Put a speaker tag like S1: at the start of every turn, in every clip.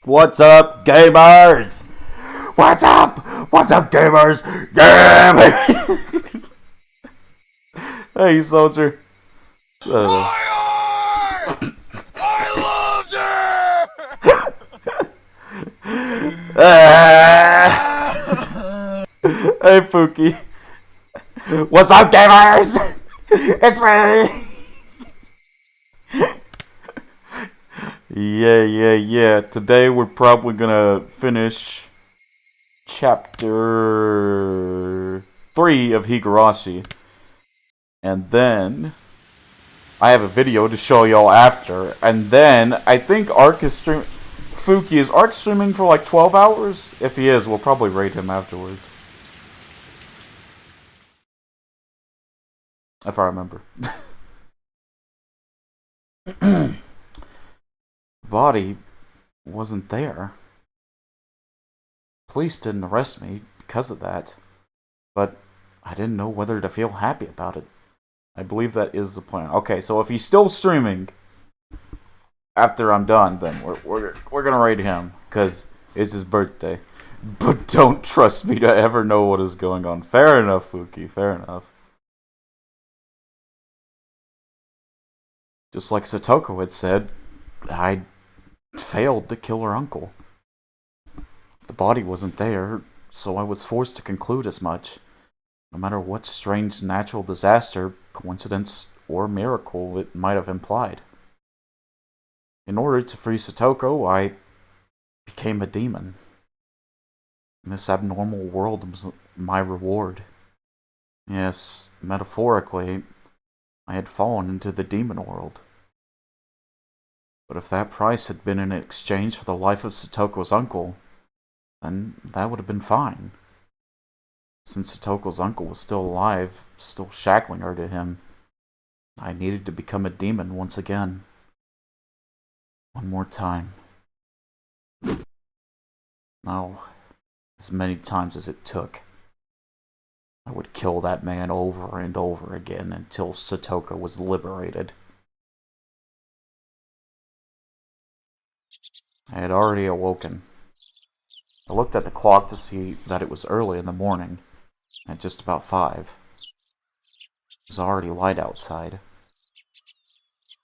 S1: What's up, gamers? What's up? What's up, gamers? Gamers! Hey, soldier.
S2: I
S1: Hey, Pookie. What's up, gamers? It's me. Yeah. Today we're probably gonna finish chapter 3 of Higurashi. And then I have a video to show y'all after. And then I think Ark is streaming. Fuki, is Ark streaming for like 12 hours? If he is, we'll probably raid him afterwards. If I remember. The body wasn't there. Police didn't arrest me because of that. But I didn't know whether to feel happy about it. I believe that is the plan. Okay, so if he's still streaming after I'm done, then we're gonna raid him because it's his birthday. But don't trust me to ever know what is going on. Fair enough, Fuki. Fair enough. Just like Satoko had said, I failed to kill her uncle. The body wasn't there, so I was forced to conclude as much. No matter what strange natural disaster, coincidence, or miracle it might have implied. In order to free Satoko, I became a demon. This abnormal world was my reward. Yes, metaphorically, I had fallen into the demon world. But if that price had been in exchange for the life of Satoko's uncle, then that would have been fine. Since Satoko's uncle was still alive, still shackling her to him, I needed to become a demon once again. One more time. No, as many times as it took. I would kill that man over and over again until Satoko was liberated. I had already awoken. I looked at the clock to see that it was early in the morning, at just about 5. It was already light outside.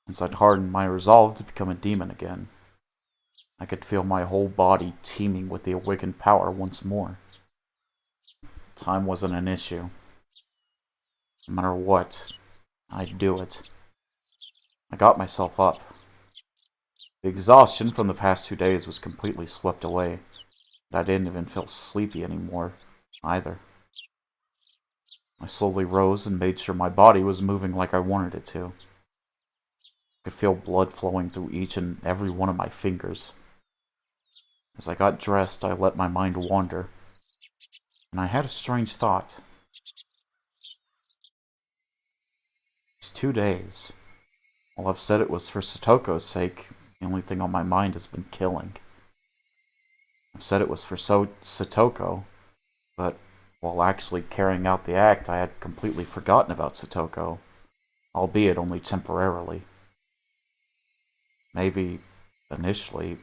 S1: Since I'd hardened my resolve to become a demon again, I could feel my whole body teeming with the awakened power once more. Time wasn't an issue. No matter what, I'd do it. I got myself up. The exhaustion from the past 2 days was completely swept away, but I didn't even feel sleepy anymore, either. I slowly rose and made sure my body was moving like I wanted it to. I could feel blood flowing through each and every one of my fingers. As I got dressed, I let my mind wander, and I had a strange thought. These 2 days, while I've said it was for Satoko's sake, the only thing on my mind has been killing. I've said it was for Satoko, but while actually carrying out the act, I had completely forgotten about Satoko, albeit only temporarily. Maybe, initially,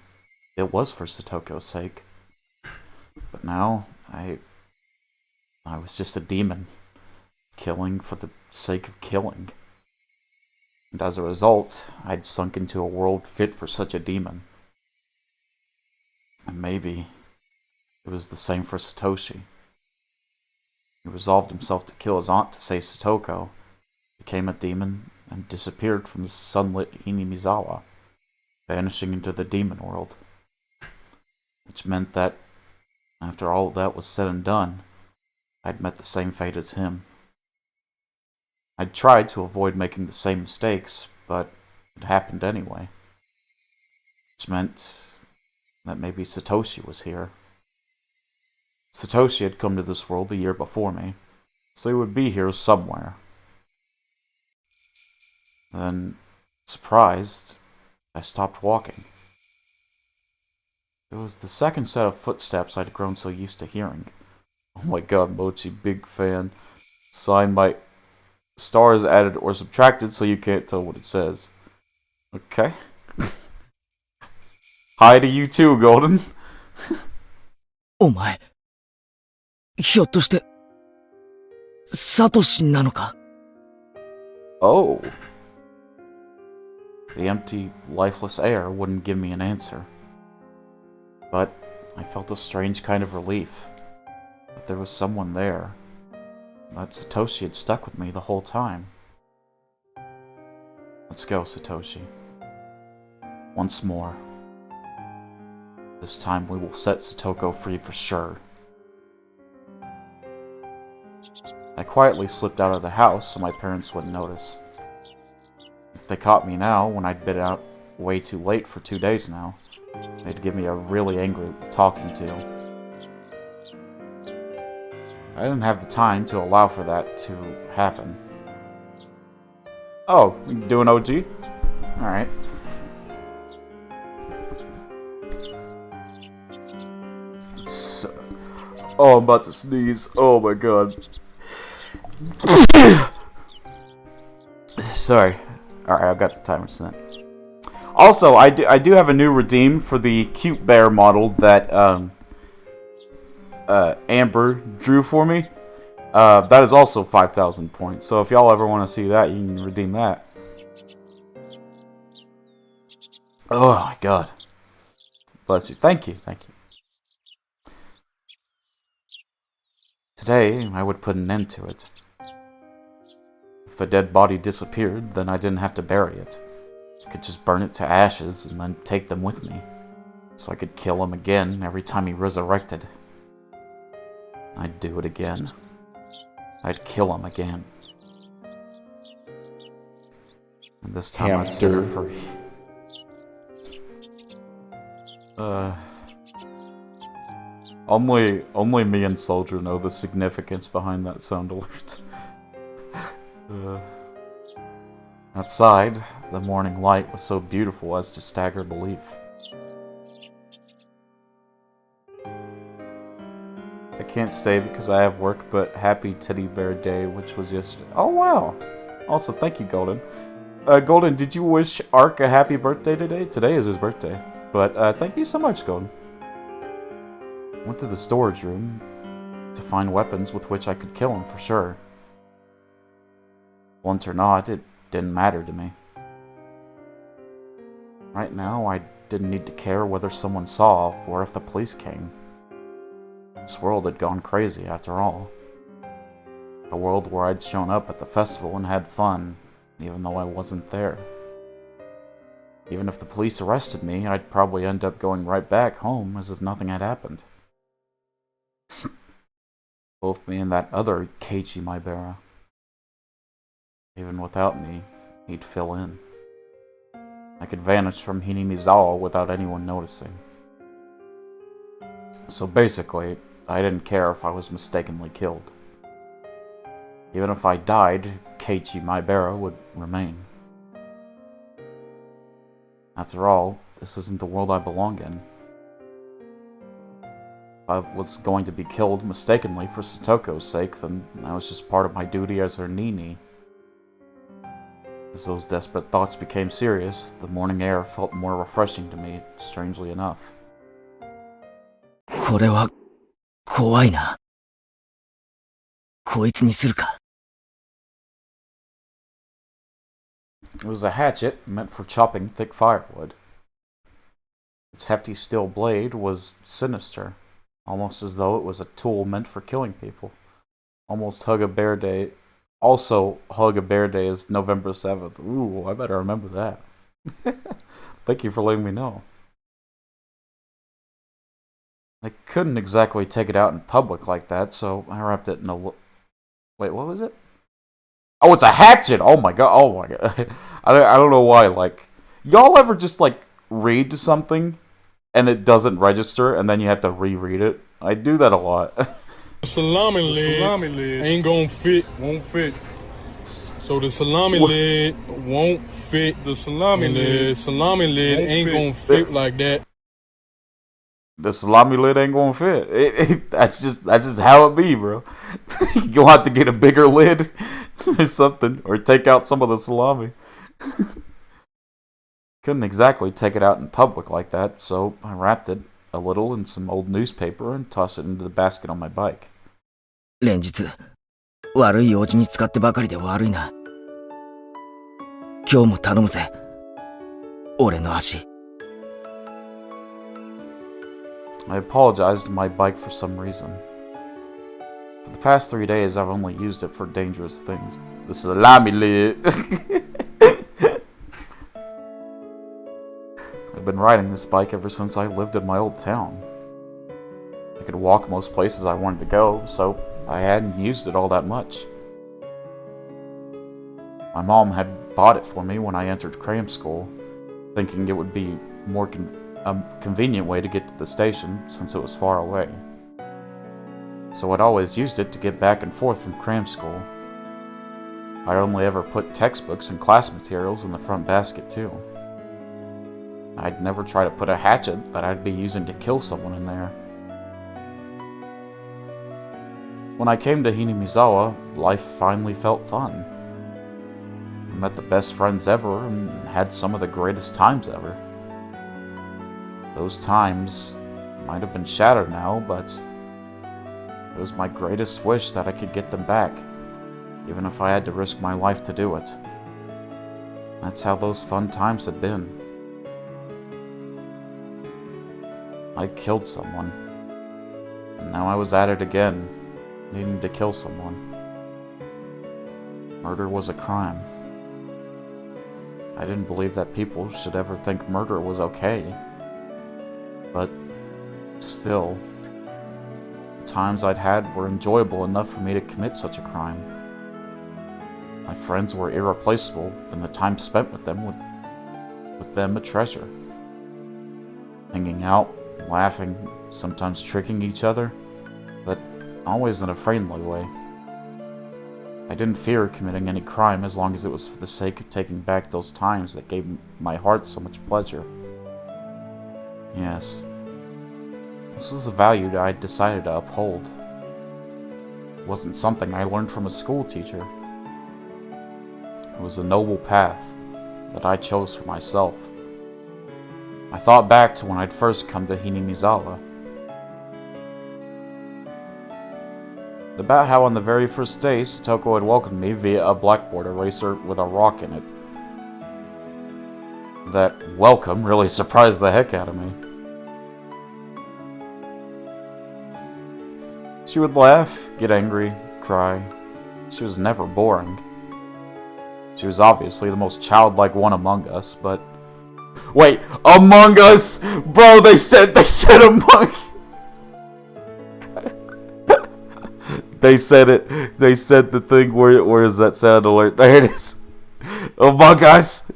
S1: it was for Satoko's sake, but now, I was just a demon, killing for the sake of killing. And as a result, I'd sunk into a world fit for such a demon. And maybe it was the same for Satoshi. He resolved himself to kill his aunt to save Satoko, became a demon, and disappeared from the sunlit Hinamizawa, vanishing into the demon world. Which meant that, after all that was said and done, I'd met the same fate as him. I'd tried to avoid making the same mistakes, but it happened anyway. Which meant that maybe Satoshi was here. Satoshi had come to this world a year before me, so he would be here somewhere. Then, surprised, I stopped walking. It was the second set of footsteps I'd grown so used to hearing. Oh my god, Mochi, big fan. Sign my stars added or subtracted so you can't tell what it says. Okay. Hi to you too, Golden.
S2: お前、ひょっとして、サトシなのか?
S1: Oh. The empty, lifeless air wouldn't give me an answer. But I felt a strange kind of relief. That there was someone there. That Satoshi had stuck with me the whole time. Let's go, Satoshi. Once more. This time we will set Satoko free for sure. I quietly slipped out of the house so my parents wouldn't notice. If they caught me now, when I'd been out way too late for 2 days now, they'd give me a really angry talking to. I didn't have the time to allow for that to happen. Oh, you doing OG? Alright. Oh, I'm about to sneeze. Oh my god. Sorry. Alright, I've got the timer set. Also, I do have a new redeem for the cute bear model that Amber drew for me. That is also 5,000 points. So if y'all ever want to see that, you can redeem that. Oh my god. Bless you. Thank you. Thank you. Today, I would put an end to it. If the dead body disappeared, then I didn't have to bury it. I could just burn it to ashes and then take them with me. So I could kill him again every time he resurrected. I'd do it again. I'd kill him again. And this time I'd set her free. Only me and Soldier know the significance behind that sound alert. Outside, the morning light was so beautiful as to stagger belief. I can't stay because I have work, but happy Teddy Bear Day, which was yesterday. Oh wow! Also, thank you, Golden. Golden, did you wish Ark a happy birthday today? Today is his birthday. But thank you so much, Golden. Went to the storage room to find weapons with which I could kill him for sure. Blunt or not, it didn't matter to me. Right now, I didn't need to care whether someone saw or if the police came. This world had gone crazy after all. A world where I'd shown up at the festival and had fun, even though I wasn't there. Even if the police arrested me, I'd probably end up going right back home as if nothing had happened. Both me and that other Keiichi Maibara. Even without me, he'd fill in. I could vanish from Hinamizawa without anyone noticing. So basically, I didn't care if I was mistakenly killed. Even if I died, Keiichi Maibara would remain. After all, this isn't the world I belong in. If I was going to be killed mistakenly for Satoko's sake, then that was just part of my duty as her Nini. As those desperate thoughts became serious, the morning air felt more refreshing to me, strangely enough.
S2: これは、怖いな。こいつにするか。
S1: It was a hatchet meant for chopping thick firewood. Its hefty steel blade was sinister, almost as though it was a tool meant for killing people. Also, Hug a Bear Day is November 7th. Ooh, I better remember that. Thank you for letting me know. I couldn't exactly take it out in public like that, so I wrapped it in a... Wait, what was it? Oh, it's a hatchet! Oh my god, oh my god. I don't know why, like... Y'all ever just, like, read something, and it doesn't register, and then you have to reread it? I do that a lot.
S3: The salami lid ain't gonna fit, won't fit. So the salami lid won't fit the salami lid. Salami lid ain't gonna fit like that.
S1: The salami lid ain't gonna fit. That's just how it be, bro. You'll have to get a bigger lid or something, or take out some of the salami. Couldn't exactly take it out in public like that, so I wrapped it a little in some old newspaper and tossed it into the basket on my bike.
S2: 連日、悪い用事に使ってばかりで悪いな。今日も頼むぜ。俺の足。
S1: I apologized to my bike for some reason. For the past 3 days, I've only used it for dangerous things. The salami lid. I've been riding this bike ever since I lived in my old town. I could walk most places I wanted to go, so I hadn't used it all that much. My mom had bought it for me when I entered cram school, thinking it would be a convenient way to get to the station since it was far away. So I'd always used it to get back and forth from cram school. I'd only ever put textbooks and class materials in the front basket too. I'd never try to put a hatchet that I'd be using to kill someone in there. When I came to Hinamizawa, life finally felt fun. I met the best friends ever and had some of the greatest times ever. Those times might have been shattered now, but it was my greatest wish that I could get them back, even if I had to risk my life to do it. That's how those fun times had been. I killed someone, and now I was at it again, needing to kill someone. Murder was a crime. I didn't believe that people should ever think murder was okay. But still, the times I'd had were enjoyable enough for me to commit such a crime. My friends were irreplaceable, and the time spent with them a treasure. Hanging out, laughing, sometimes tricking each other, but always in a friendly way. I didn't fear committing any crime as long as it was for the sake of taking back those times that gave my heart so much pleasure. Yes, this was a value that I decided to uphold. It wasn't something I learned from a school teacher. It was a noble path that I chose for myself. I thought back to when I'd first come to Hinamizawa. About how on the very first day, Satoko had welcomed me via a blackboard eraser with a rock in it. That welcome really surprised the heck out of me. She would laugh, get angry, cry. She was never boring. She was obviously the most childlike one among us, but... Wait, Among Us! Bro, they said Among... They said it. They said the thing where is that sound alert? There it is. Among Us!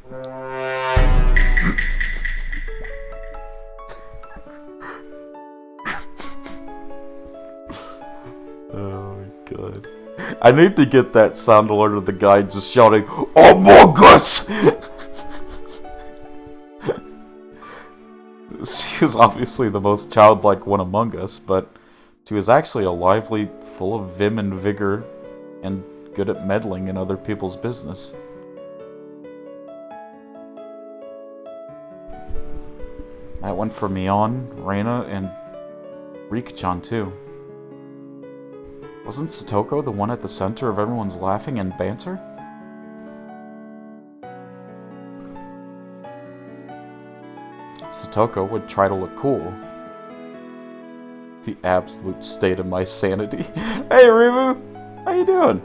S1: Oh my god. I need to get that sound alert of the guy just shouting, Among Us! She was obviously the most childlike one among us, but she was actually a lively, full of vim and vigor, and good at meddling in other people's business. That went for Mion, Reina, and Rika-chan too. Wasn't Satoko the one at the center of everyone's laughing and banter? Satoko would try to look cool. The absolute state of my sanity. Hey Rimu! How you doing?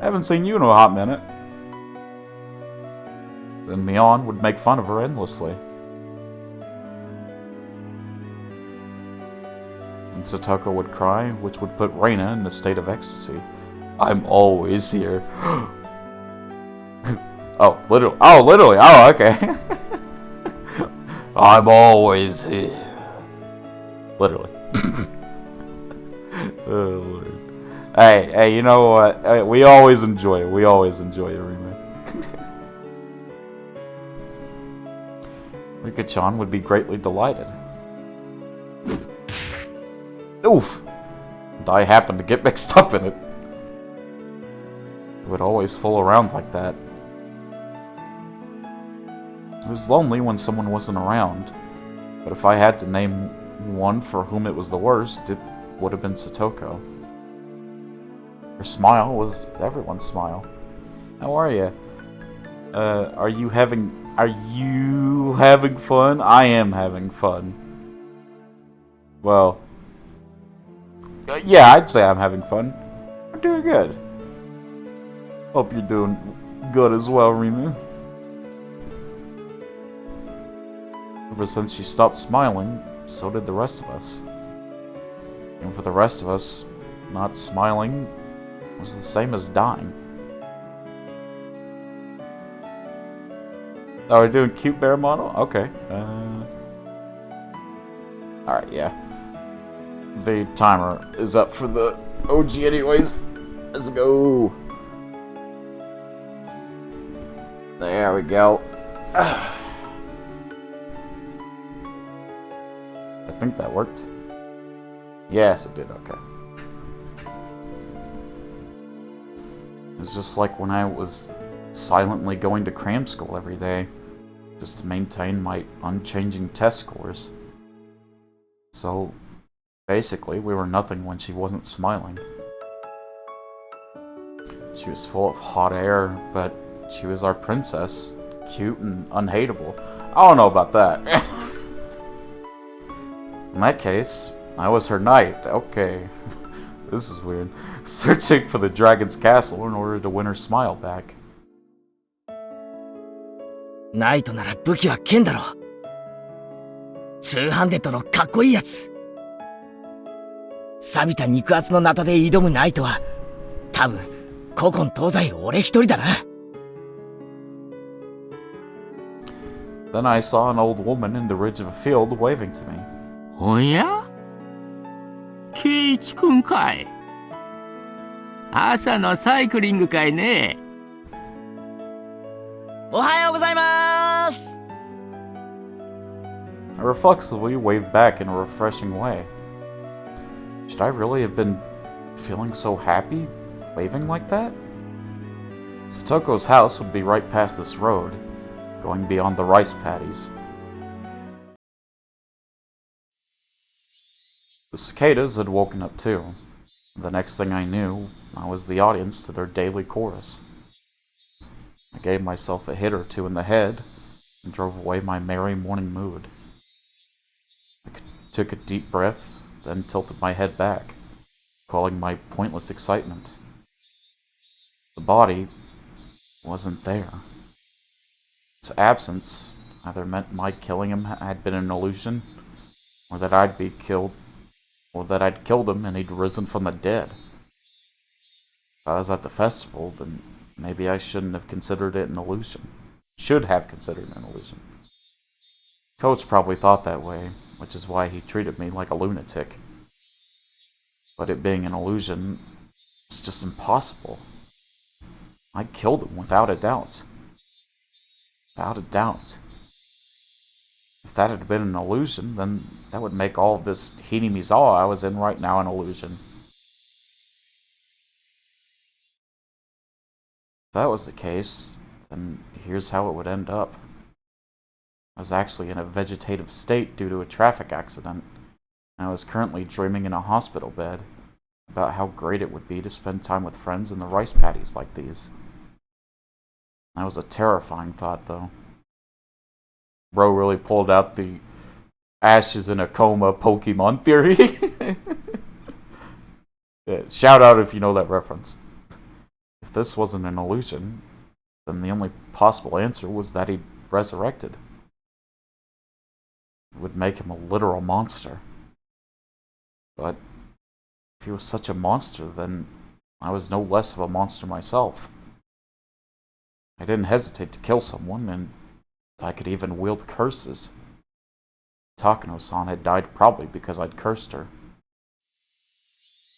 S1: Haven't seen you in a hot minute. Then Mion would make fun of her endlessly. And Satoko would cry, which would put Reina in a state of ecstasy. I'm always here. Oh, literally. Oh, literally. Oh, okay. I'm always here. Literally. Oh, Lord. Hey, you know what? Hey, we always enjoy it. We always enjoy a remake. Rika-chan would be greatly delighted. Oof! And I happened to get mixed up in it. It would always fool around like that. It was lonely when someone wasn't around, but if I had to name one for whom it was the worst, it would have been Satoko. Her smile was everyone's smile. How are you? Are you having fun? I am having fun. Well, yeah, I'd say I'm having fun. I'm doing good. Hope you're doing good as well, Rimu. Ever since she stopped smiling, so did the rest of us. And for the rest of us, not smiling was the same as dying. Oh, we're doing cute bear model? Okay. Alright, yeah. The timer is up for the OG anyways. Let's go. There we go. I think that worked. Yes, it did. Okay. It's just like when I was silently going to cram school every day, just to maintain my unchanging test scores. So, basically, we were nothing when she wasn't smiling. She was full of hot air, but she was our princess, cute and unhateable. I don't know about that. In that case, I was her knight. Okay. This is weird. Searching for the dragon's castle in order to win her smile back.
S2: ナイトなら武器は剣だろ。ツーハンデッドのかっこいいやつ。錆びた肉厚のナタで挑むナイトは、多分、古今東西俺一人だな。
S1: Then I saw an old woman in the ridge of a field waving to me.
S4: おや圭一くんかい。朝のサイクリングかいね。
S2: おはようございます。
S1: I reflexively waved back in a refreshing way. Should I really have been feeling so happy, waving like that? Satoko's house would be right past this road, going beyond the rice paddies. The cicadas had woken up too. The next thing I knew, I was the audience to their daily chorus. I gave myself a hit or two in the head and drove away my merry morning mood. I took a deep breath, then tilted my head back, calling my pointless excitement. The body wasn't there. Its absence either meant my killing him had been an illusion, or that I'd killed him and he'd risen from the dead. If I was at the festival, then maybe I shouldn't have considered it an illusion. Should have considered it an illusion. Coach probably thought that way, which is why he treated me like a lunatic. But it being an illusion is just impossible. I killed him without a doubt. Without a doubt. If that had been an illusion, then that would make all of this Hini Mizawa I was in right now an illusion. If that was the case, then here's how it would end up. I was actually in a vegetative state due to a traffic accident, and I was currently dreaming in a hospital bed about how great it would be to spend time with friends in the rice paddies like these. That was a terrifying thought, though. Bro really pulled out the ashes in a coma Pokemon theory. Yeah, shout out if you know that reference. If this wasn't an illusion, then the only possible answer was that he'd resurrected. It would make him a literal monster. But if he was such a monster, then I was no less of a monster myself. I didn't hesitate to kill someone, and I could even wield curses. Takano-san had died probably because I'd cursed her.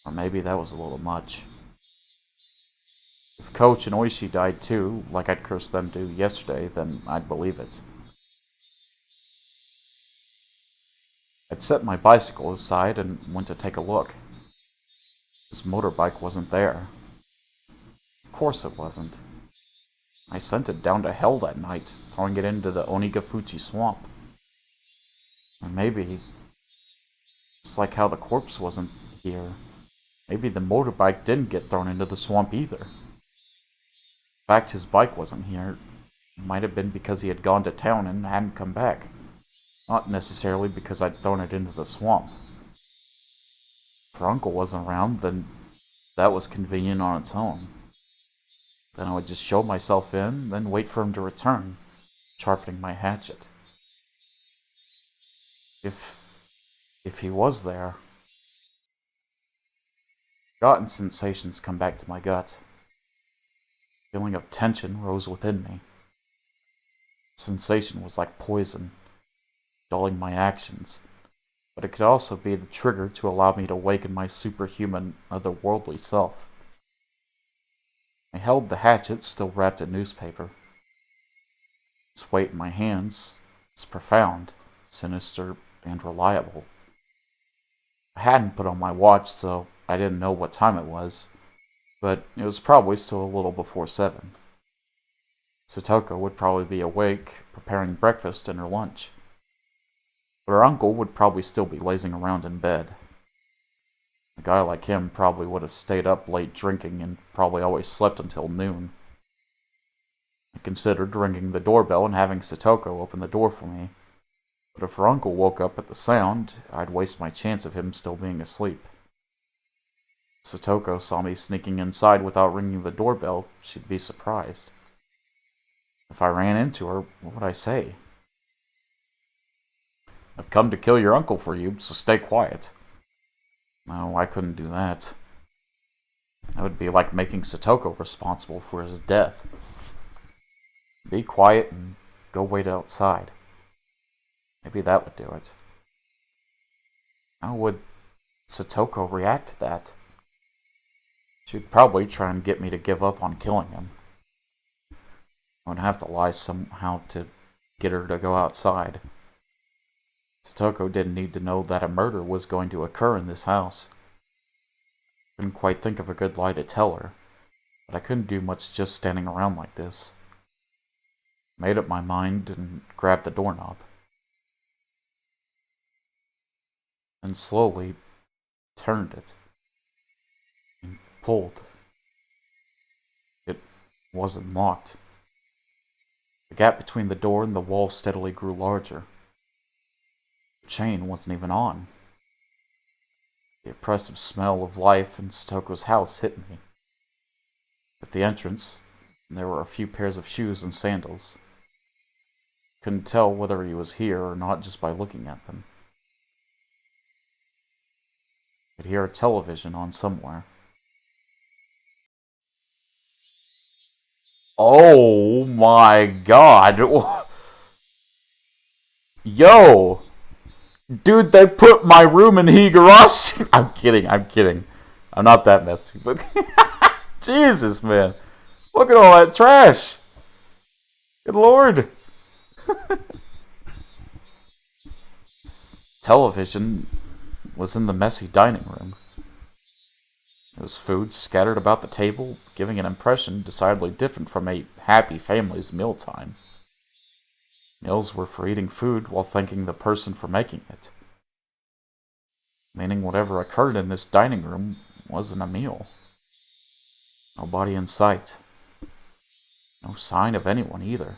S1: Or maybe that was a little much. If Coach and Oishi died too, like I'd cursed them too yesterday, then I'd believe it. I'd set my bicycle aside and went to take a look. His motorbike wasn't there. Of course it wasn't. I sent it down to hell that night, throwing it into the Onigafuchi swamp. Or maybe, just like how the corpse wasn't here, maybe the motorbike didn't get thrown into the swamp either. The fact his bike wasn't here might have been because he had gone to town and hadn't come back, not necessarily because I'd thrown it into the swamp. If Uncle wasn't around, then that was convenient on its own. Then I would just show myself in, then wait for him to return, sharpening my hatchet. If he was there, forgotten sensations come back to my gut. A feeling of tension rose within me. The sensation was like poison, dulling my actions, but it could also be the trigger to allow me to awaken my superhuman, otherworldly self. I held the hatchet still wrapped in newspaper. Its weight in my hands was profound, sinister, and reliable. I hadn't put on my watch, so I didn't know what time it was, but it was probably still a little before 7. Satoko would probably be awake, preparing breakfast and her lunch. But her uncle would probably still be lazing around in bed. A guy like him probably would have stayed up late drinking and probably always slept until noon. I considered ringing the doorbell and having Satoko open the door for me, but if her uncle woke up at the sound, I'd waste my chance of him still being asleep. If Satoko saw me sneaking inside without ringing the doorbell, she'd be surprised. If I ran into her, what would I say? "I've come to kill your uncle for you, so stay quiet." No, I couldn't do that. That would be like making Satoko responsible for his death. Be quiet and go wait outside. Maybe that would do it. How would Satoko react to that? She'd probably try and get me to give up on killing him. I would have to lie somehow to get her to go outside. Satoko didn't need to know that a murder was going to occur in this house. Couldn't quite think of a good lie to tell her, but I couldn't do much just standing around like this. Made up my mind and grabbed the doorknob. And slowly turned it and pulled. It wasn't locked. The gap between the door and the wall steadily grew larger. The chain wasn't even on. The oppressive smell of life in Satoko's house hit me. At the entrance, there were a few pairs of shoes and sandals. Couldn't tell whether he was here or not just by looking at them. Could hear a television on somewhere. Oh my god! Yo! Dude, they put my room in Higurashi! I'm kidding. I'm not that messy, but Jesus, man. Look at all that trash! Good lord! Television was in the messy dining room. There was food scattered about the table, giving an impression decidedly different from a happy family's mealtime. Meals were for eating food while thanking the person for making it. Meaning whatever occurred in this dining room wasn't a meal. Nobody in sight. No sign of anyone either.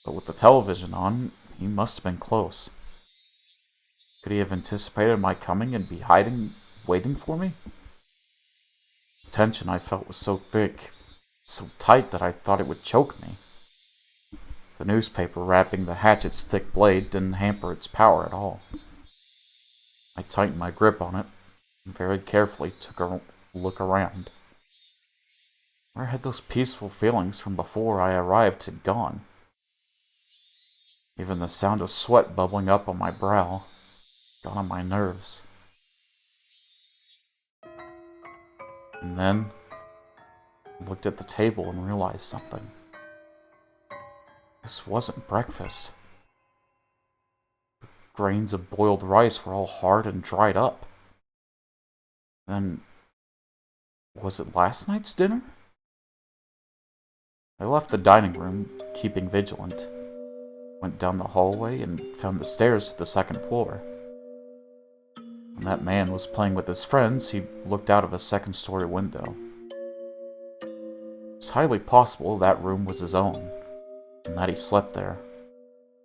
S1: But with the television on, he must have been close. Could he have anticipated my coming and be hiding, waiting for me? The tension I felt was so thick, so tight that I thought it would choke me. The newspaper wrapping the hatchet's thick blade didn't hamper its power at all. I tightened my grip on it and very carefully took a look around. Where had those peaceful feelings from before I arrived had gone? Even the sound of sweat bubbling up on my brow got on my nerves. And then I looked at the table and realized something. This wasn't breakfast. The grains of boiled rice were all hard and dried up. Then, was it last night's dinner? I left the dining room, keeping vigilant. Went down the hallway and found the stairs to the second floor. When that man was playing with his friends, he looked out of a second-story window. It's highly possible that room was his own, and that he slept there.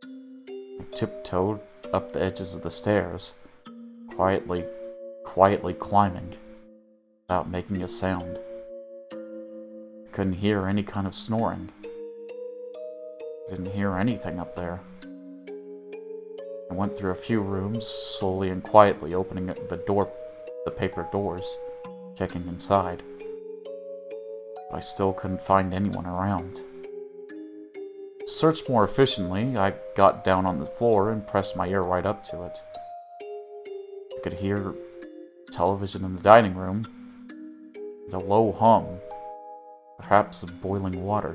S1: I tiptoed up the edges of the stairs, quietly climbing, without making a sound. I couldn't hear any kind of snoring. I didn't hear anything up there. I went through a few rooms, slowly and quietly opening the paper doors, checking inside. But I still couldn't find anyone around. To search more efficiently, I got down on the floor and pressed my ear right up to it. I could hear television in the dining room, and a low hum, perhaps of boiling water.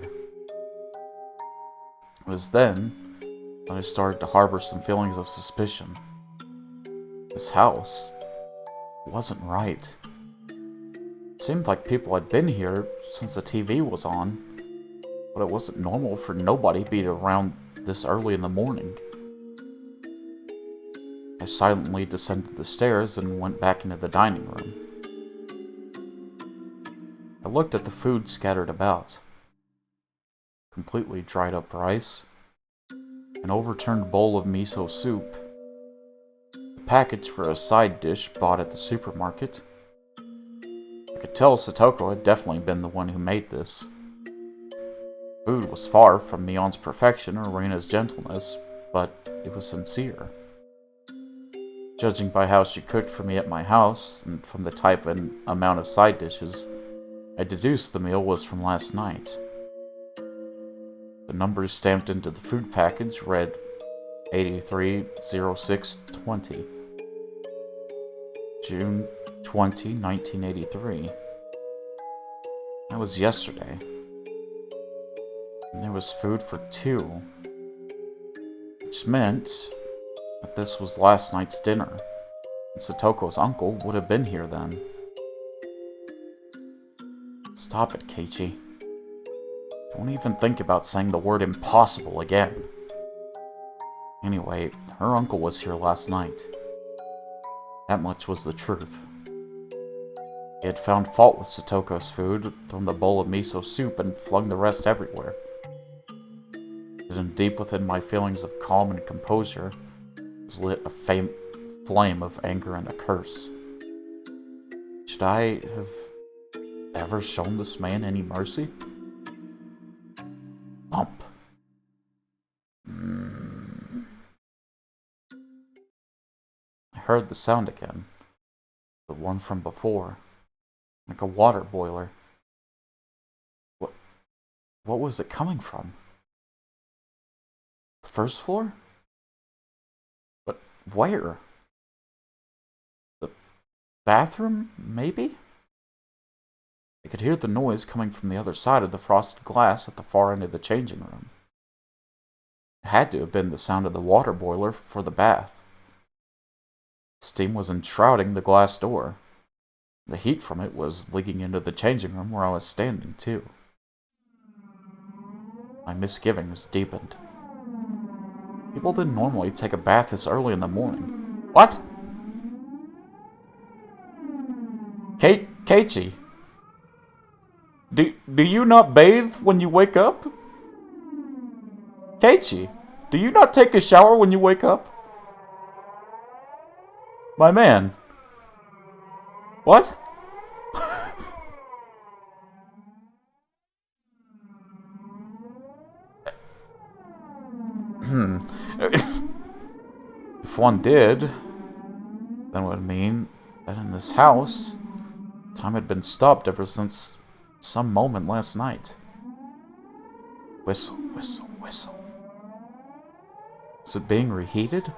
S1: It was then that I started to harbor some feelings of suspicion. This house wasn't right. It seemed like people had been here since the TV was on, but it wasn't normal for nobody to be around this early in the morning. I silently descended the stairs and went back into the dining room. I looked at the food scattered about. Completely dried up rice, an overturned bowl of miso soup, a package for a side dish bought at the supermarket. I could tell Satoko had definitely been the one who made this. Food was far from Mion's perfection or Reina's gentleness, but it was sincere. Judging by how she cooked for me at my house, and from the type and amount of side dishes, I deduced the meal was from last night. The numbers stamped into the food package read 830620. June 20, 1983. That was yesterday. And there was food for two. Which meant that this was last night's dinner, and Satoko's uncle would have been here then. Stop it, Keiichi. Don't even think about saying the word impossible again. Anyway, her uncle was here last night. That much was the truth. He had found fault with Satoko's food, thrown the bowl of miso soup, and flung the rest everywhere. Hidden deep within my feelings of calm and composure was lit a faint flame of anger and a curse. Should I have ever shown this man any mercy? Bump. I heard the sound again. The one from before. Like a water boiler. What was it coming from? The first floor? But where? The bathroom, maybe? I could hear the noise coming from the other side of the frosted glass at the far end of the changing room. It had to have been the sound of the water boiler for the bath. Steam was enshrouding the glass door. The heat from it was leaking into the changing room where I was standing, too. My misgivings deepened. People didn't normally take a bath this early in the morning. What? Keiichi? Do you not bathe when you wake up? Keiichi, do you not take a shower when you wake up? My man. What? If one did, then it would mean that in this house, time had been stopped ever since some moment last night. Whistle, whistle, whistle. Was it being reheated?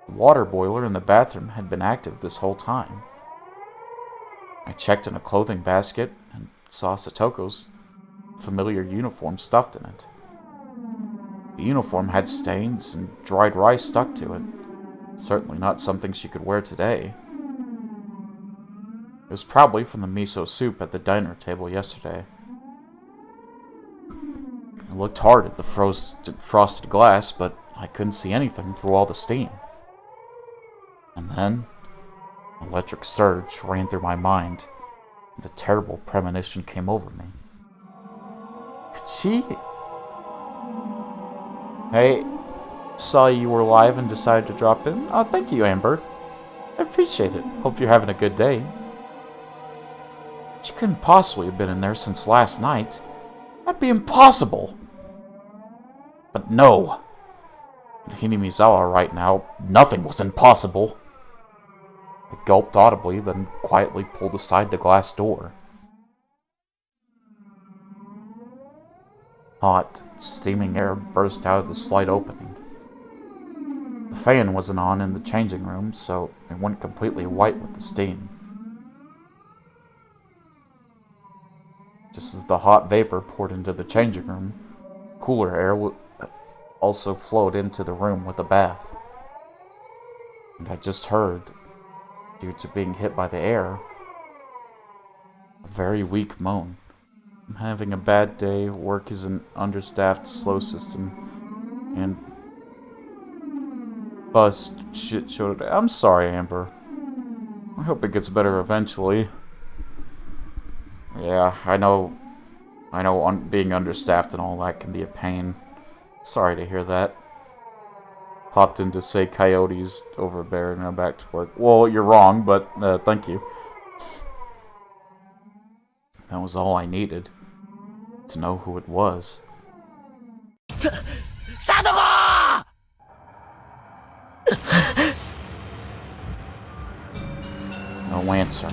S1: The water boiler in the bathroom had been active this whole time. I checked in a clothing basket and saw Satoko's familiar uniform stuffed in it. The uniform had stains and dried rice stuck to it. Certainly not something she could wear today. It was probably from the miso soup at the dinner table yesterday. looked hard at the frosted glass, but I couldn't see anything through all the steam. And then, an electric surge ran through my mind, and a terrible premonition came over me. Could she... Hey, saw you were live and decided to drop in. Oh, thank you, Amber. I appreciate it. Hope you're having a good day. She couldn't possibly have been in there since last night. That'd be impossible. But no. With Hinamizawa right now, nothing was impossible. I gulped audibly, then quietly pulled aside the glass door. Hot, steaming air burst out of the slight opening. The fan wasn't on in the changing room, so it went completely white with the steam. Just as the hot vapor poured into the changing room, cooler air also flowed into the room with the bath. And I just heard, due to being hit by the air, a very weak moan. I'm having a bad day, work is an understaffed, slow system, and bust shit show today. I'm sorry, Amber. I hope it gets better eventually. Yeah, I know being understaffed and all that can be a pain. Sorry to hear that. Popped in to say coyotes over there and now back to work. Well, you're wrong, but thank you. That was all I needed. To know who it was.
S2: Satoko!
S1: No answer.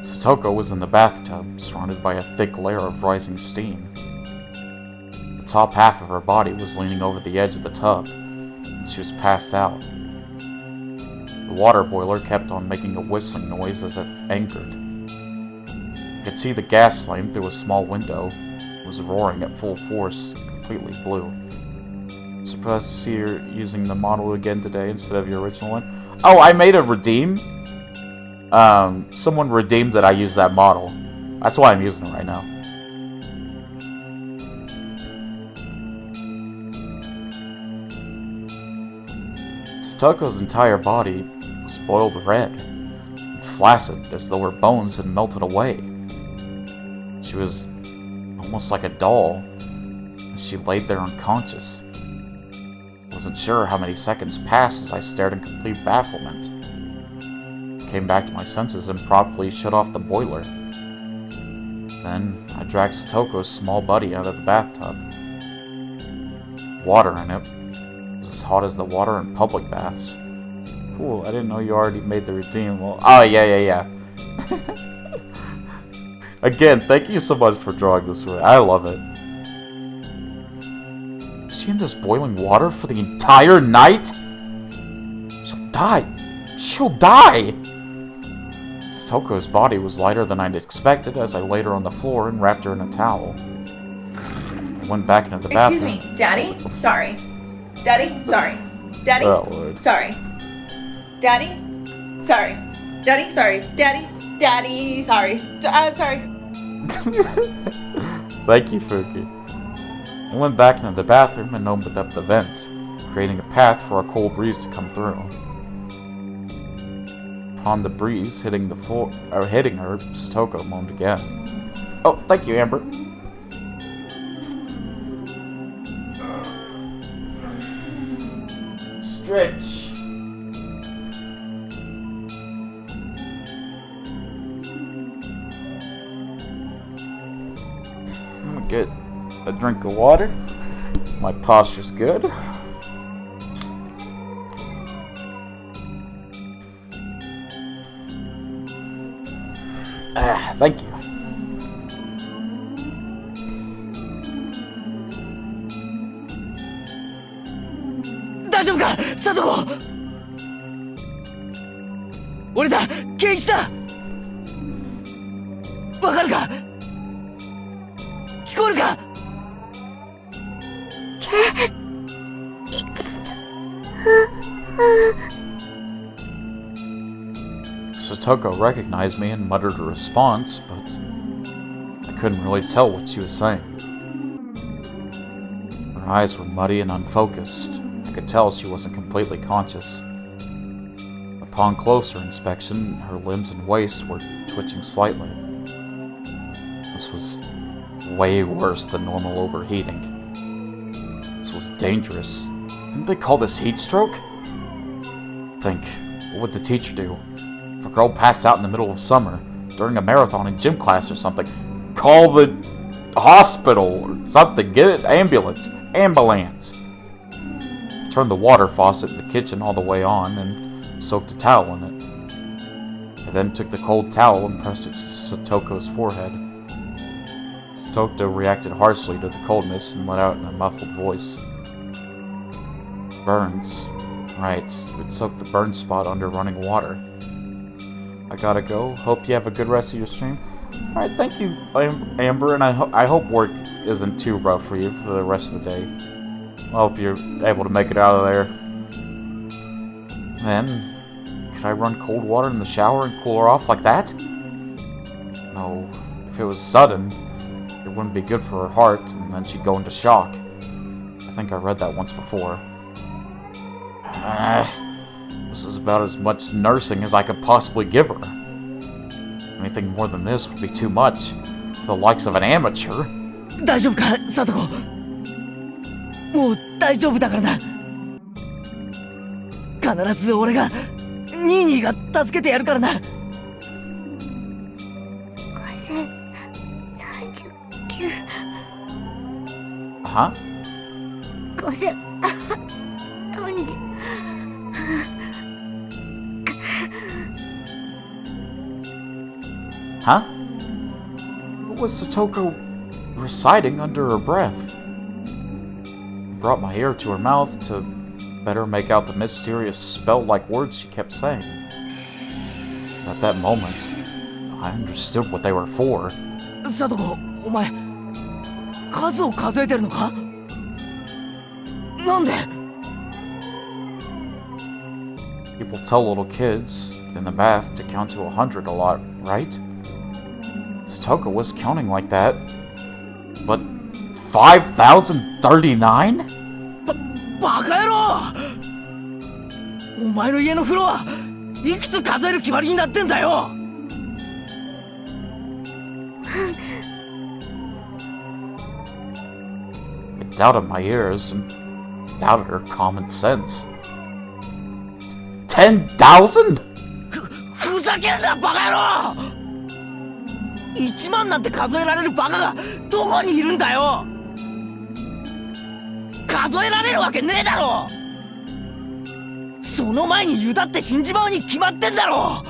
S1: Satoko was in the bathtub, surrounded by a thick layer of rising steam. The top half of her body was leaning over the edge of the tub, and she was passed out. The water boiler kept on making a whistling noise as if anchored. I could see the gas flame through a small window. It was roaring at full force, completely blue. I'm surprised to see you're using the model again today instead of your original one. Oh, I made a redeem? Someone redeemed that I used that model. That's why I'm using it right now. Satoko's entire body was boiled red, and flaccid as though her bones had melted away. She was almost like a doll, as she laid there unconscious. Wasn't sure how many seconds passed as I stared in complete bafflement. Came back to my senses and promptly shut off the boiler. Then I dragged Satoko's small buddy out of the bathtub. Water in it was as hot as the water in public baths. Cool, I didn't know you already made the redeem. Well, oh, yeah. Again, thank you so much for drawing this for me. I love it. Is she in this boiling water for the entire night? She'll die. She'll die! Toko's body was lighter than I'd expected as I laid her on the floor and wrapped her in a towel. I went back into the bathroom.
S5: Excuse me, Daddy? Sorry. Daddy? Sorry. Daddy?
S1: Oh, Lord.
S5: Sorry. Daddy? Sorry. Daddy? Sorry. Daddy? Daddy? Sorry. I'm sorry.
S1: Thank you, Fuki. I went back into the bathroom and opened up the vent, creating a path for a cold breeze to come through. Upon the breeze hitting her, Satoko moaned again. Oh, thank you, Amber. Stretch. I'm gonna get a drink of water. My posture's good. Thank you.
S2: Satoko! 俺だ圭一だわかるか聞こえるか
S1: Satoko recognized me and muttered a response, but I couldn't really tell what she was saying. Her eyes were muddy and unfocused. I could tell she wasn't completely conscious. Upon closer inspection, her limbs and waist were twitching slightly. This was way worse than normal overheating. This was dangerous. Didn't they call this heat stroke? Think, what would the teacher do? If a girl passed out in the middle of summer, during a marathon in gym class or something, call the hospital or something, get an ambulance. I turned the water faucet in the kitchen all the way on and soaked a towel in it. I then took the cold towel and pressed it to Satoko's forehead. Satoko reacted harshly to the coldness and let out in a muffled voice. Burns. Right, you would soak the burn spot under running water. I gotta go. Hope you have a good rest of your stream. Alright, thank you, Amber, and I hope work isn't too rough for you for the rest of the day. I hope you're able to make it out of there. Then, could I run cold water in the shower and cool her off like that? No, if it was sudden, it wouldn't be good for her heart, and then she'd go into shock. I think I read that once before. This is about as much nursing as I could possibly give her. Anything more than this would be too much for the likes of an amateur.
S2: 大丈夫か、サトコ。もう大丈夫だからな。必ず俺が、ニーニーが助けてやるからな。
S1: Huh? 5000 What was Satoko reciting under her breath? I brought my ear to her mouth to better make out the mysterious spell-like words she kept saying. At that moment, I understood what they were for.
S2: サトコ、お前、数を数えてるのか？なんで？
S1: People tell little kids in the bath to count to 100 a lot, right? Satoko was counting like that. But 5039?
S2: バカ野郎！お前の家の風呂はいくつ数える決まりになってんだよ！
S1: I doubted my ears and doubted her common sense. 10,000?
S2: ふざけんなバカ野郎！1万なんて数えられるバカがどこにいるんだよ！数えられるわけねえだろ！その前に湯だって死んじまうに決まってんだろ！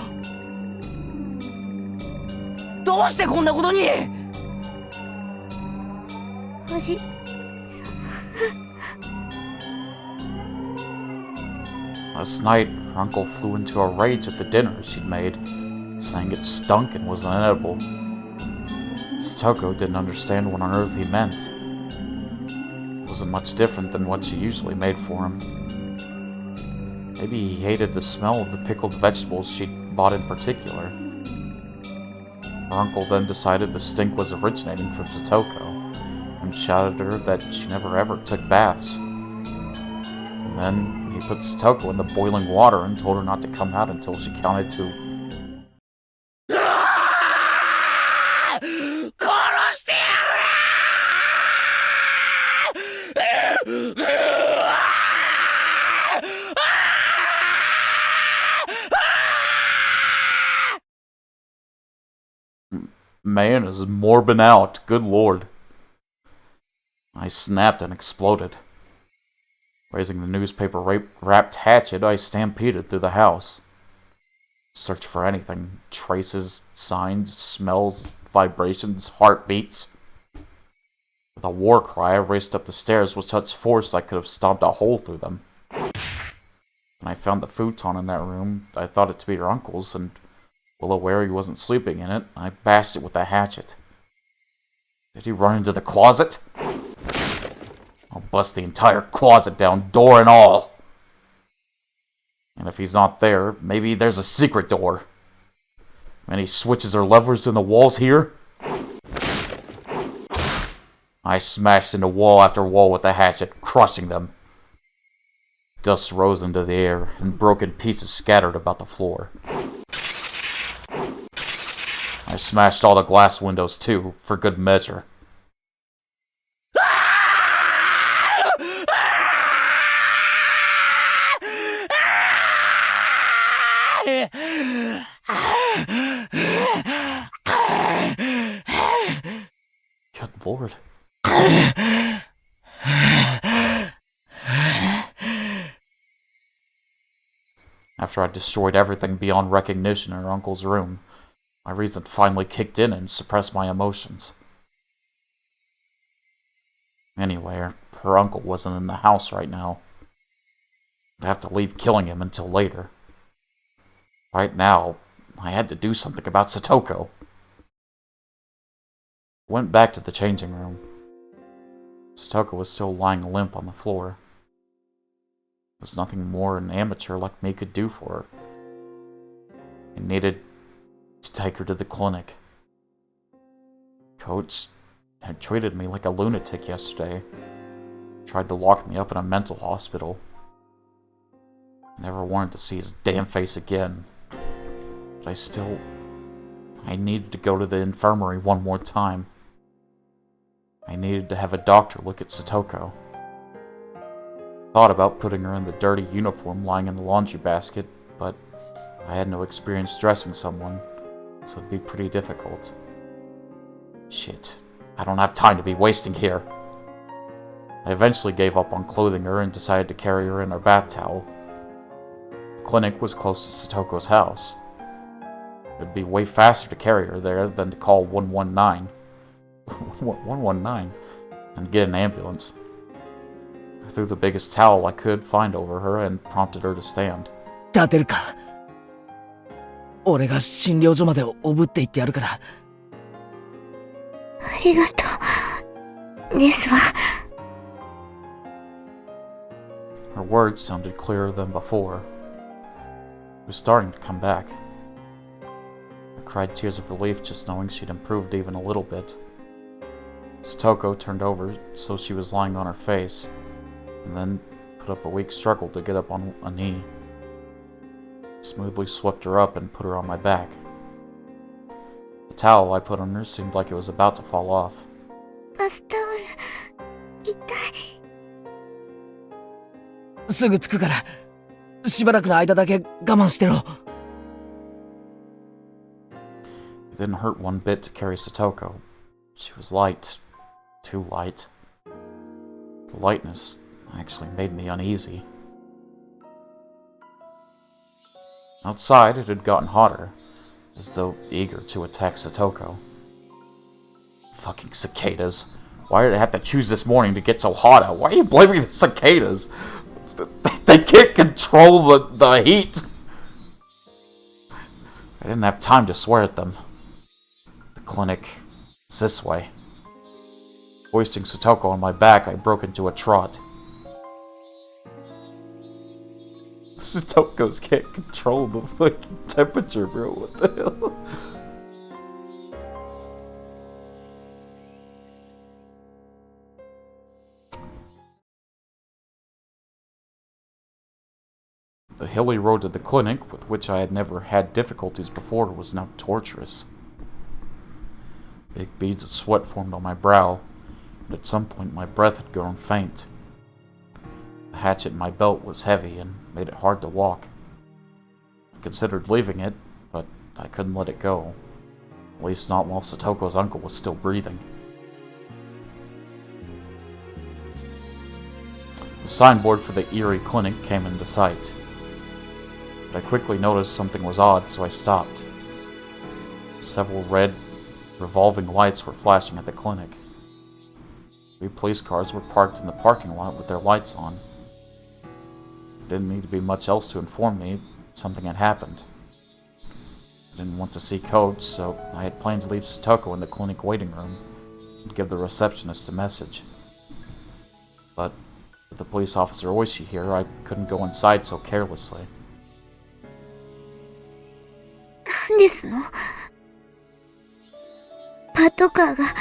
S2: どうしてこんなことに！
S1: Last night, her uncle flew into a rage at the dinner she'd made, saying it stunk and was inedible. Satoko didn't understand what on earth he meant. It wasn't much different than what she usually made for him. Maybe he hated the smell of the pickled vegetables she'd bought in particular. Her uncle then decided the stink was originating from Satoko, and shouted at her that she never ever took baths. And then he put Satoko in the boiling water and told her not to come out until she counted to... Man is morbing out, good lord. I snapped and exploded. Raising the newspaper wrapped hatchet, I stampeded through the house. Searched for anything. Traces, signs, smells, vibrations, heartbeats. With a war cry, I raced up the stairs with such force I could have stomped a hole through them. When I found the futon in that room, I thought it to be your uncle's, and well aware he wasn't sleeping in it, I bashed it with a hatchet. Did he run into the closet? I'll bust the entire closet down, door and all. And if he's not there, maybe there's a secret door. Any switches or levers in the walls here? I smashed into wall after wall with the hatchet, crushing them. Dust rose into the air, and broken pieces scattered about the floor. I smashed all the glass windows too, for good measure. Good lord. After I destroyed everything beyond recognition in her uncle's room, my reason finally kicked in and suppressed my emotions. Anyway, her uncle wasn't in the house right now. I'd have to leave killing him until later. Right now, I had to do something about Satoko. I went back to the changing room. Satoko was still lying limp on the floor. There was nothing more an amateur like me could do for her. I needed to take her to the clinic. Coach had treated me like a lunatic yesterday. Tried to lock me up in a mental hospital. I never wanted to see his damn face again. But I needed to go to the infirmary one more time. I needed to have a doctor look at Satoko. Thought about putting her in the dirty uniform lying in the laundry basket, but I had no experience dressing someone, so it'd be pretty difficult. Shit, I don't have time to be wasting here. I eventually gave up on clothing her and decided to carry her in her bath towel. The clinic was close to Satoko's house. It'd be way faster to carry her there than to call 119. 119? And get an ambulance. I threw the biggest towel I could find over her and prompted her to stand.
S2: 立てるか。俺が診療所までおぶって行ってやるから。
S6: ありがとう。ですわ。
S1: Her words sounded clearer than before. It was starting to come back. I cried tears of relief just knowing she'd improved even a little bit. Satoko turned over so she was lying on her face, and then put up a weak struggle to get up on a knee. I smoothly swept her up and put her on my back. The towel I put on her seemed like it was about to fall off.
S6: バスタオル、痛い。
S2: すぐ着くから、しばらくの間だけ我慢してろ。
S1: It didn't hurt one bit to carry Satoko. She was light. Too light. The lightness actually made me uneasy. Outside, it had gotten hotter, as though eager to attack Satoko. Fucking cicadas. Why did I have to choose this morning to get so hot out? Why are you blaming the cicadas? They can't control the heat! I didn't have time to swear at them. The clinic is this way. Hoisting Satoko on my back, I broke into a trot. Satokos can't control the fucking temperature, bro. What the hell? The hilly road to the clinic, with which I had never had difficulties before, was now torturous. Big beads of sweat formed on my brow, and at some point my breath had grown faint. The hatchet in my belt was heavy and made it hard to walk. I considered leaving it, but I couldn't let it go. At least not while Satoko's uncle was still breathing. The signboard for the Erie Clinic came into sight. But I quickly noticed something was odd, so I stopped. Several red, revolving lights were flashing at the clinic. 3 police cars were parked in the parking lot with their lights on. There didn't need to be much else to inform me something had happened. I didn't want to see Coach, so I had planned to leave Satoko in the clinic waiting room and give the receptionist a message. But with the police officer Oishi here, I couldn't go inside so carelessly.
S6: 何ですの？パトカーがいっ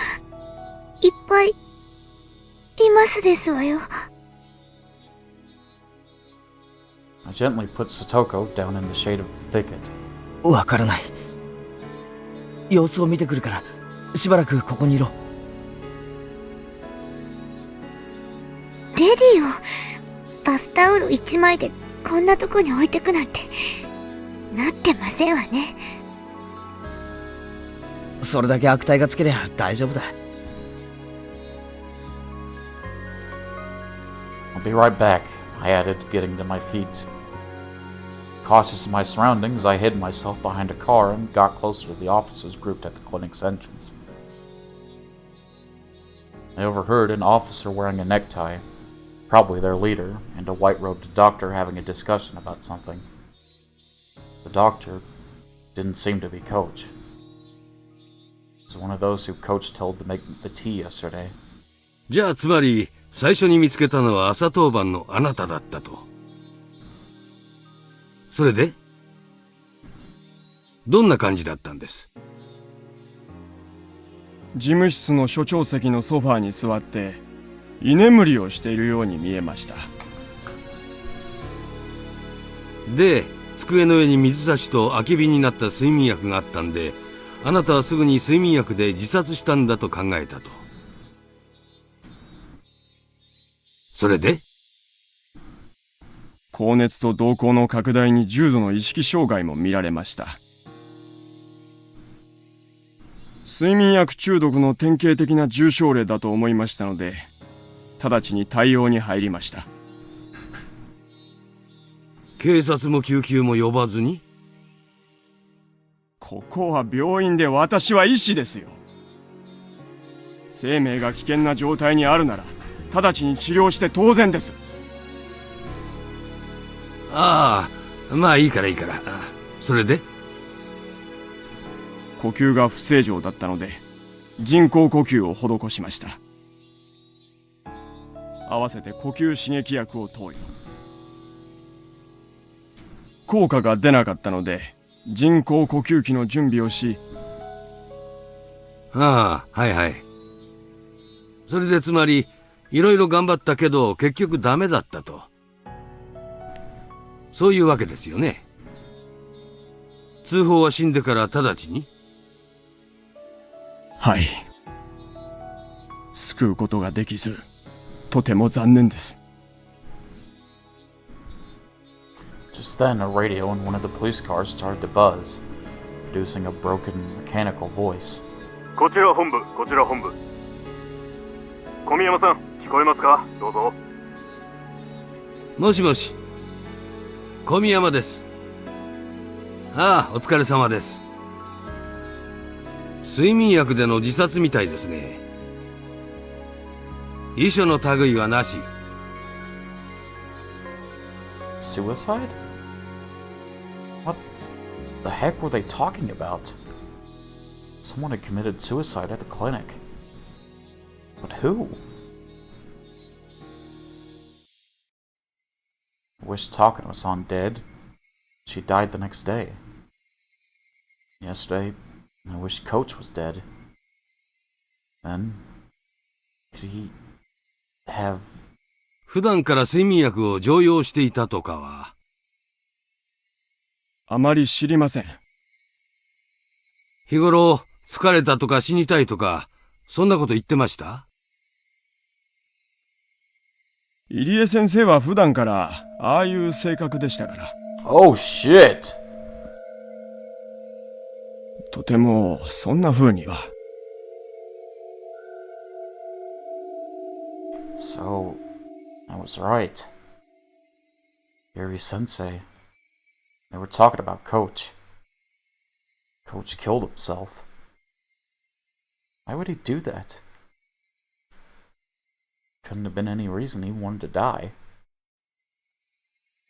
S6: ぱいいますですわよ。
S1: I gently put Satoko down in the shade of the thicket.
S2: わからない。様子を見てくるから、しばらくここにいろ。
S6: レディをバスタオル1枚でこんなとこに置いてくなんてなってませんわね。
S2: それだけ悪態がつけりゃ大丈夫だ。
S1: I'll be right back, I added, getting to my feet. Cautious of my surroundings, I hid myself behind a car and got closer to the officers grouped at the clinic's entrance. I overheard an officer wearing a necktie, probably their leader, and a white-robed doctor having a discussion about something. The doctor didn't seem to be Coach. He was one of those who Coach told to make the tea yesterday.
S7: じゃあつまり最初に見つけたのは朝当番のあなただったと。それでどんな感じだったんです？
S8: 事務室の所長席のソファーに座って居眠りをしているように見えました。
S7: で、机の上に水差しと空き瓶になった睡眠薬があったんで、あなたはすぐに睡眠薬で自殺したんだと考えたと。それで
S8: 高熱と瞳孔の拡大に重度の意識障害も見られました。睡眠薬中毒の典型的な重症例だと思いましたので、直ちに対応に入りました。
S7: 警察も救急も呼ばずに？
S8: ここは病院で私は医師ですよ。生命が危険な状態にあるなら直ちに治療して当然です。
S7: ああ、まあいいからいいから。それで？
S8: 呼吸が不正常だったので人工呼吸を施しました。合わせて呼吸刺激薬を投与。効果が出なかったので人工呼吸器の準備をし。
S7: ああ、はいはい。それでつまりいろいろ頑張ったけど結局ダメだったと。そういうわけですよね。通報は死んでから直ちに？
S8: はい。救うことができず、とても残念です。
S1: Just then, a radio in one of the police cars started to buzz, producing a broken, mechanical voice.
S9: こちら本部、こちら本部。小宮山さん、聞こえますか？どうぞ。
S7: もしもし。小宮山です。ああ、お疲れ様です。睡眠薬での自殺みたいですね。遺書の類はなし。
S1: Suicide? What the heck were they talking about? Someone had committed suicide at the clinic. But who? I wish Takano was on dead. She died the next day. Yesterday, I wish Coach was dead. Then, could he have...
S7: 普段から睡眠薬を常用していたとかは？
S8: あまり知りません。
S7: 日頃疲れたとか死にたいとかそんなこと言ってました？
S8: 入江先生は普段からああいう性格でしたから。
S1: Oh shit!
S8: とてもそんな風には。
S1: So, I was right. Yuri Sensei. They were talking about Coach. Coach killed himself. Why would he do that? Couldn't have been any reason he wanted to die.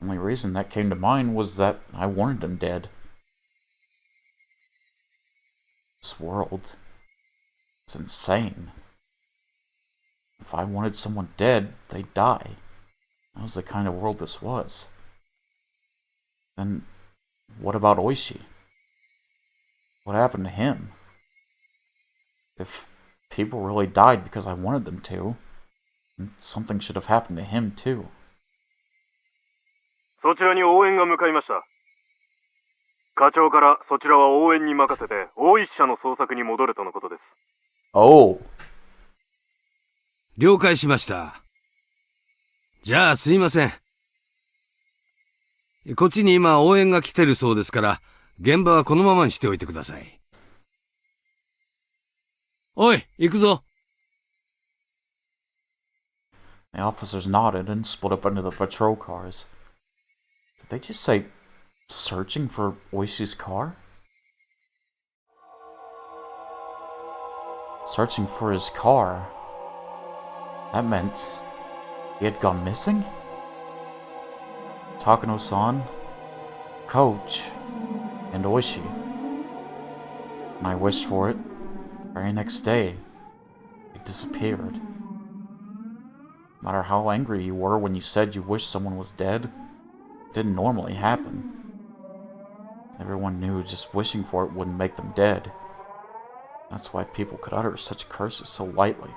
S1: The only reason that came to mind was that I wanted him dead. This world is insane. If I wanted someone dead, they'd die. That was the kind of world this was. Then, what about Oishi? What happened to him? If people really died because I wanted them to, Something should have happened to him, too.
S9: そちらに応援が向かいました。課長からそちらは応援に任せて大石社の捜索に戻るとのことです。
S1: Oh.
S7: 了解しました。じゃあすいません。こっちに今応援が来てるそうですから、現場はこのままにしておいてください。おい、行くぞ。
S1: The officers nodded and split up into the patrol cars. Did they just say searching for Oishi's car? Searching for his car. That meant he had gone missing? Takano-san, Coach, and Oishi. And I wished for it. The very next day, it disappeared. No matter how angry you were when you said you wished someone was dead, it didn't normally happen. Everyone knew just wishing for it wouldn't make them dead. That's why people could utter such curses so lightly.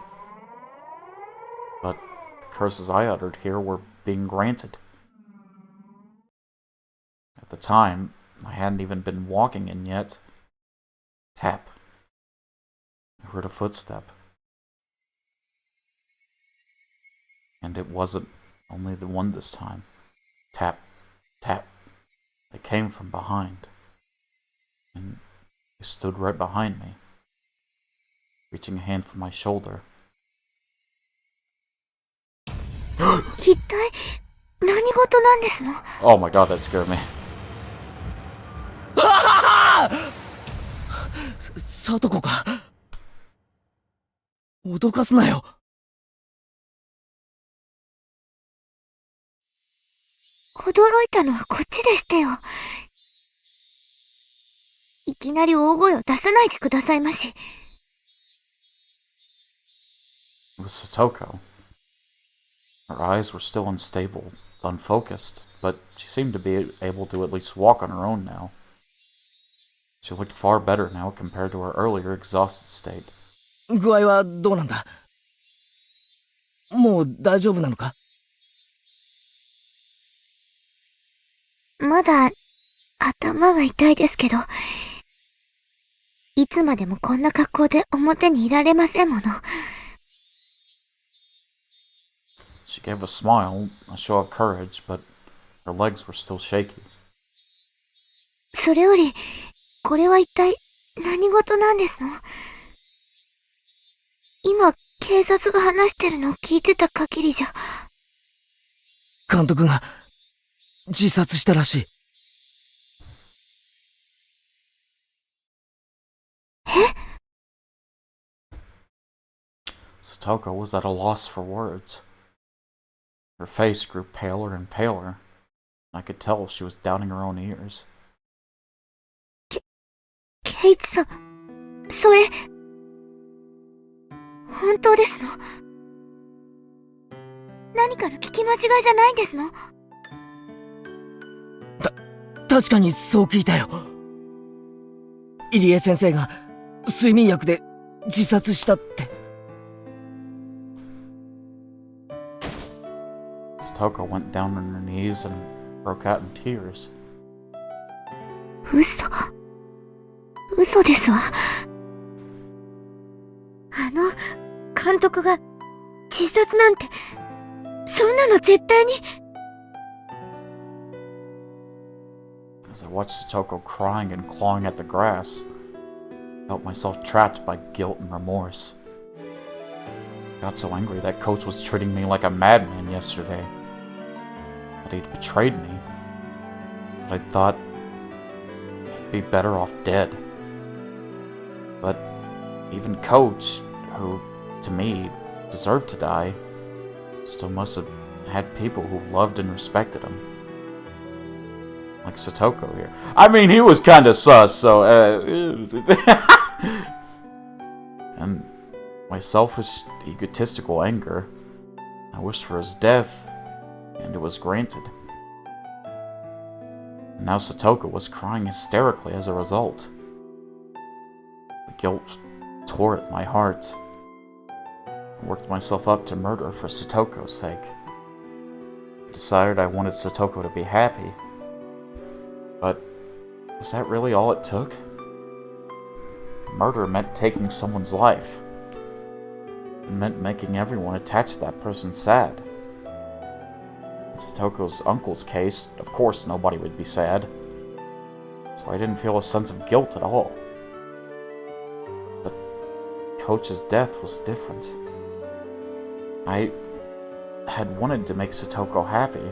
S1: But the curses I uttered here were being granted. At the time, I hadn't even been walking in yet. Tap. I heard a footstep. And it wasn't only the one this time. Tap, tap. They came from behind. And they stood right behind me, reaching a hand for my shoulder.
S6: 一体何事なんですの？
S1: Oh my god, that scared me.
S2: さとこか。脅かすなよ。
S6: 驚いたのはこっちでしてよ。いきなり大声を出さないでくださいまし。
S1: It was Satoko. Her eyes were still unstable, unfocused, but she seemed to be able to at least walk on her own now. She looked far better now compared to her earlier exhausted state.
S2: 具合はどうなんだ？もう大丈夫なのか？
S6: まだ頭が痛いですけど、いつまでもこんな格好で表にいられませんもの。
S1: She gave a smile, a show of courage, but her legs were still shaky.
S6: それより、これは一体何事なんですの？今、警察が話してるのを聞いてた限りじゃ。
S2: 監督が自殺したらしい。
S1: Satoko was at a loss for words. Her face grew paler and paler. I could tell she was doubting her own ears.
S6: ケイチさん、それ、本当ですの？何かの聞き間違いじゃないんですの？
S2: 確かにそう聞いたよ。入江先生が睡眠薬で自殺したって。
S1: Satoko went down on her knees and broke out in tears.
S6: 嘘ですわ。監督が自殺なんて、そんなの絶対に。
S1: As I watched Satoko crying and clawing at the grass, I felt myself trapped by guilt and remorse. I got so angry that Coach was treating me like a madman yesterday. That he'd betrayed me. That I thought he'd be better off dead. But even Coach, who, to me, deserved to die, still must have had people who loved and respected him. Like Satoko here. I mean, he was kind of sus, so... And my selfish, egotistical anger, I wished for his death, and it was granted. And now Satoko was crying hysterically as a result. The guilt tore at my heart. Worked myself up to murder for Satoko's sake. Decided I wanted Satoko to be happy. But was that really all it took? Murder meant taking someone's life. It meant making everyone attached to that person sad. In Satoko's uncle's case, of course nobody would be sad. So I didn't feel a sense of guilt at all. But Coach's death was different. I had wanted to make Satoko happy.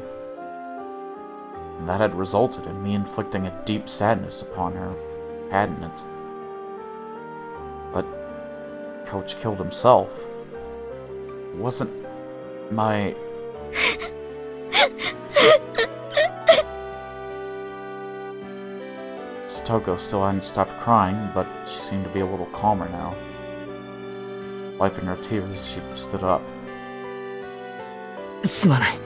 S1: And that had resulted in me inflicting a deep sadness upon her, hadn't it? But Coach killed himself. It wasn't my... Satoko still hadn't stopped crying, but she seemed to be a little calmer now. Wiping her tears, she stood up.
S2: すまない。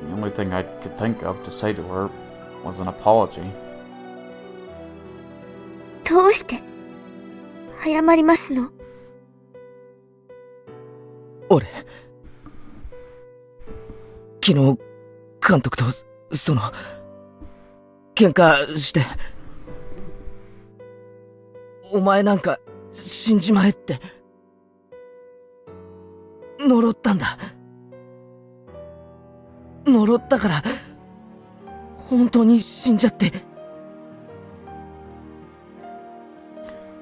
S1: The only thing I could think of to say to her was an apology.
S6: どうして謝りますの？
S2: 俺、昨日、監督と、喧嘩して、お前なんか死んじまえって、呪ったんだ。呪ったから、本当に死んじゃって。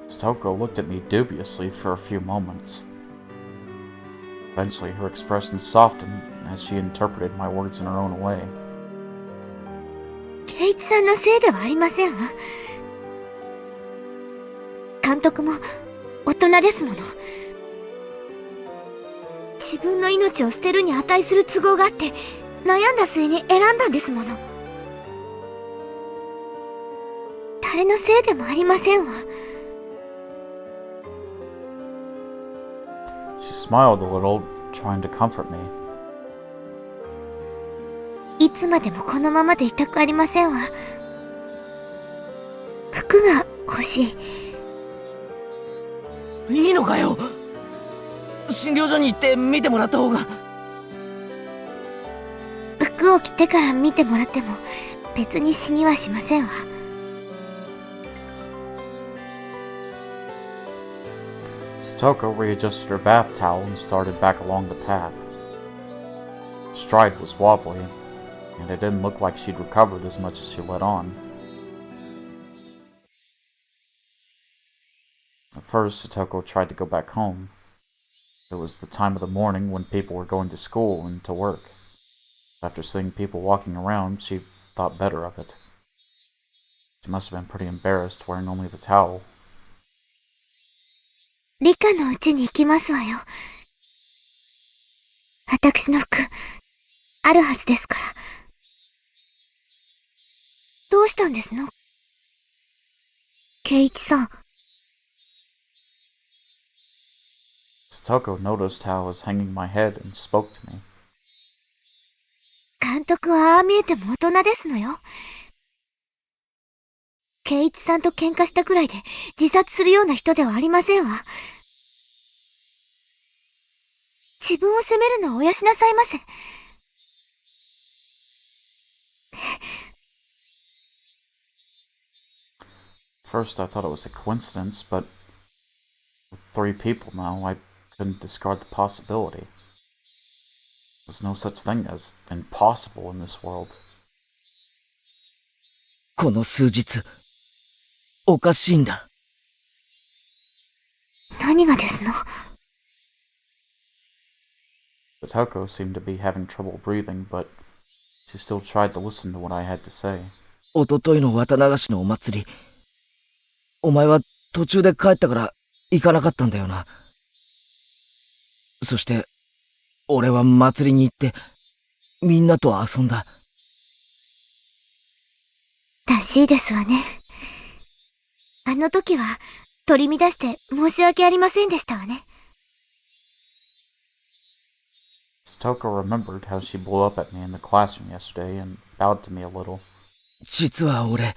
S1: Satoko looked at me dubiously for a few moments. Eventually, her expression softened as she interpreted my words in her own way.
S6: 圭一さんのせいではありませんわ。監督も大人ですもの。自分の命を捨てるに値する都合があって悩んだ末に選んだんですもの。誰のせいでもありませんわ。
S1: She smiled a little, trying to comfort me.
S6: いつまでもこのままでいたくありませんわ。服が欲しい。
S2: いいのかよ。診療所に行って見てもらった方が。
S6: 服を着てから見てもらっても別に死にはしませんわ。
S1: Satoko readjusted her bath towel and started back along the path. Stride was wobbly, and it didn't look like she'd recovered as much as she let on. At first, Satoko tried to go back home. It was the time of the morning when people were going to school and to work. After seeing people walking around, she thought better of it. She must have been pretty embarrassed wearing only the towel.
S6: 理科のうちに行きますわよ。私の服、あるはずですから。どうしたんですの？圭一さん。
S1: Satoko noticed how I was hanging my head and spoke to me.
S6: 監督はああ見えても大人ですのよ。圭一さんと喧嘩したくらいで自殺するような人ではありませんわ。自分を責めるのはおやしなさいませ。
S1: First, I thought it was a coincidence, but with 3 people now, I couldn't discard the possibility. There's no such thing as impossible in this world.
S2: この数日、おかしいんだ。
S6: 何がですの
S1: Satoko seemed to be having trouble breathing, but she still tried to listen to what I had to say.
S2: おとといの綿流しのお祭り。お前は途中で帰ったから行かなかったんだよな。そして、俺は祭りに行って、みんなと遊んだ。
S6: らしいですわね。あの時は取り乱して申し訳ありませんでしたわね。
S1: Satoko remembered how she blew up at me in the classroom yesterday and bowed to me a little.
S2: 実は俺、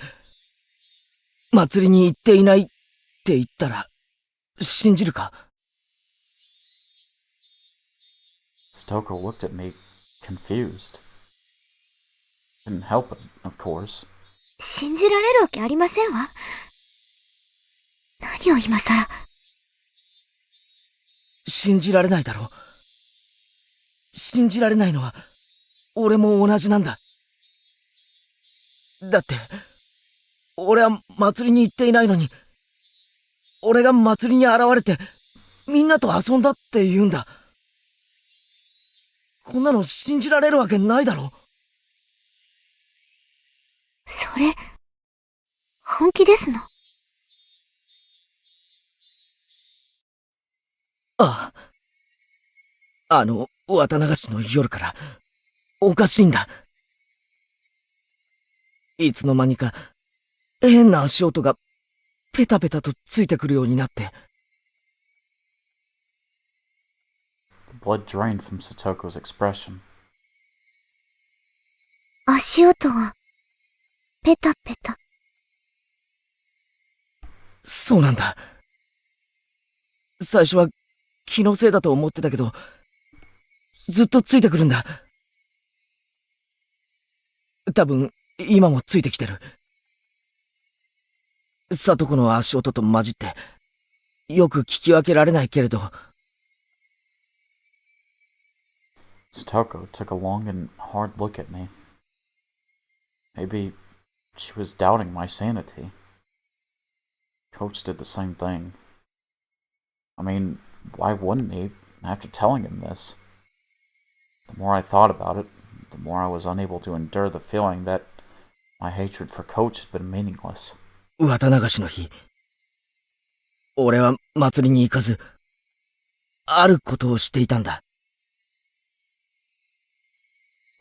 S2: 祭りに行っていないって言ったら、信じるか？
S1: Satoko looked at me, confused. Couldn't help it, of course.
S6: 信じられるわけありませんわ。何を今さら。
S2: 信じられないだろ。信じられないのは、俺も同じなんだ。だって、俺は祭りに行っていないのに、俺が祭りに現れて、みんなと遊んだって言うんだ。こんなの信じられるわけないだろ。
S6: それ、本気ですの？
S2: ああ。綿流しの夜から、おかしいんだ。いつの間にか、変な足音が、ペタペタとついてくるようになって。
S1: The blood drained from Satoko's expression.
S6: 足音が、ペタペタ。
S2: そうなんだ。最初は気のせいだと思ってたけど、ずっとついてくるんだ。多分、今もついてきてる。里子の足音と混じって、よく聞き分けられないけれど。
S1: Satoko took a long and hard look at me. Maybe she was doubting my sanity. Coach did the same thing. I mean, why wouldn't he, after telling him this? The more I thought about it, the more I was unable to endure the feeling that my hatred for Coach had been meaningless.
S2: 綿流しの日、俺は祭りに行かず、あることをしていたんだ。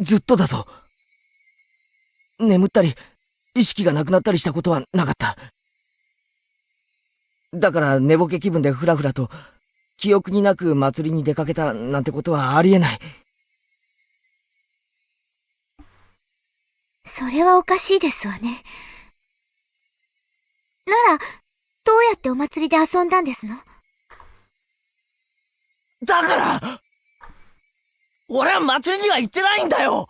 S2: ずっとだぞ。眠ったり、意識がなくなったりしたことはなかった。だから寝ぼけ気分でふらふらと、記憶になく祭りに出かけたなんてことはありえない。
S6: それはおかしいですわね。なら、どうやってお祭りで遊んだんですの？
S2: だから俺は祭りには行ってないんだよ。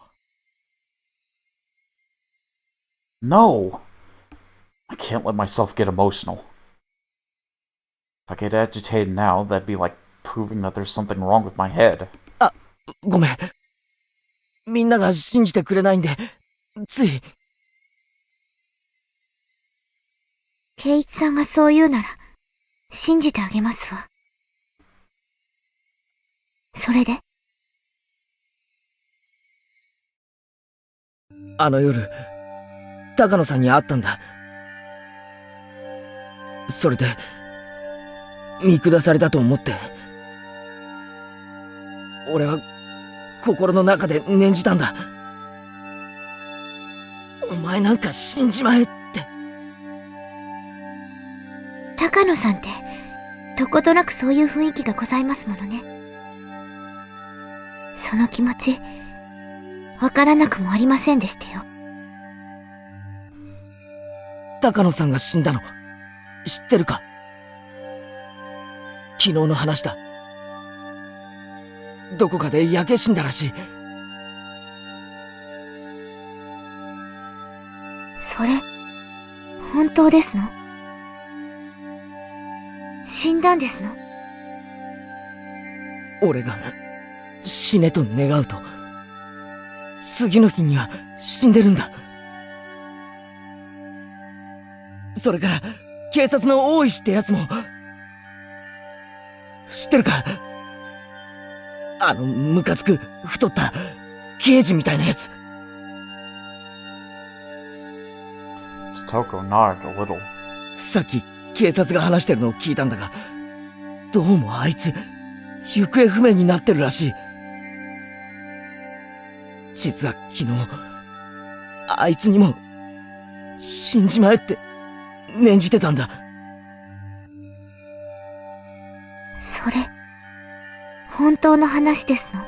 S1: No! I can't let myself get emotional. If I get agitated now, that'd be like proving that there's something wrong with my head.
S2: あ、ごめん。みんなが信じてくれないんで、つい。
S6: 圭一さんがそう言うなら、信じてあげますわ。それで？
S2: あの夜、高野さんに会ったんだ。それで、見下されたと思って。俺は、心の中で念じたんだ。お前なんか死んじまえって。
S6: 高野さんって、どことなくそういう雰囲気がございますものね。その気持ち、わからなくもありませんでしたよ。
S2: 高野さんが死んだの、知ってるか？昨日の話だ。どこかで焼け死んだらしい。
S6: それ、本当ですの？死んだんですの？
S2: 俺が死ねと願うと、次の日には死んでるんだ。それから警察の大石ってやつも、知ってるか？ムカつく太った刑事みたいなやつ。
S1: Satoko nodded a little.
S2: さっき警察が話してるのを聞いたんだが、どうもあいつ行方不明になってるらしい。実は昨日、あいつにも死んじまえって念じてたんだ。
S6: それ、本当の話ですの？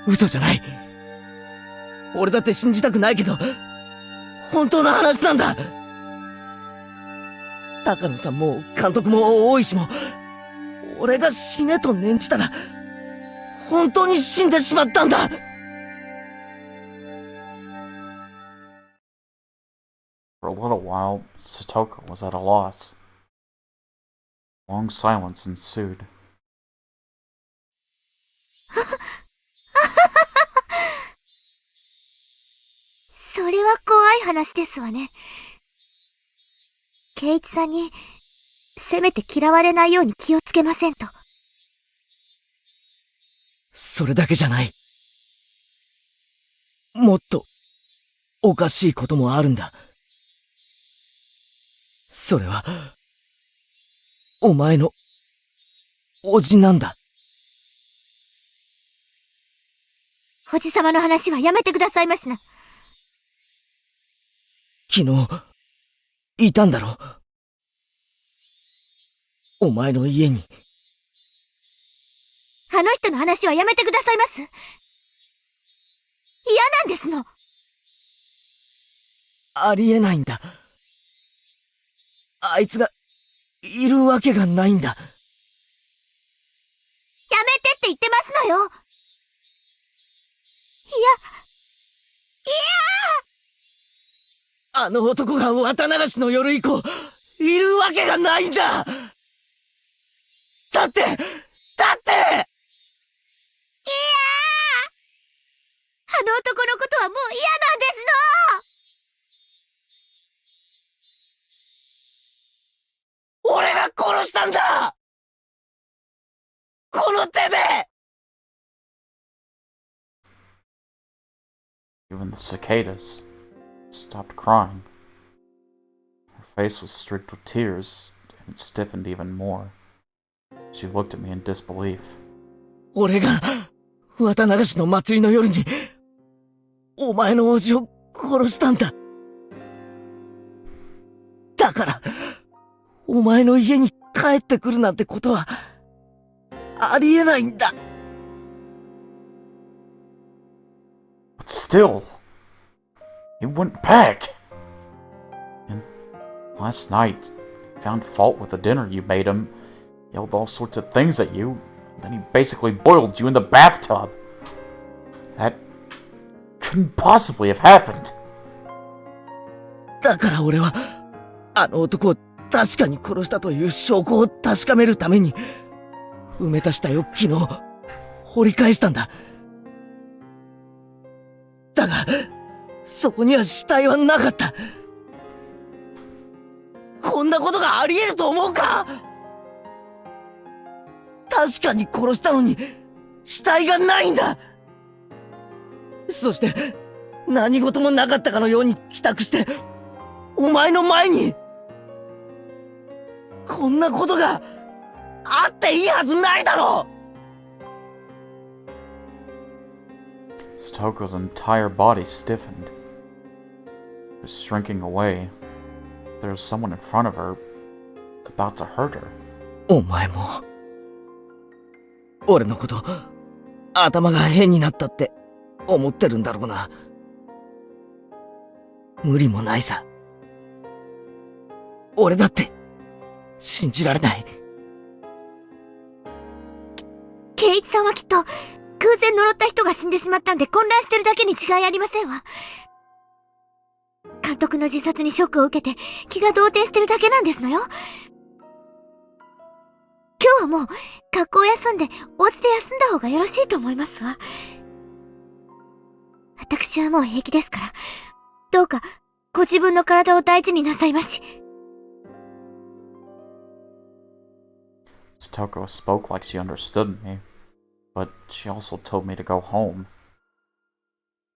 S2: 嘘じゃない。俺だって信じたくないけど、本当の話なんだ。高野さんも監督も大石も、俺が死ねと念じたら、本当に死んでしまったんだ。
S1: For a little while, Satoko was at a loss. Long silence ensued.
S6: それは怖い話ですわね。圭一さんに、せめて嫌われないように気をつけませんと。
S2: それだけじゃない。もっと、おかしいこともあるんだ。それは、お前の、おじなんだ。
S6: おじさまの話はやめてくださいましな。
S2: 昨日、いたんだろ。お前の家に。
S6: あの人の話はやめてくださいます。嫌なんですの。
S2: ありえないんだ。あいつが、いるわけがないんだ。
S6: やめてって言ってますのよ。
S2: あの男が綿流しの夜以降、いるわけがないんだ。だって、
S6: あの男のことはもう嫌なんです
S2: の。俺が殺したんだ。この手で。
S1: Even the cicadas stopped crying. Her face was streaked with tears, and it stiffened even more. She looked at me in disbelief.
S2: 俺が、綿流しの祭りの夜に、お前の叔父を殺したんだ。だから、お前の家に帰ってくるなんてことは、ありえないんだ。
S1: But still, he went back. And last night, he found fault with the dinner you made him, yelled all sorts of things at you, and then he basically boiled you in the bathtub. That couldn't possibly have happened.
S2: だから俺は、あの男を確かに殺したという証拠を確かめるために、埋めた死体を昨日、掘り返したんだ。だが、そこには死体はなかった。こんなことがあり得ると思うか？確かに殺したのに、死体がないんだ。そして、何事もなかったかのように帰宅して、お前の前に、こんなことが、あっていいはずないだろう。
S1: Stoko's entire body stiffened. She was shrinking away. There was someone in front of her, about to hurt her.
S2: お前も、俺のこと、頭が変になったって思ってるんだろうな。無理もないさ。俺だって、信じられない。
S6: 圭一さんはきっと、偶然呪った人が死んでしまったんで混乱してるだけに違いありませんわ。監督の自殺にショックを受けて気が動転してるだけなんですのよ。今日はもう学校を休んでお家で休んだ方がよろしいと思いますわ。私はもう平気ですから、どうかご自分の体を大事になさいまし。
S1: Stoko spoke like she understood me, but she also told me to go home.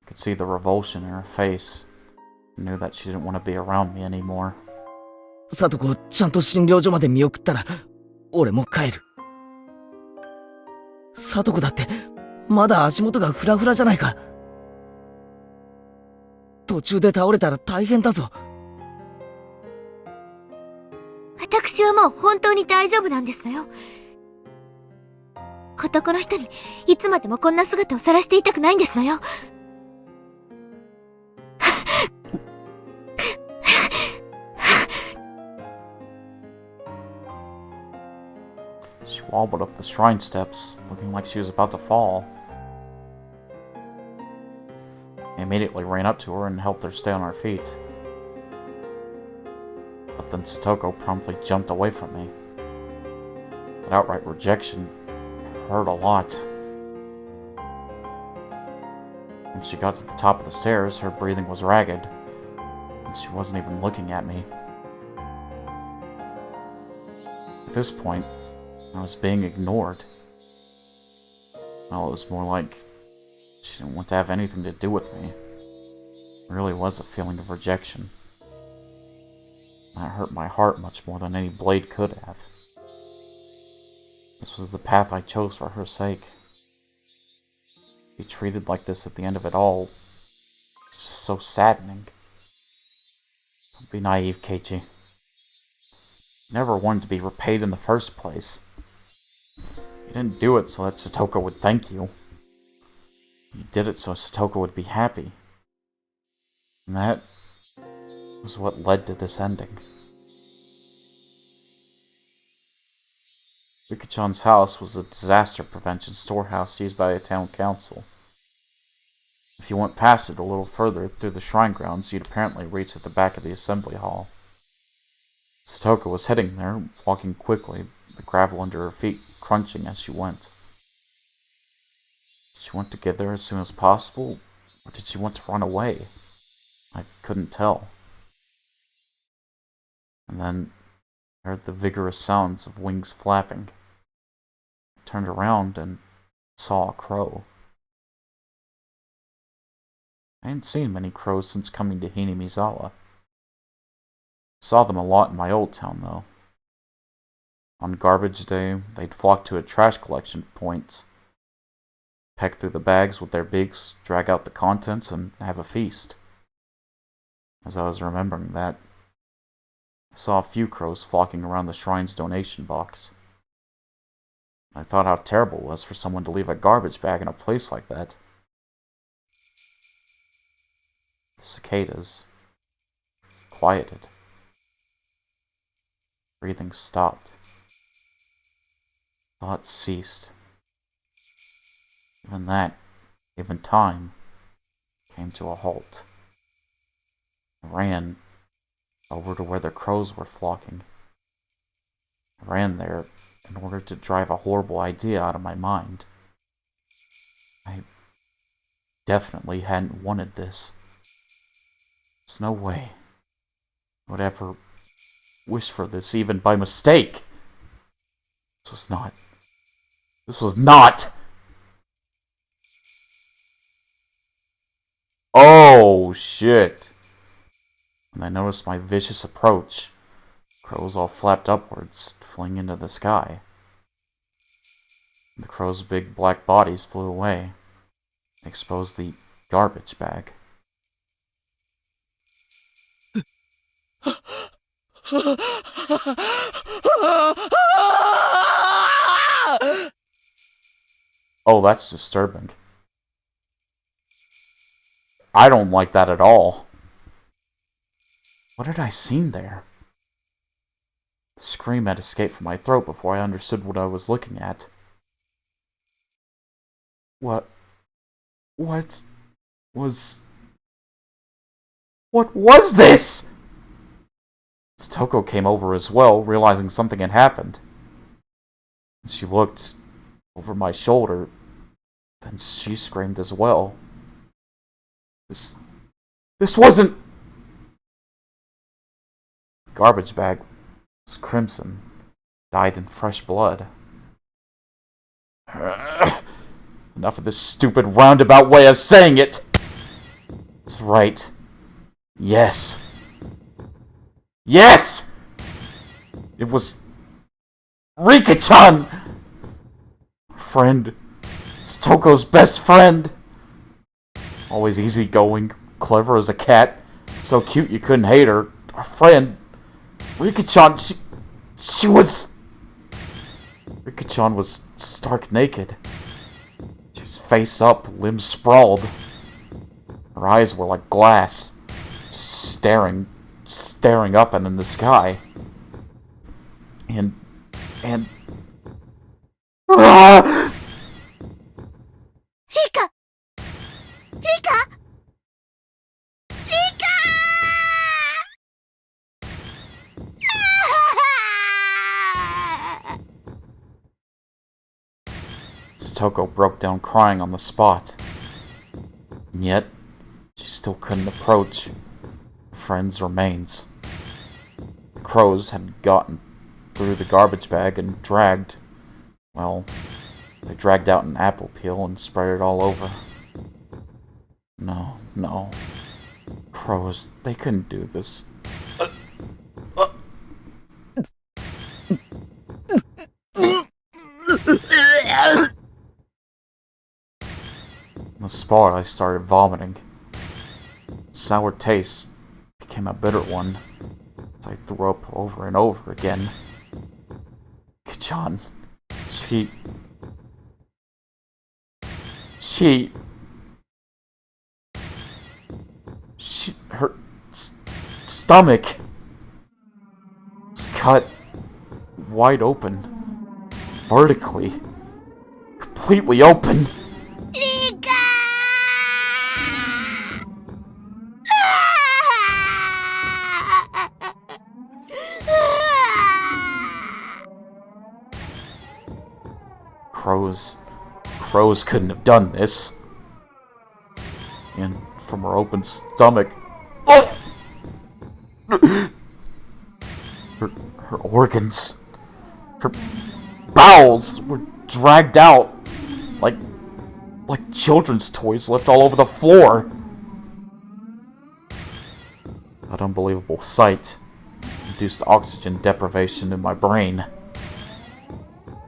S1: I could see the revulsion in her face. I knew that she didn't want to be around me anymore.
S2: さとこをちゃんと診療所まで見送ったら、俺も帰る。さとこだって、まだ足元がフラフラじゃないか。途中で倒れたら大変だぞ。
S6: 私はもう本当に大丈夫なんですのよ。男の人にいつまでもこんな姿を晒していたくないんですのよ。
S1: wobbled up the shrine steps, looking like she was about to fall. I immediately ran up to her and helped her stay on her feet. But then Satoko promptly jumped away from me. That outright rejection hurt a lot. When she got to the top of the stairs, her breathing was ragged, and she wasn't even looking at me. At this point, I was being ignored. Well, it was more like she didn't want to have anything to do with me. It really was a feeling of rejection. That hurt my heart much more than any blade could have. This was the path I chose for her sake. To be treated like this at the end of it all, it's just so saddening. Don't be naive, Keiichi. You never wanted to be repaid in the first place. You didn't do it so that Satoko would thank you. You did it so Satoko would be happy. And that was what led to this ending. Rika-chan's house was a disaster prevention storehouse used by the town council. If you went past it a little further through the shrine grounds, you'd apparently reach at the back of the assembly hall. Satoko was heading there, walking quickly, the gravel under her feet crunching as she went. Did she want to get there as soon as possible, or did she want to run away? I couldn't tell. And then I heard the vigorous sounds of wings flapping. I turned around and saw a crow. I hadn't seen many crows since coming to Hinamizawa. Saw them a lot in my old town, though. On garbage day, they'd flock to a trash collection point, peck through the bags with their beaks, drag out the contents, and have a feast. As I was remembering that, I saw a few crows flocking around the shrine's donation box. I thought how terrible it was for someone to leave a garbage bag in a place like that. The cicadas quieted. Breathing stopped. Thought ceased. Even that, even time, came to a halt. I ran over to where the crows were flocking. I ran there in order to drive a horrible idea out of my mind. I definitely hadn't wanted this. There's no way I would ever wish for this, even by mistake. This was not. This was not! Oh, shit. When I noticed my vicious approach, crows all flapped upwards, fleeing into the sky. The crows' big black bodies flew away, and exposed the garbage bag. Oh, that's disturbing. I don't like that at all. What had I seen there? The scream had escaped from my throat before I understood what I was looking at. What was this? Toko came over as well, realizing something had happened. She looked over my shoulder, then she screamed as well. This wasn't... The garbage bag was crimson, dyed in fresh blood. Enough of this stupid roundabout way of saying it! That's right. Yes. Yes! It was... Rika-chan! Friend. Toko's best friend. Always easygoing, clever as a cat, so cute you couldn't hate her. Our friend, Rika-chan, she was... Rika-chan was stark naked. She was face up, limbs sprawled. Her eyes were like glass, just staring up and in the sky. And Ah!
S6: リカリカリカ
S1: Satoko broke down crying on the spot. And yet, she still couldn't approach her friend's remains. The crows had gotten through the garbage bag and dragged, well, they dragged out an apple peel and spread it all over. No. Crows, they couldn't do this. On the spot, I started vomiting. Sour taste became a bitter one as I threw up over and over again. Kachan, her stomach was cut wide open, vertically, completely open.
S6: リカ
S1: Crows couldn't have done this. And from her open stomach, her organs, her bowels were dragged out like children's toys left all over the floor. That unbelievable sight induced oxygen deprivation in my brain.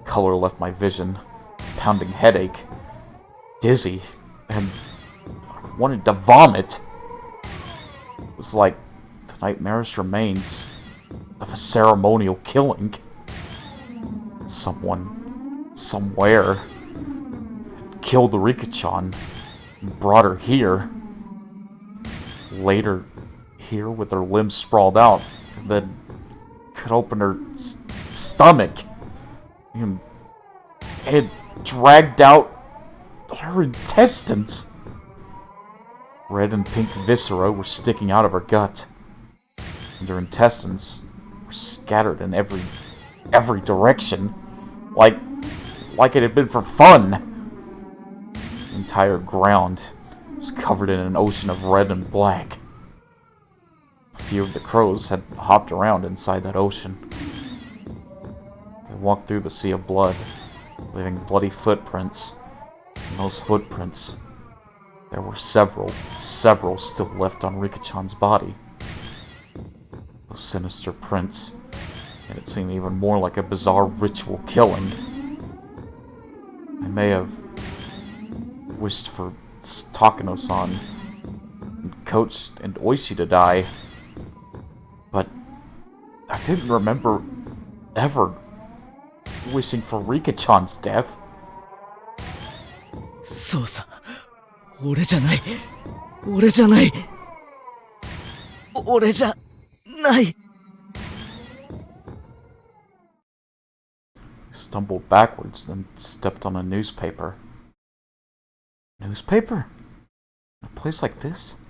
S1: Color left my vision, pounding headache, dizzy, and I wanted to vomit. It was like the nightmarish remains of a ceremonial killing. Someone, somewhere, had killed Rika-chan and brought her here. Later, here with her limbs sprawled out, and then could open her stomach and had dragged out her intestines. Red and pink viscera were sticking out of her gut, and her intestines were scattered in every direction, like it had been for fun. The entire ground was covered in an ocean of red and black. A few of the crows had hopped around inside that ocean. They walked through the sea of blood, leaving bloody footprints. In those footprints, there were several still left on Rika-chan's body. Those sinister prints made it seem even more like a bizarre ritual killing. I may have wished for Takano-san and Coach and Oishi to die, but I didn't remember ever wishing for Rika-chan's death.
S2: そうさ、俺じゃない。俺じゃない。俺じゃない。
S1: Stumbled backwards, then stepped on a newspaper. Newspaper? In a place like this?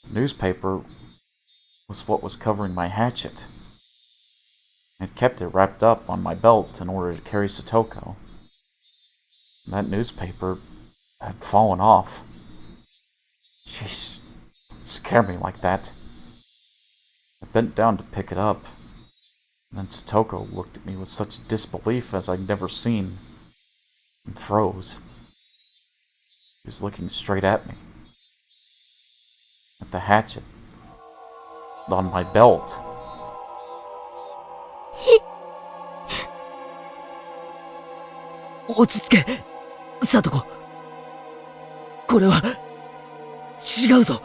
S1: The newspaper was what was covering my hatchet. I had kept it wrapped up on my belt in order to carry Satoko. That newspaper had fallen off. Jeez, don't scare me like that. I bent down to pick it up, and then Satoko looked at me with such disbelief as I'd never seen, and froze. He was looking straight at me. At the hatchet. On my belt.
S2: 落ち着け、サトコ。これは違うぞ。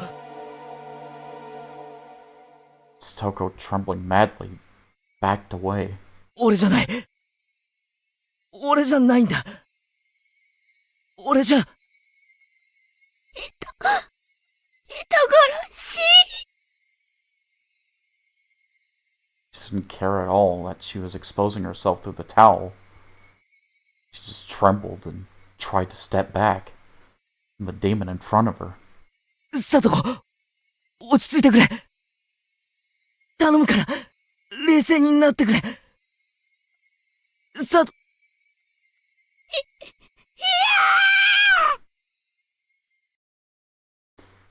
S1: Satoko, trembling madly, backed away.
S2: 俺じゃない。俺じゃないんだ。俺じゃ。
S6: 人殺し。
S1: She didn't care at all that she was exposing herself through the towel. She just trembled and tried to step back from the demon in front of her.
S2: サトコ、落ち着いてくれ。頼むから、冷静になってくれ。サト、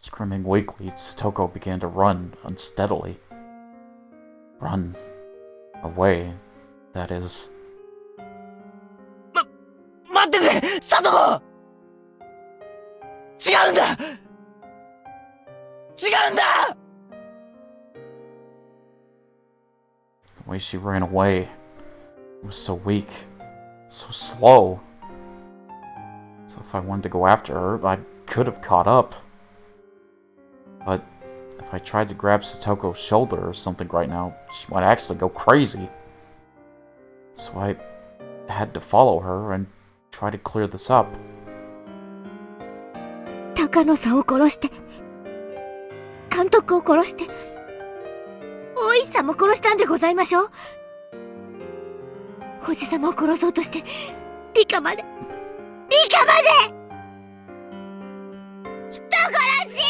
S1: Screaming weakly, Satoko began to run unsteadily. Run away, that is.
S2: 待ってくれ、サトコ。違うんだ。違うんだ。
S1: The way she ran away was so weak, so slow. So if I wanted to go after her, I could have caught up. But if I tried to grab Satoko's shoulder or something right now, she might actually go crazy. So I had to follow her and try to clear this up.
S6: 高野さんを殺して、監督を殺して、大石さんも殺したんでございましょう。おじさまを殺そうとして、理科まで人殺し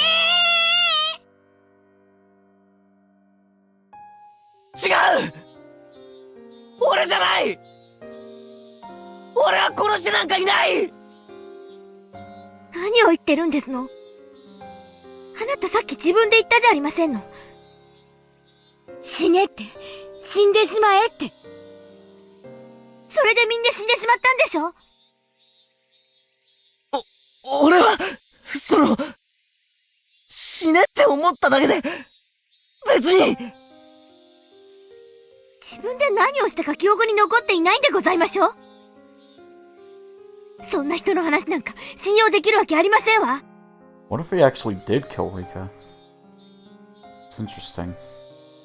S2: 違う。俺じゃない。俺は殺してなんかいない。
S6: 何を言ってるんですの？あなたさっき自分で言ったじゃありませんの。死ねって、死んでしまえって。それでみんな死んでしまったんでしょ？
S2: 俺は、死ねって思っただけで、別に。
S6: 自分で何をしたか記憶に残っていないんでございましょう？そんな人の話なんか信用できるわけありませんわ。
S1: What if he actually did kill Rika? It's interesting.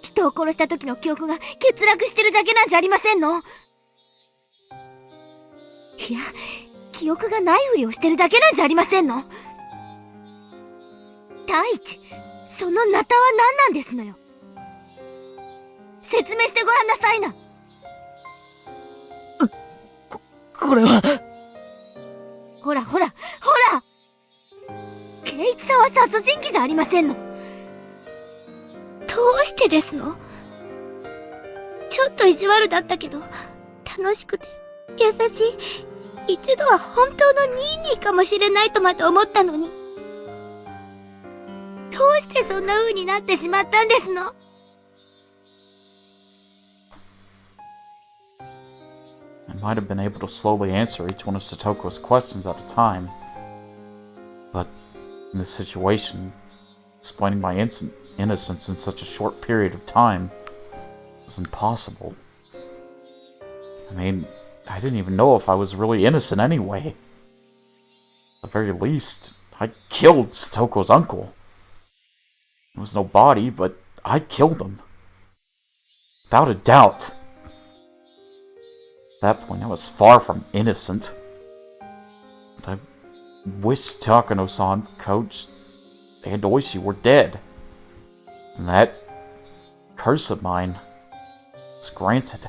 S6: 人を殺した時の記憶が欠落してるだけなんじゃありませんの？いや、記憶がないふりをしてるだけなんじゃありませんの？第一、そのナタは何なんですのよ。説明してごらんなさいな。
S2: これは。
S6: ほら圭一さんは殺人鬼じゃありませんの。どうしてですの？ちょっと意地悪だったけど楽しくて優しい、一度は本当のニーニーかもしれないとまで思ったのに、どうしてそんな風になってしまったんですの？I
S1: might have been able to slowly answer each one of Satoko's questions at a time, but in this situation, explaining my innocence in such a short period of time was impossible. I mean, I didn't even know if I was really innocent anyway. At the very least, I killed Satoko's uncle. There was no body, but I killed him. Without a doubt. At that point, I was far from innocent. I wish Takano-san, Coach, and Oishi were dead. And that curse of mine was granted.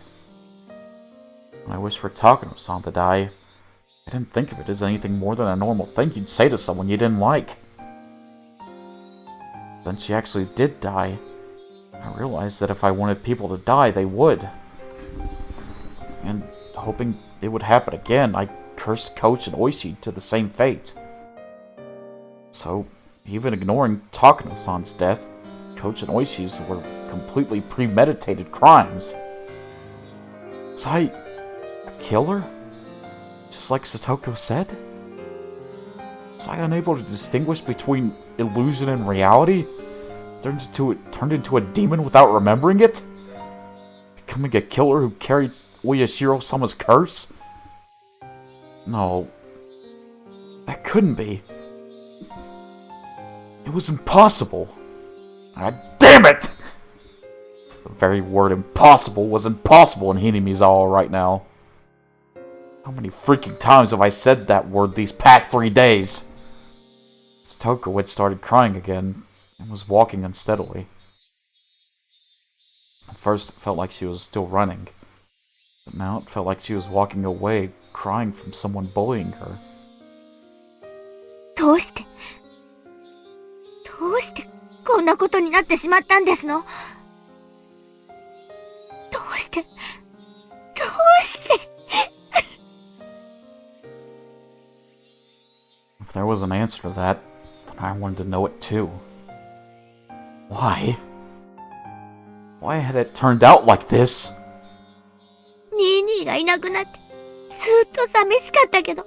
S1: When I wished for Takano-san to die, I didn't think of it as anything more than a normal thing you'd say to someone you didn't like. Then she actually did die. I realized that if I wanted people to die, they would. And hoping it would happen again, I cursed Coach and Oishi to the same fate. So, even ignoring Takano-san's death, Coach and Oishi's were completely premeditated crimes. Was I a killer? Just like Satoko said? Was I unable to distinguish between illusion and reality? Turned into a demon without remembering it? Becoming a killer who carried Oyashiro-sama's curse? No. That couldn't be. It was impossible. Ah, damn it! The very word impossible was impossible in Hinamizawa right now. How many freaking times have I said that word these past 3 days? Satoko had started crying again and was walking unsteadily. At first it felt like she was still running, But now it felt like she was walking away, crying from someone bullying her.
S6: どうしてこんなことになってしまったんですの？どうして
S1: If there was an answer to that, then I wanted to know it too. Why? Why had it turned out like this?
S6: ニーニーがいなくなってずっと寂しかったけど、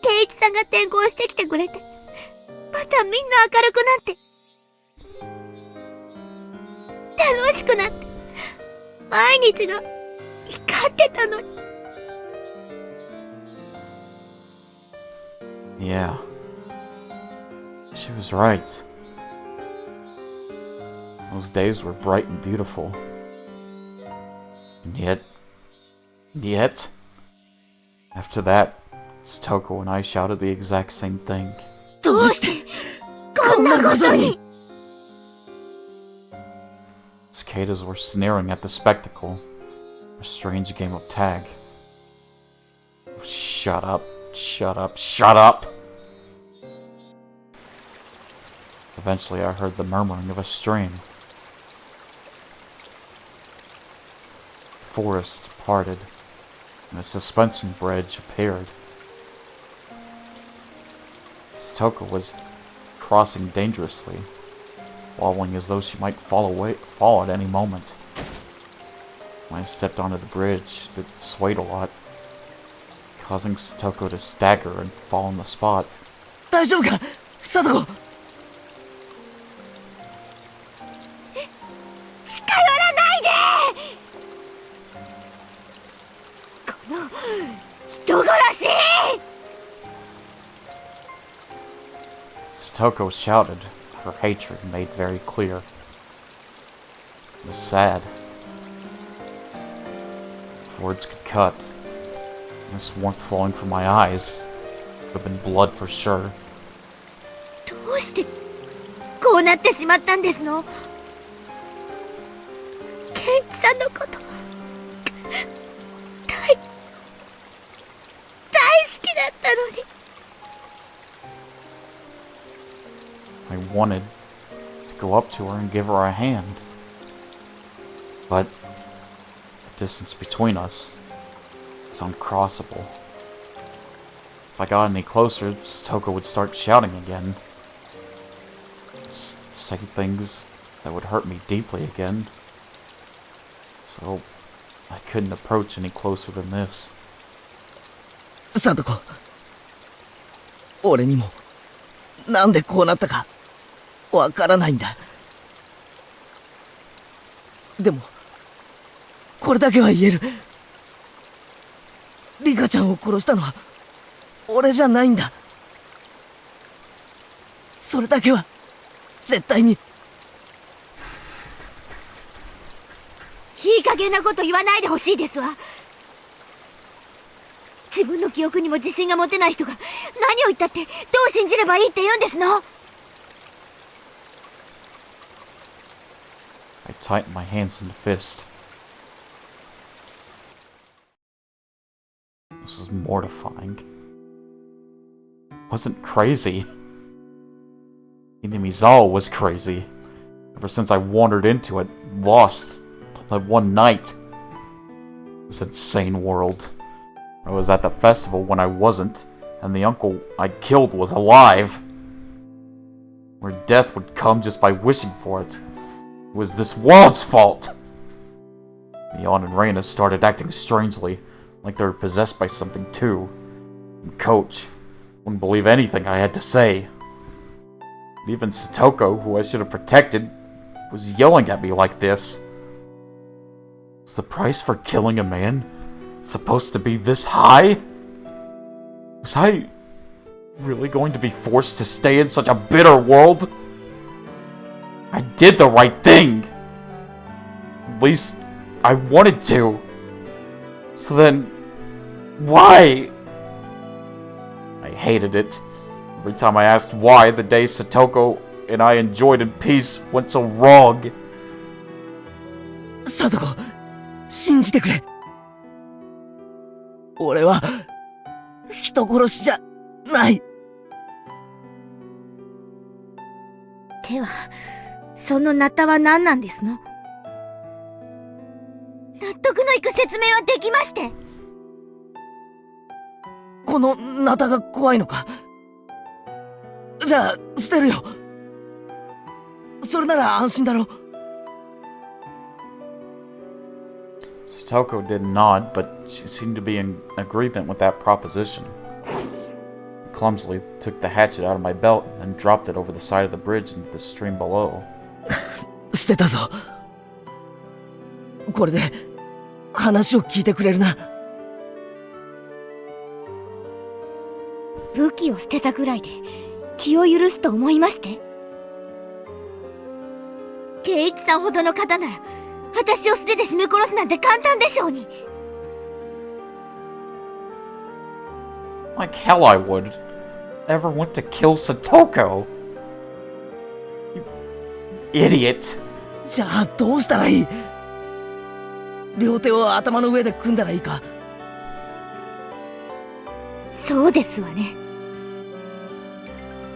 S6: 圭一さんが転校してきてくれて、またみんな明るくなって楽しくなって、毎日が光ってたのに。
S1: Yeah. She was right. Those days were bright and beautiful. And yet, after that, Satoko and I shouted the exact same thing.
S6: どうしてこんなことに。
S1: Cicadas were sneering at the spectacle, a strange game of tag. Shut up, shut up, shut up! Eventually I heard the murmuring of a stream. The forest parted, and a suspension bridge appeared. Satoko was crossing dangerously, wobbling as though she might fall at any moment. When I stepped onto the bridge, it swayed a lot, causing Satoko to stagger and fall on the spot.
S2: 大丈夫か、サトコ。
S6: 近寄らないで。この人殺し。
S1: Satoko shouted, her hatred made very clear. It was sad. If words could cut, and this warmth flowing from my eyes would have been blood for sure.
S6: どうしてこうなってしまったんですの？ケンチさんのこと大好きだったのに。
S1: I wanted to go up to her and give her a hand. But the distance between us is uncrossable. If I got any closer, Satoko would start shouting again. Say things that would hurt me deeply again. So I couldn't approach any closer than this.
S2: サトコ、俺にもなんでこうなったかわからないんだ。でもこれだけは言える。リカちゃんを殺したのは俺じゃないんだ。それだけは絶対に。
S6: いい加減なこと言わないでほしいですわ。自分の記憶にも自信が持てない人が何を言ったってどう信じればいいって言うんですの？
S1: I tightened my hands into fist. This is mortifying. I wasn't crazy. Hinamizawa was crazy. Ever since I wandered into it, lost, that one night. This insane world. I was at the festival when I wasn't, and the uncle I killed was alive. Where death would come just by wishing for it. It was this world's fault! Leon and Reina started acting strangely, like they were possessed by something too. And Coach wouldn't believe anything I had to say. And even Satoko, who I should have protected, was yelling at me like this. Was the price for killing a man supposed to be this high? Was I really going to be forced to stay in such a bitter world? I did the right thing! At least, I wanted to. So then, why? I hated it. Every time I asked why, the day Satoko and I enjoyed in peace went so wrong.
S2: サトコ、信じてくれ。俺は、人殺しじゃ、ない。
S6: では、そのナタは何なんですの？納得のいく説明はできまして。
S2: このナタが怖いのか？じゃあ、捨てるよ。それなら安心だろ。
S1: Satoko did nod, but she seemed to be in agreement with that proposition. I clumsily took the hatchet out of my belt and then dropped it over the side of the bridge into the stream below.
S2: 捨てたぞ。これで、話を聞いてくれるな。
S6: 武器を捨てたぐらいで、気を許すと思いまして。圭一さんほどの方なら、私を素手で絞め殺すなんて簡単でしょうに。
S1: Like hell I would. Ever want to kill Satoko? You idiot.
S2: じゃあどうしたらいい？両手を頭の上で組んだらいいか？
S6: そうですわね。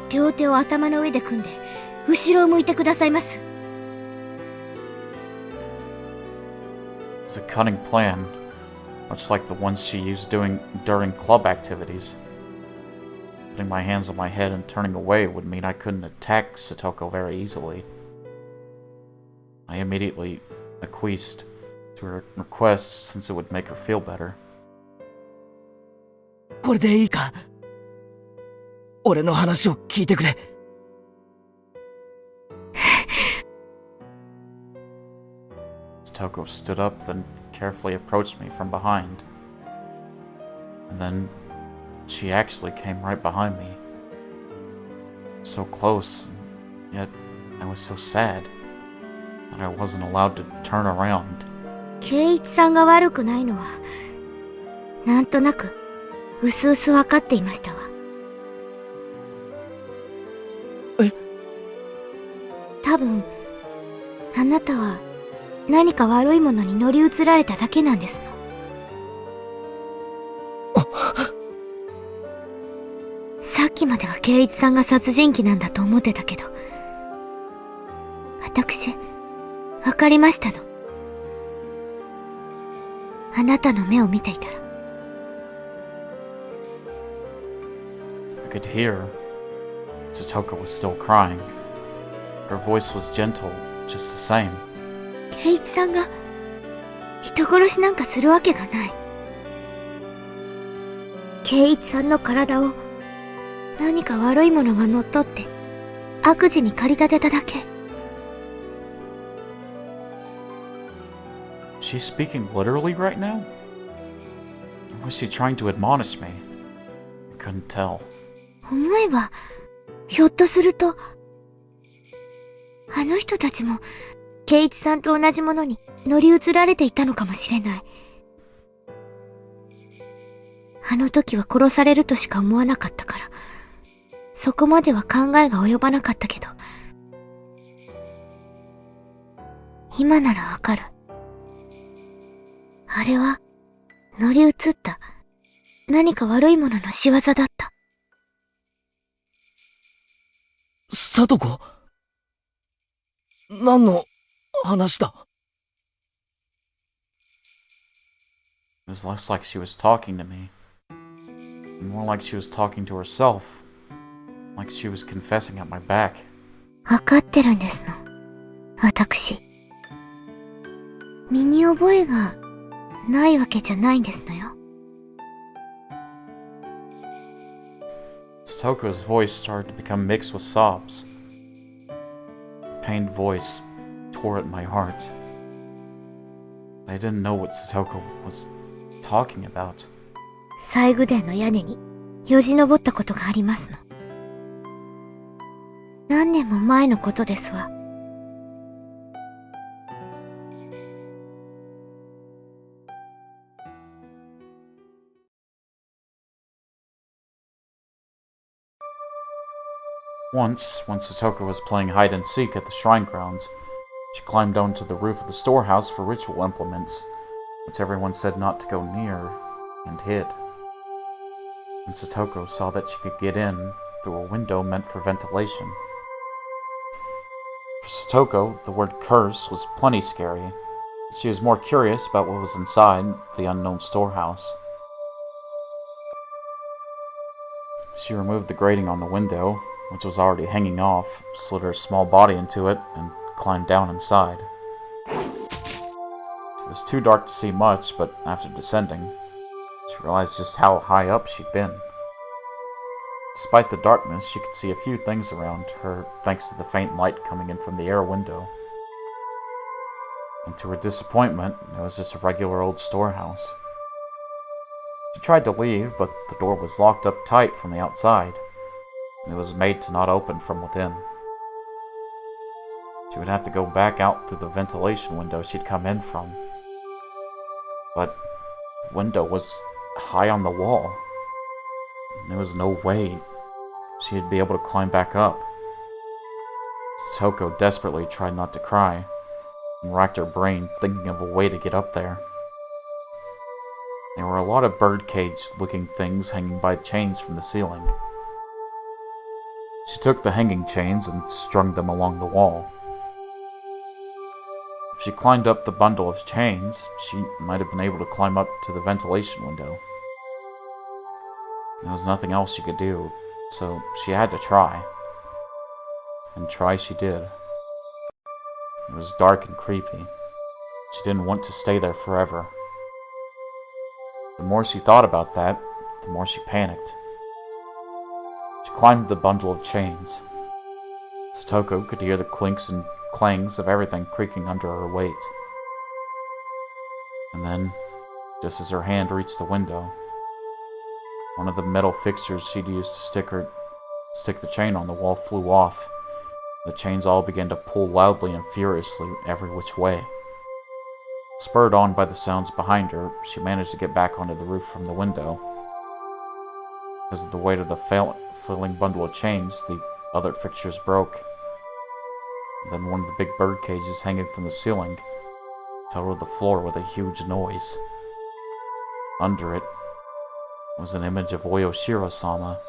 S6: 両手を頭の上で組んで、後ろを向いてくださいます。
S1: It's a cunning plan, much like the ones she used during club activities. Putting my hands on my head and turning away would mean I couldn't attack Satoko very easily. I immediately acquiesced to her request since it would make her feel better.
S2: これでいいか？俺の話を聞いてくれ。
S1: Satoko stood up, then carefully approached me from behind. And then she actually came right behind me. So close, yet I was so sad that I wasn't allowed to turn around.
S6: 圭一さんが悪くないのは、なんとなく、うすうす分かっていましたわ。
S2: え？
S6: 多分、あなたは何か悪いものに乗り移られただけなんですの。さっきまでは圭一さんが殺人鬼なんだと思ってたけど、私、わかりましたの。あなたの目を見ていたら。
S1: I could hear Satoko was still crying. Her voice was gentle, just the same.
S6: 圭一さんが人殺しなんかするわけがない。圭一さんの体を何か悪いものが乗っ取って悪事に駆り立てただけ。
S1: She's speaking literally right now? Or was she trying to admonish me? I couldn't tell.
S6: 思えば、ひょっとすると、あの人たちも、圭一さんと同じものに乗り移られていたのかもしれない。あの時は殺されるとしか思わなかったから、そこまでは考えが及ばなかったけど、今ならわかる。あれは、乗り移った何か悪いものの仕業だった。
S2: サトコ？何の話だ？
S1: It was less like she was talking to me. More like she was talking to herself. Like she was confessing at my back.
S6: わかってるんですの。私。身に覚えがないわけじゃないんですのよ。
S1: Satoko's voice started to become mixed with sobs. Her pained voice tore at my heart. I didn't know what Satoko was talking about.
S6: 西宮殿の屋根によじ登ったことがありますの。何年も前のことですわ。
S1: Once, when Satoko was playing hide and seek at the shrine grounds, she climbed onto the roof of the storehouse for ritual implements which everyone said not to go near, and hid. And Satoko saw that she could get in through a window meant for ventilation. For Satoko, the word curse was plenty scary. She was more curious about what was inside the unknown storehouse. She removed the grating on the window, which was already hanging off, slid her small body into it, and climbed down inside. It was too dark to see much, but after descending, she realized just how high up she'd been. Despite the darkness, she could see a few things around her thanks to the faint light coming in from the air window. And to her disappointment, it was just a regular old storehouse. She tried to leave, but the door was locked up tight from the outside, and it was made to not open from within. She would have to go back out through the ventilation window she'd come in from. But the window was high on the wall, and there was no way she'd be able to climb back up. Satoko desperately tried not to cry, and racked her brain thinking of a way to get up there. There were a lot of birdcage-looking things hanging by chains from the ceiling. She took the hanging chains and strung them along the wall. If she climbed up the bundle of chains, she might have been able to climb up to the ventilation window. There was nothing else she could do, so she had to try. And try she did. It was dark and creepy. She didn't want to stay there forever. The more she thought about that, the more she panicked. She climbed the bundle of chains. Satoko could hear the clinks and clangs of everything creaking under her weight. And then, just as her hand reached the window, one of the metal fixtures she'd used to stick the chain on the wall flew off. The chains all began to pull loudly and furiously every which way. Spurred on by the sounds behind her, she managed to get back onto the roof from the window. Because of the weight of the filling bundle of chains, the other fixtures broke. Then one of the big bird cages hanging from the ceiling fell to the floor with a huge noise. Under it was an image of Oyoshiro-sama,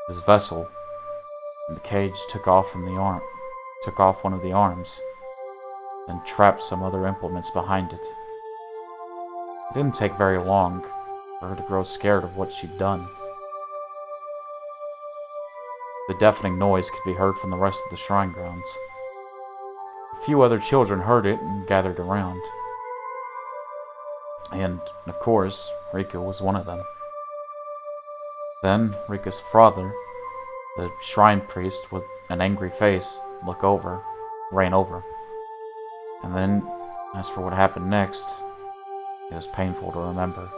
S1: his vessel, and the cage took off one of the arms, then trapped some other implements behind it. It didn't take very long for her to grow scared of what she'd done. The deafening noise could be heard from the rest of the shrine grounds. A few other children heard it and gathered around. And, of course, Rika was one of them. Then, Rika's father, the shrine priest with an angry face, ran over. And then, as for what happened next, it was painful to remember.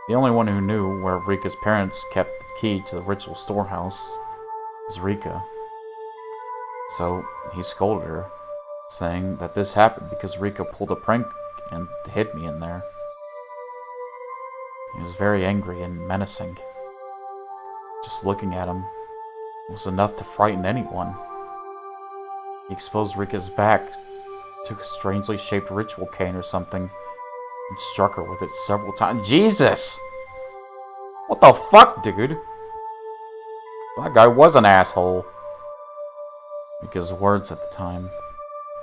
S1: The only one who knew where Rika's parents kept the key to the ritual storehouse was Rika. So he scolded her, saying that this happened because Rika pulled a prank and hid me in there. He was very angry and menacing. Just looking at him was enough to frighten anyone. He exposed Rika's back, took a strangely shaped ritual cane or something, and struck her with it several times. Jesus! What the fuck, dude? That guy was an asshole. Rika's words at the time.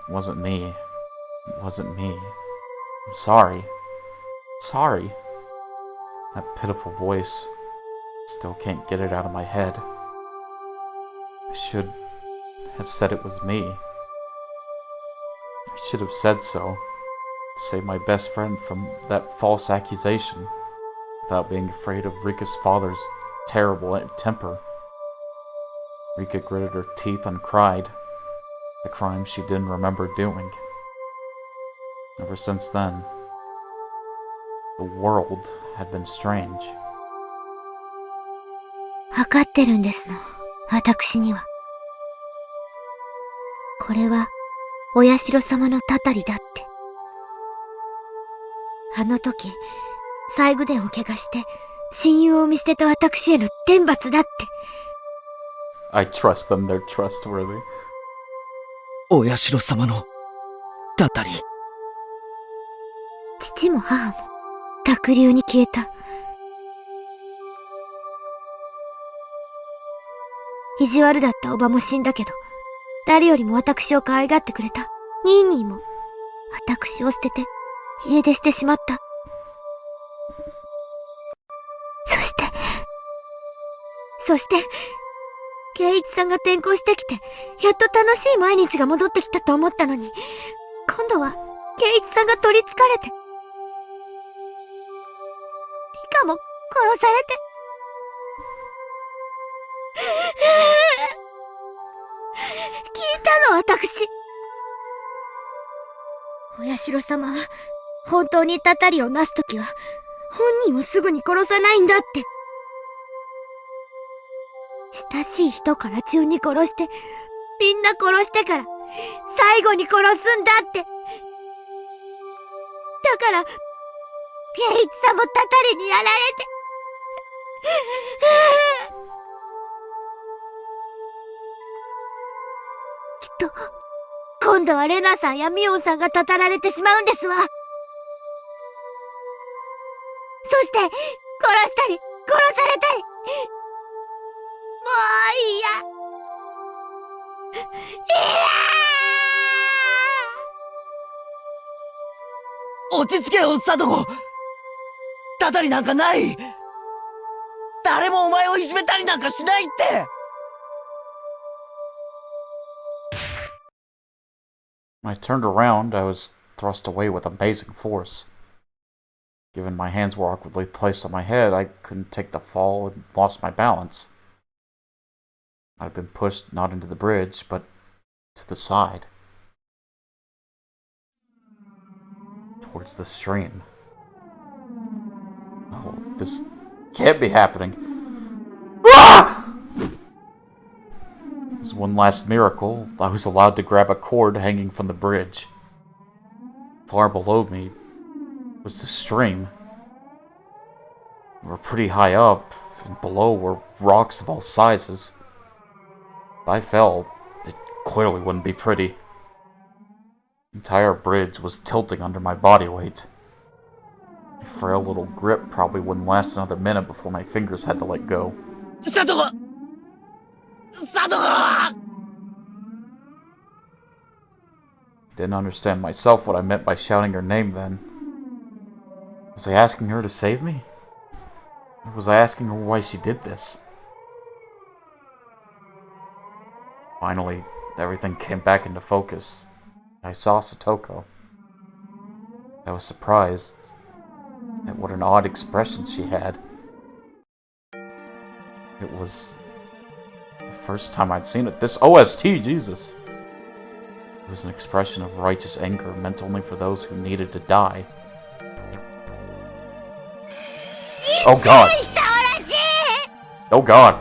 S1: It wasn't me. It wasn't me. I'm sorry. Sorry. That pitiful voice. Still can't get it out of my head. I should have said it was me. I should have said so, to save my best friend from that false accusation, without being afraid of Rika's father's terrible temper. Rika gritted her teeth and cried, the crime she didn't remember doing. Ever since then, the world had been strange.
S6: わかってるんですの、私には。これは、お社様のたたりだって。あの時、最後伝を怪我して、親友を見捨てた私への天罰だって。
S1: I trust them, they're trustworthy.
S2: お社様のたたり。
S6: 父も母も濁流に消えた。意地悪だったおばも死んだけど、誰よりも私を可愛がってくれたニーニーも私を捨てて家出してしまった。そして、圭一さんが転校してきて、やっと楽しい毎日が戻ってきたと思ったのに、今度は圭一さんが取り憑かれて、リカも殺されて。聞いたの私。お社様は、本当にたたりをなすときは、本人をすぐに殺さないんだって。親しい人から順に殺して、みんな殺してから、最後に殺すんだって。だから、圭一さんもたたりにやられて。きっと、今度はレナさんやミオンさんがたたられてしまうんですわ。そして、殺したり、殺されたり。もう嫌。
S2: 落ち着けよ、サトコ。たたりなんかない。誰もお前をいじめたりなんかしないって。
S1: When I turned around, I was thrust away with amazing force. Given my hands were awkwardly placed on my head, I couldn't take the fall and lost my balance. I'd been pushed not into the bridge, but to the side. Towards the stream. Oh, this can't be happening. Ah! As one last miracle, I was allowed to grab a cord hanging from the bridge. Far below me was the stream. We were pretty high up, and below were rocks of all sizes. If I fell, it clearly wouldn't be pretty. The entire bridge was tilting under my body weight. My frail little grip probably wouldn't last another minute before my fingers had to let go.
S2: Satoko! Satoko!
S1: Didn't understand myself what I meant by shouting her name then. Was I asking her to save me? Or was I asking her why she did this? Finally, everything came back into focus. I saw Satoko. I was surprised at what an odd expression she had. It was the first time I'd seen it. This OST, Jesus! It was an expression of righteous anger meant only for those who needed to die. Oh God! Oh God!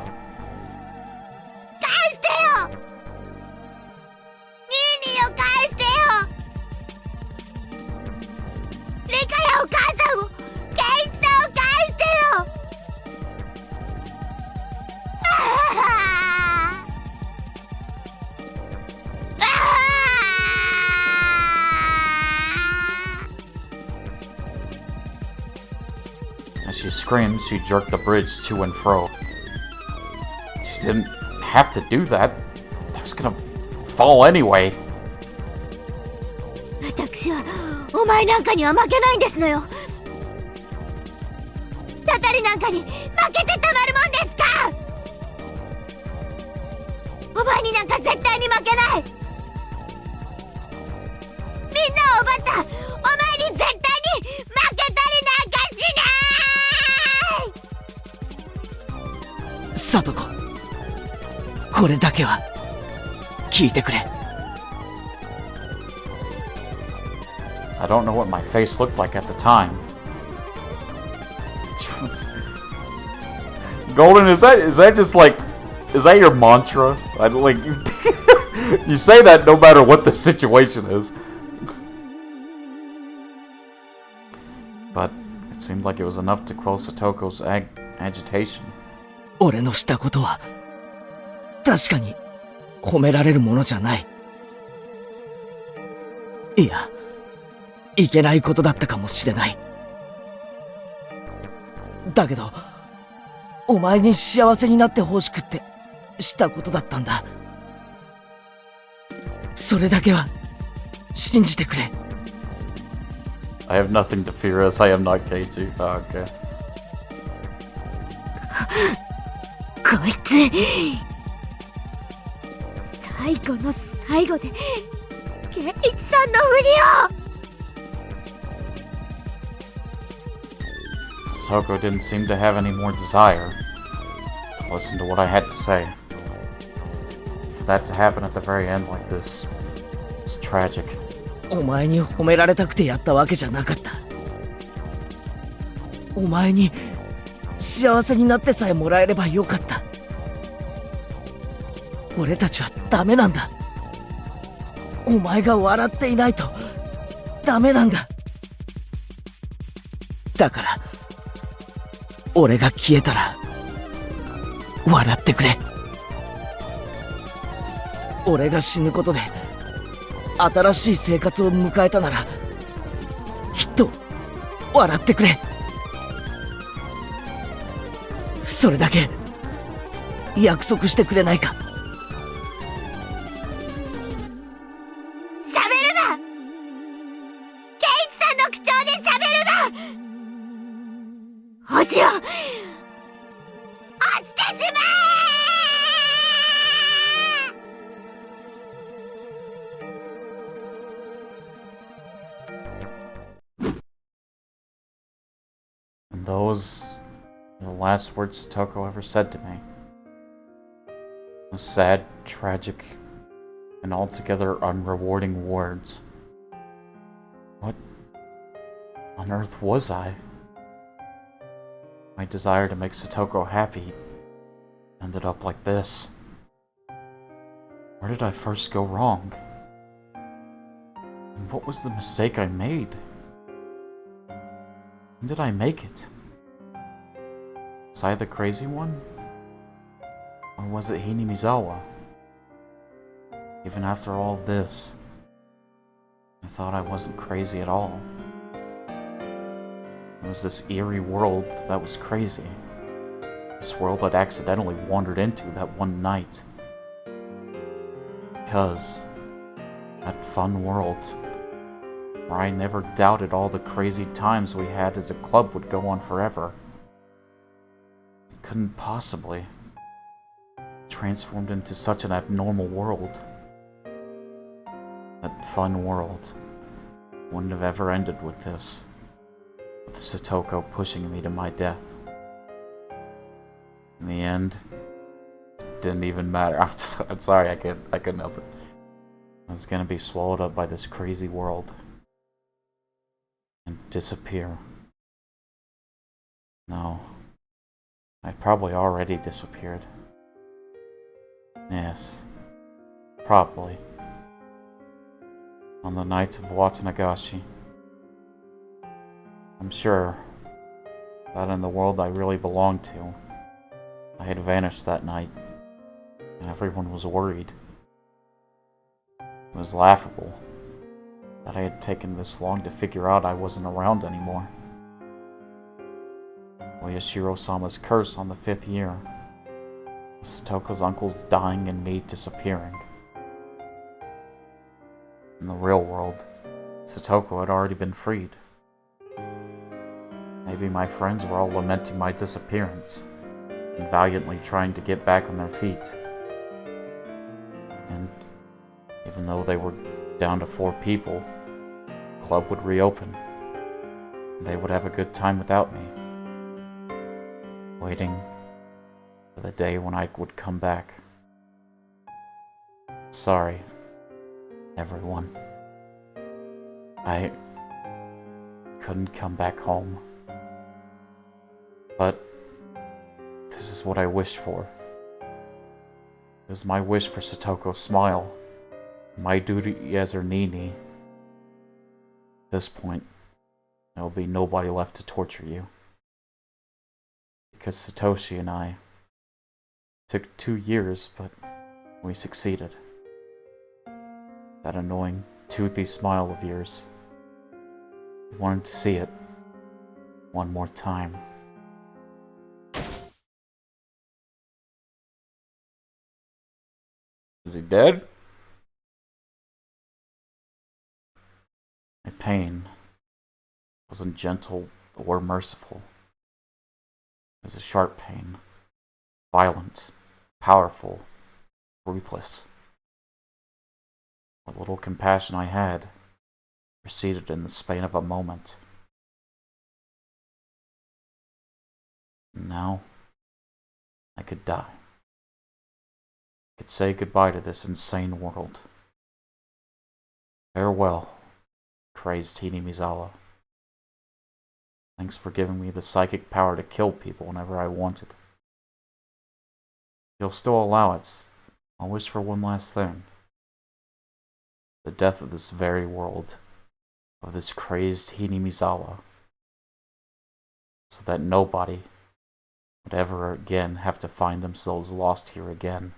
S1: As she screamed, she jerked the bridge to and fro. She didn't have to do that. I was gonna fall anyway.
S6: 私はお前なんかには負けないんですのよ。たたりなんかに負けてたまるもんですか。お前になんか絶対に負けない。みんなを奪ったお前に絶対に負けたりなんかしない。
S2: サトコ、これだけは聞いてくれ。
S1: I don't know what my face looked like at the time. Golden, is that just like, is that your mantra? I like you say that no matter what the situation is. But it seemed like it was enough to quell Satoko's agitation.
S2: 俺のしたことは確かに褒められるものじゃない。いや、いけないことだったかもしれない。だけど、お前に幸せになってほしくってしたことだったんだ。それだけは信じてくれ。
S1: I have nothing to fear as I am not K2. Oh, okay.
S6: こいつ最後の最後でケイチさんのふりを。
S1: Satoko didn't seem to have any more desire to listen to what I had to say. For that to happen at the very end like this is tragic.
S2: お前に褒められたくてやったわけじゃなかった。お前に幸せになってさえもらえればよかった。俺たちはダメなんだ。お前が笑っていないとダメなんだ。だから俺が消えたら笑ってくれ。俺が死ぬことで新しい生活を迎えたならきっと笑ってくれ。それだけ約束してくれないか。
S6: 喋るな！ケイチさんの口調で喋るな！おじを落ちてしま
S1: And those were the last words Satoko ever said to me. Those sad, tragic, and altogether unrewarding words. What on earth was I? My desire to make Satoko happy ended up like this. Where did I first go wrong? And what was the mistake I made? When did I make it? Was I the crazy one? Or was it Hinamizawa? Even after all this, I thought I wasn't crazy at all. It was this eerie world that was crazy. This world I'd accidentally wandered into that one night. Because that fun world, where I never doubted all the crazy times we had as a club would go on forever, it couldn't possibly transformed into such an abnormal world. That fun world wouldn't have ever ended with this, with Satoko pushing me to my death. In the end, it didn't even matter. I'm sorry, I couldn't help it. I was gonna be swallowed up by this crazy world and disappear. No, I probably already disappeared. Yes, probably. On the night of Watanagashi. I'm sure that in the world I really belonged to, I had vanished that night, and everyone was worried. It was laughable that I had taken this long to figure out I wasn't around anymore. Oyashiro-sama's curse on the 5th year, Satoko's uncles dying and me disappearing. In the real world, Satoko had already been freed. Maybe my friends were all lamenting my disappearance and valiantly trying to get back on their feet. And even though they were down to 4 people, the club would reopen, and they would have a good time without me, waiting for the day when I would come back. Sorry, everyone. I couldn't come back home. But this is what I wished for. It was my wish for Satoko's smile, my duty as her Nini. At this point, there will be nobody left to torture you. Because Satoshi and I took 2 years, but we succeeded. That annoying, toothy smile of yours, I wanted to see it one more time. Is he dead? My pain wasn't gentle or merciful. It was a sharp pain, violent, powerful, ruthless. What little compassion I had receded in the span of a moment. And now, I could die. I could say goodbye to this insane world. Farewell, crazed Hinamizawa. Thanks for giving me the psychic power to kill people whenever I wanted. If you'll still allow it, I'll wish for one last thing. The death of this very world, of this crazed Hinamizawa, so that nobody would ever again have to find themselves lost here again.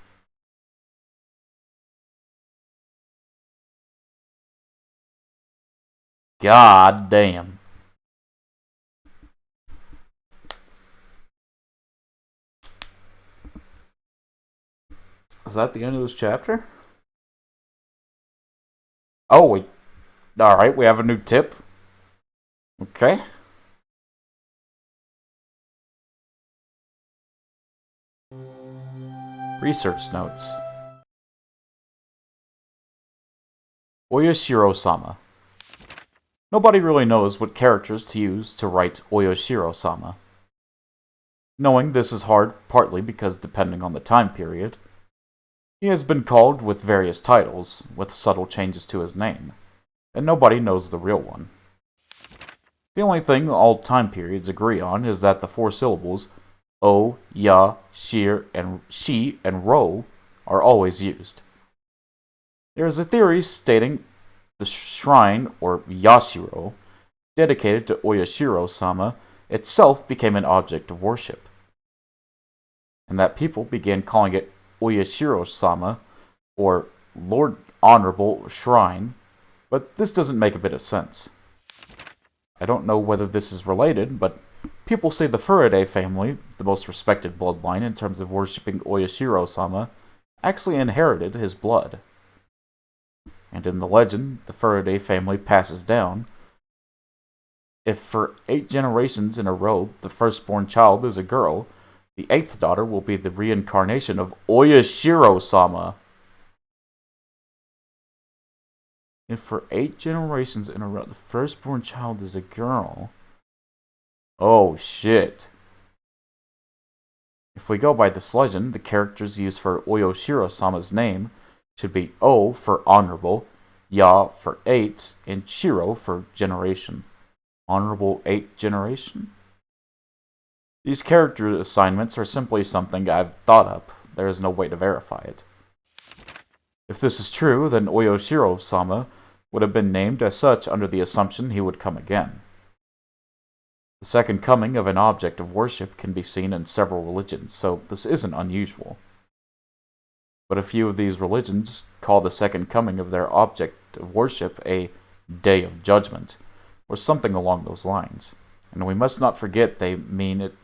S1: God damn. Is that the end of this chapter? Oh, wait. Alright, we have a new tip. Okay. Research notes. Oyashiro-sama. Nobody really knows what characters to use to write Oyashiro-sama. Knowing this is hard partly because, depending on the time period, he has been called with various titles, with subtle changes to his name, and nobody knows the real one. The only thing all time periods agree on is that the four syllables O, Ya, Shir, and Shi, and Ro are always used. There is a theory stating the shrine, or Yashiro, dedicated to Oyashiro-sama, itself became an object of worship, and that people began calling it Oyashiro-sama, or Lord Honorable Shrine, but this doesn't make a bit of sense. I don't know whether this is related, but people say the Furaday family, the most respected bloodline in terms of worshipping Oyashiro-sama, actually inherited his blood. And in the legend, the Furaday family passes down. If for 8 generations in a row the firstborn child is a girl, the 8th daughter will be the reincarnation of Oyashiro-sama. If for 8 generations in a row the firstborn child is a girl... Oh shit. If we go by this legend, the characters used for Oyashiro-sama's name should be O for honorable, Ya for 8, and Shiro for generation. Honorable 8th generation? These character assignments are simply something I've thought up. There is no way to verify it. If this is true, then Oyashiro-sama would have been named as such under the assumption he would come again. The second coming of an object of worship can be seen in several religions, so this isn't unusual. But a few of these religions call the second coming of their object of worship a Day of Judgment, or something along those lines, and we must not forget they mean it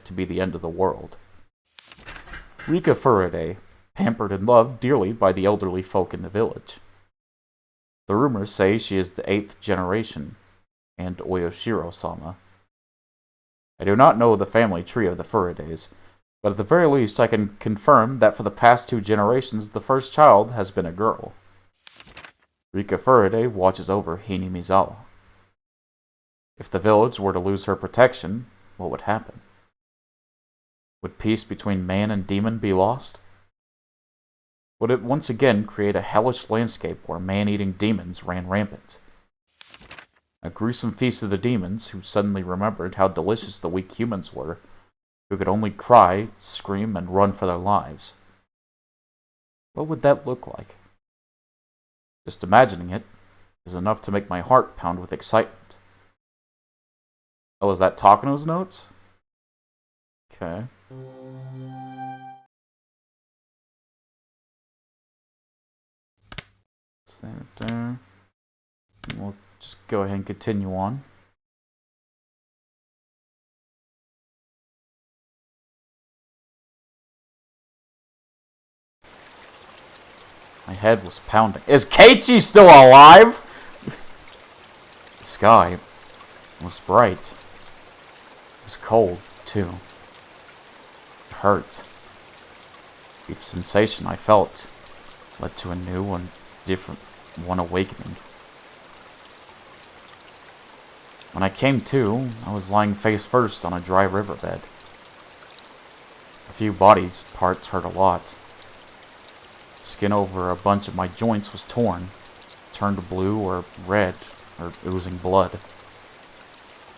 S1: to be the end of the world. Rika Furaday, pampered and loved dearly by the elderly folk in the village. The rumors say she is the 8th generation, and Oyashiro-sama. I do not know the family tree of the Furadays, but at the very least I can confirm that for the past 2 generations the first child has been a girl. Rika Furaday watches over Hinamizawa. If the village were to lose her protection, what would happen? Would peace between man and demon be lost? Would it once again create a hellish landscape where man-eating demons ran rampant? A gruesome feast of the demons who suddenly remembered how delicious the weak humans were, who could only cry, scream, and run for their lives. What would that look like? Just imagining it is enough to make my heart pound with excitement. Oh, is that Takano's notes? Okay. Stand there. We'll just go ahead and continue on. My head was pounding. Is Keiichi still alive? The sky was bright. It was cold, too. It hurt. The sensation I felt led to a new and different one awakening. When I came to, I was lying face first on a dry riverbed. A few body parts hurt a lot. Skin over a bunch of my joints was torn, turned blue or red, or oozing blood.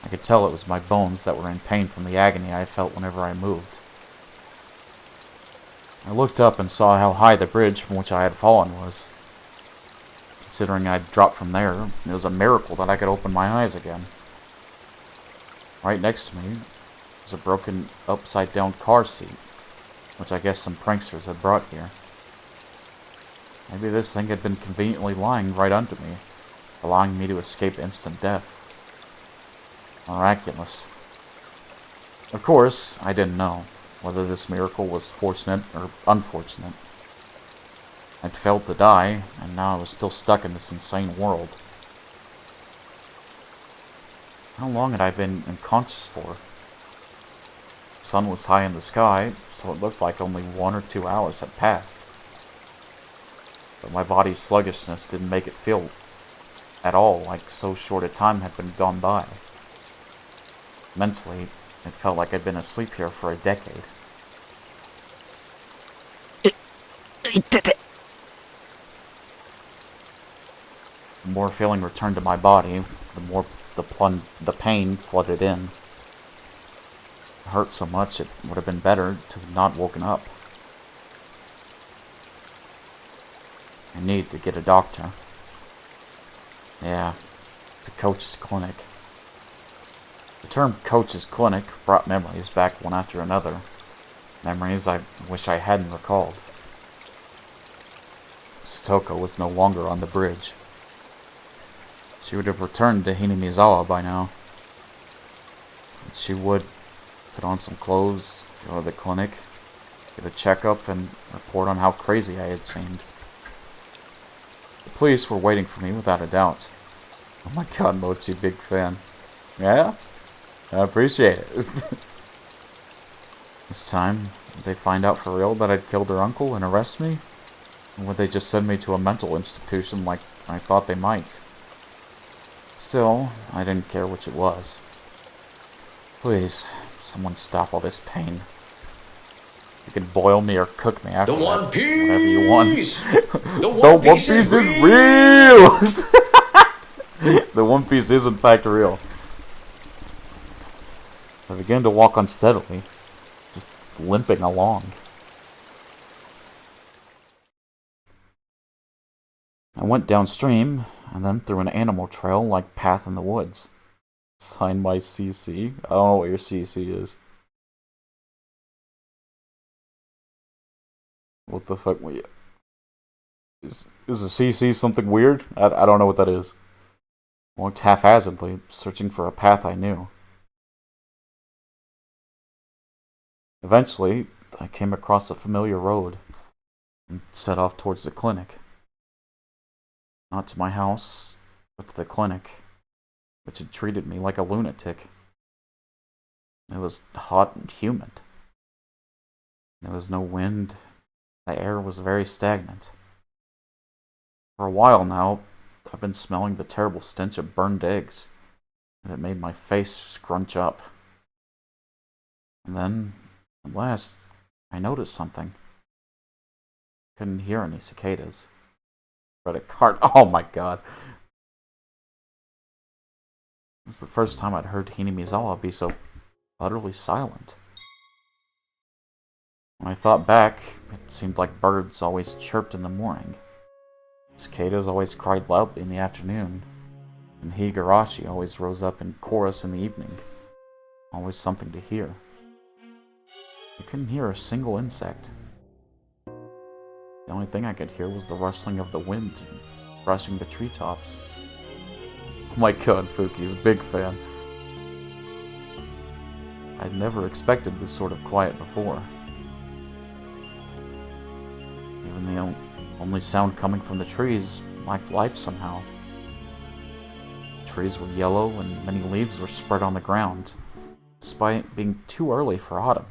S1: I could tell it was my bones that were in pain from the agony I felt whenever I moved. I looked up and saw how high the bridge from which I had fallen was. Considering I'd dropped from there, it was a miracle that I could open my eyes again. Right next to me was a broken, upside-down car seat, which I guess some pranksters had brought here. Maybe this thing had been conveniently lying right under me, allowing me to escape instant death. Miraculous. Of course, I didn't know whether this miracle was fortunate or unfortunate. I'd failed to die, and now I was still stuck in this insane world. How long had I been unconscious for? The sun was high in the sky, so it looked like only 1 or 2 hours had passed. But my body's sluggishness didn't make it feel at all like so short a time had been gone by. Mentally, it felt like I'd been asleep here for a decade. The more feeling returned to my body, the more the pain flooded in. It hurt so much it would have been better to have not woken up. I need to get a doctor. Yeah, the coach's clinic. The term coach's clinic brought memories back one after another. Memories I wish I hadn't recalled. Satoko was no longer on the bridge. She would have returned to Hinamizawa by now. And she would put on some clothes, go to the clinic, get a checkup, and report on how crazy I had seemed. The police were waiting for me without a doubt. Oh my god, Mochi, big fan. Yeah? I appreciate it. This time, would they find out for real that I'd killed her uncle and arrest me? Or would they just send me to a mental institution like I thought they might? Still, I didn't care which it was. Please, someone stop all this pain. You can boil me or cook me after that. Whatever you want. The One Piece is real! The One Piece is in fact real. I began to walk unsteadily, just limping along. I went downstream, and then through an animal trail like path in the woods. Signed by CC. I don't know what your CC is. What the fuck? Is a CC something weird? I don't know what that is. I walked haphazardly, searching for a path I knew. Eventually, I came across a familiar road and set off towards the clinic. Not to my house, but to the clinic, which had treated me like a lunatic. It was hot and humid. There was no wind. The air was very stagnant. For a while now, I've been smelling the terrible stench of burned eggs, and it made my face scrunch up. And then, at last, I noticed something. Couldn't hear any cicadas. But a cart. Oh my god. It's the first time I'd heard Hinamizawa be so utterly silent. When I thought back, it seemed like birds always chirped in the morning. Cicadas always cried loudly in the afternoon. And Higurashi always rose up in chorus in the evening. Always something to hear. I couldn't hear a single insect. The only thing I could hear was the rustling of the wind brushing the treetops. Oh my god, Fuki's a big fan. I'd never expected this sort of quiet before. Even the only sound coming from the trees lacked life somehow. The trees were yellow and many leaves were spread on the ground, despite being too early for autumn.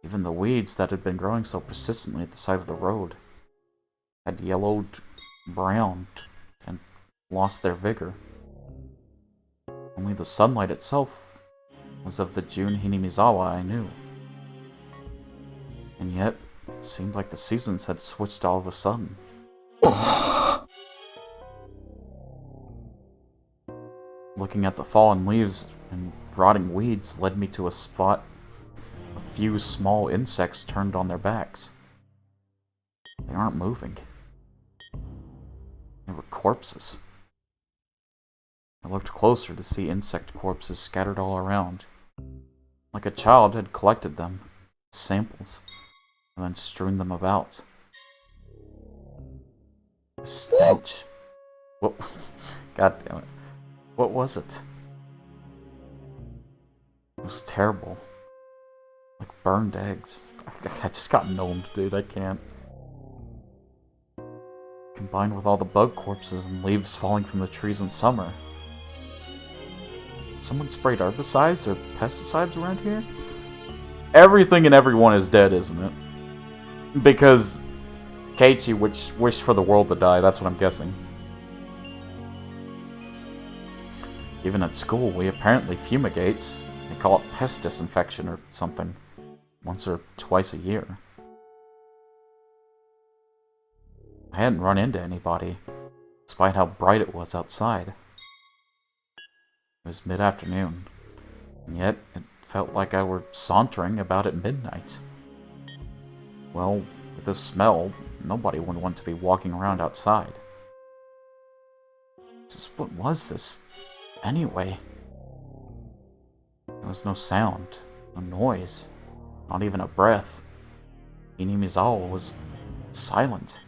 S1: Even the weeds that had been growing so persistently at the side of the road had yellowed, browned, and lost their vigor. Only the sunlight itself was of the June Hinamizawa I knew. And yet, it seemed like the seasons had switched all of a sudden. Looking at the fallen leaves and rotting weeds led me to a spot a few small insects turned on their backs. They aren't moving. They were corpses. I looked closer to see insect corpses scattered all around, like a child had collected them, samples, and then strewn them about. The stench. What? God damn it. What was it? It was terrible. Like burned eggs. I just got gnomed, dude. I can't. Combined with all the bug corpses and leaves falling from the trees in summer. Someone sprayed herbicides or pesticides around here? Everything and everyone is dead, isn't it? Because Keiichi wished for the world to die, that's what I'm guessing. Even at school, we apparently fumigate. They call it pest disinfection or something. Once or twice a year. I hadn't run into anybody, despite how bright it was outside. It was mid-afternoon, and yet it felt like I were sauntering about at midnight. Well, with this smell, nobody would want to be walking around outside. Just what was this, anyway? There was no sound, no noise, not even a breath. Hinamizawa was silent.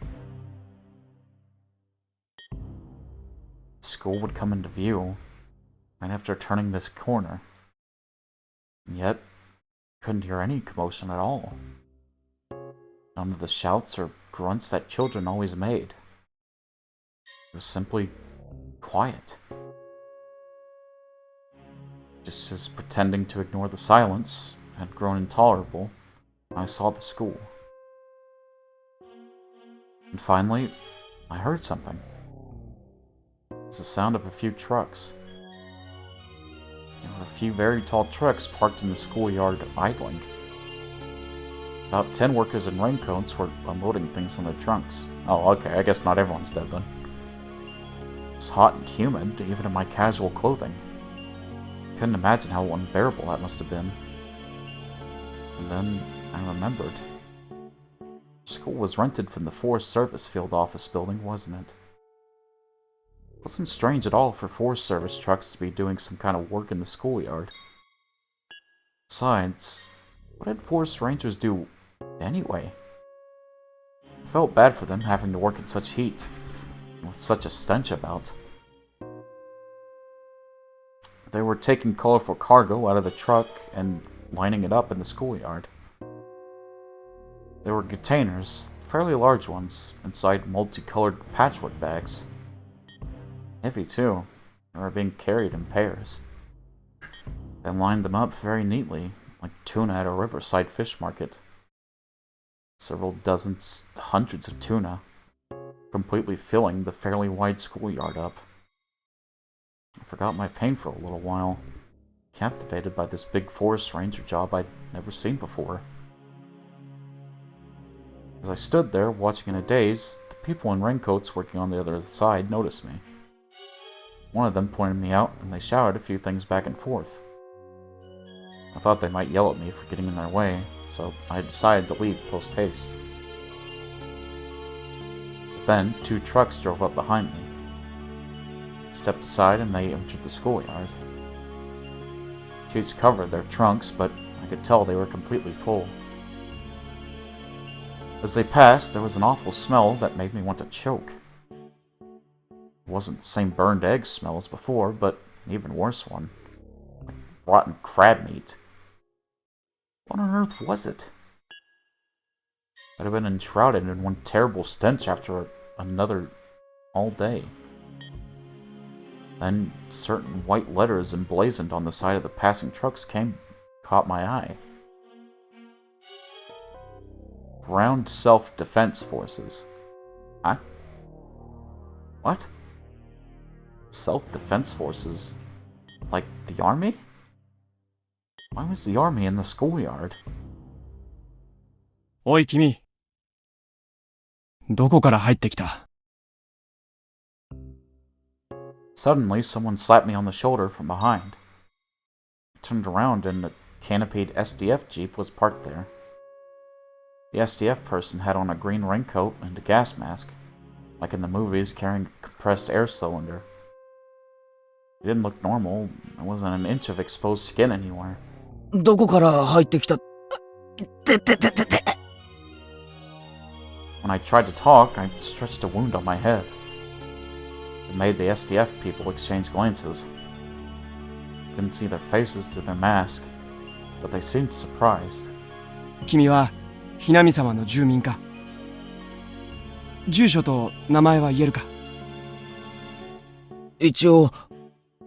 S1: School would come into view right after turning this corner, and yet couldn't hear any commotion at all. None of the shouts or grunts that children always made. It was simply quiet. Just as pretending to ignore the silence had grown intolerable, I saw the school. And finally, I heard something. It was the sound of a few trucks. There were a few very tall trucks parked in the schoolyard idling. About 10 workers in raincoats were unloading things from their trunks. Oh, okay, I guess not everyone's dead then. It was hot and humid, even in my casual clothing. Couldn't imagine how unbearable that must have been. And then I remembered. School was rented from the Forest Service field office building, wasn't it? It wasn't strange at all for Forest Service trucks to be doing some kind of work in the schoolyard. Besides, what did Forest Rangers do anyway? I felt bad for them having to work in such heat, with such a stench about. They were taking colorful cargo out of the truck and lining it up in the schoolyard. There were containers, fairly large ones, inside multicolored patchwork bags. Heavy too. They were being carried in pairs. They lined them up very neatly, like tuna at a riverside fish market. Several dozens, hundreds of tuna, completely filling the fairly wide schoolyard up. I forgot my pain for a little while, captivated by this big forest ranger job I'd never seen before. As I stood there, watching in a daze, the people in raincoats working on the other side noticed me. One of them pointed me out, and they shouted a few things back and forth. I thought they might yell at me for getting in their way, so I decided to leave post-haste. But then, 2 trucks drove up behind me. I stepped aside and they entered the schoolyard. Kids covered their trunks, but I could tell they were completely full. As they passed, there was an awful smell that made me want to choke. wasn't the same burned egg smell as before, but an even worse one. Like rotten crab meat. What on earth was it? I'd have been enshrouded in one terrible stench after another all day. Then certain white letters emblazoned on the side of the passing trucks caught my eye. Ground Self-Defense Forces. Huh? What? Self-Defense Forces? Like the army? Why was the army in the schoolyard?
S8: おい君。どこから入ってきた？
S1: Suddenly, someone slapped me on the shoulder from behind. I turned around and a canopied SDF Jeep was parked there. The SDF person had on a green raincoat and a gas mask, like in the movies, carrying a compressed air cylinder. He didn't look normal. There wasn't an inch of exposed skin anywhere.
S2: どこから入ってきた？て。
S1: When I tried to talk, I stretched a wound on my head. It made the SDF people exchange glances. I couldn't see their faces through their mask, but they seemed surprised.
S8: 君はひなみ様の住民か？住所と名前は言えるか？
S2: 一応、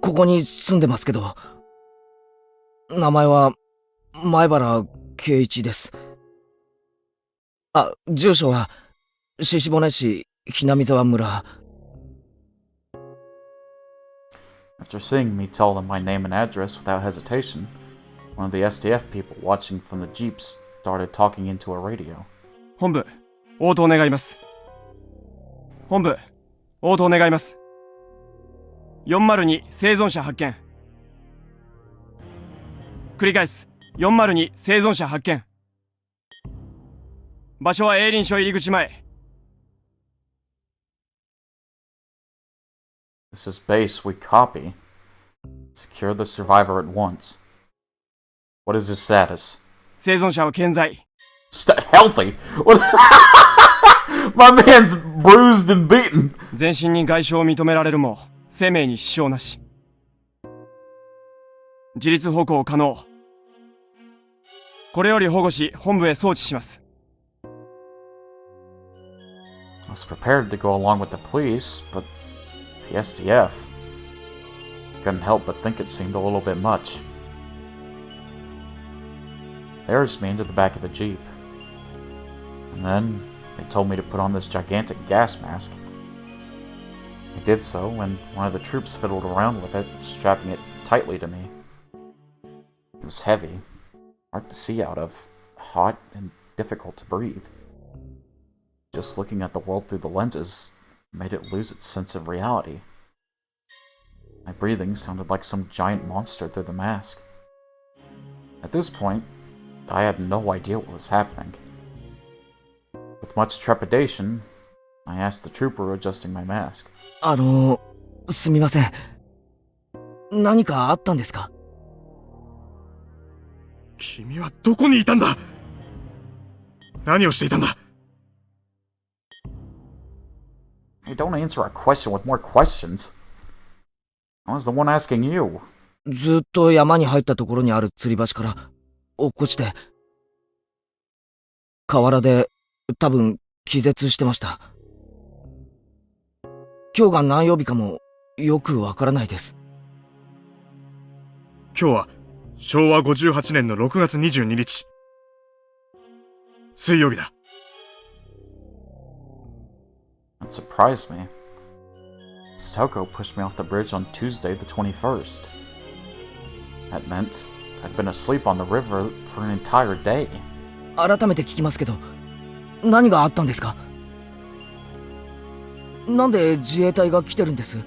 S2: ここに住んでますけど、名前は前原圭一です。あ、住所は獅子骨市ひなみ沢村。
S1: After seeing me tell them my name and address without hesitation, one of the SDF people watching from the jeeps started talking into a radio.
S8: 本部、応答願います。本部、応答願います。402生存者発見。繰り返す。402生存者発見。場所は営林署入り口前。
S1: This is base, we copy. Secure the survivor at once. What is his status?
S8: 生存者は健在。
S1: Healthy? What? My man's bruised and beaten.
S8: 全身に外傷を認められるも、生命に支障なし。自立歩行可能。これより保護し、本部へ送致します。
S1: I was prepared to go along with the police, but the SDF couldn't help but think it seemed a little bit much. They urged me into the back of the Jeep. And then they told me to put on this gigantic gas mask. I did so, and one of the troops fiddled around with it, strapping it tightly to me. It was heavy, hard to see out of, hot, and difficult to breathe. Just looking at the world through the lenses made it lose its sense of reality. My breathing sounded like some giant monster through the mask. At this point, I had no idea what was happening. With much trepidation, I asked the trooper adjusting my mask.
S2: すみません。何かあったんですか？
S8: 君はどこにいたんだ？何をしていたんだ？
S1: Hey, don't answer a question with more questions. I was the one asking you.
S2: ずっと山に入ったところにある吊り橋から落っこちて、河原で多分気絶してました。今日が何曜日かもよくわからないです。
S10: 今日は昭和58年の6月22日。水曜日だ。
S1: It surprised me. Stoko pushed me off the bridge on Tuesday the 21st. That meant I'd been asleep on the river for an entire day.
S2: 改めて聞きますけど、何があったんですか？なんで自衛隊が来てるんです？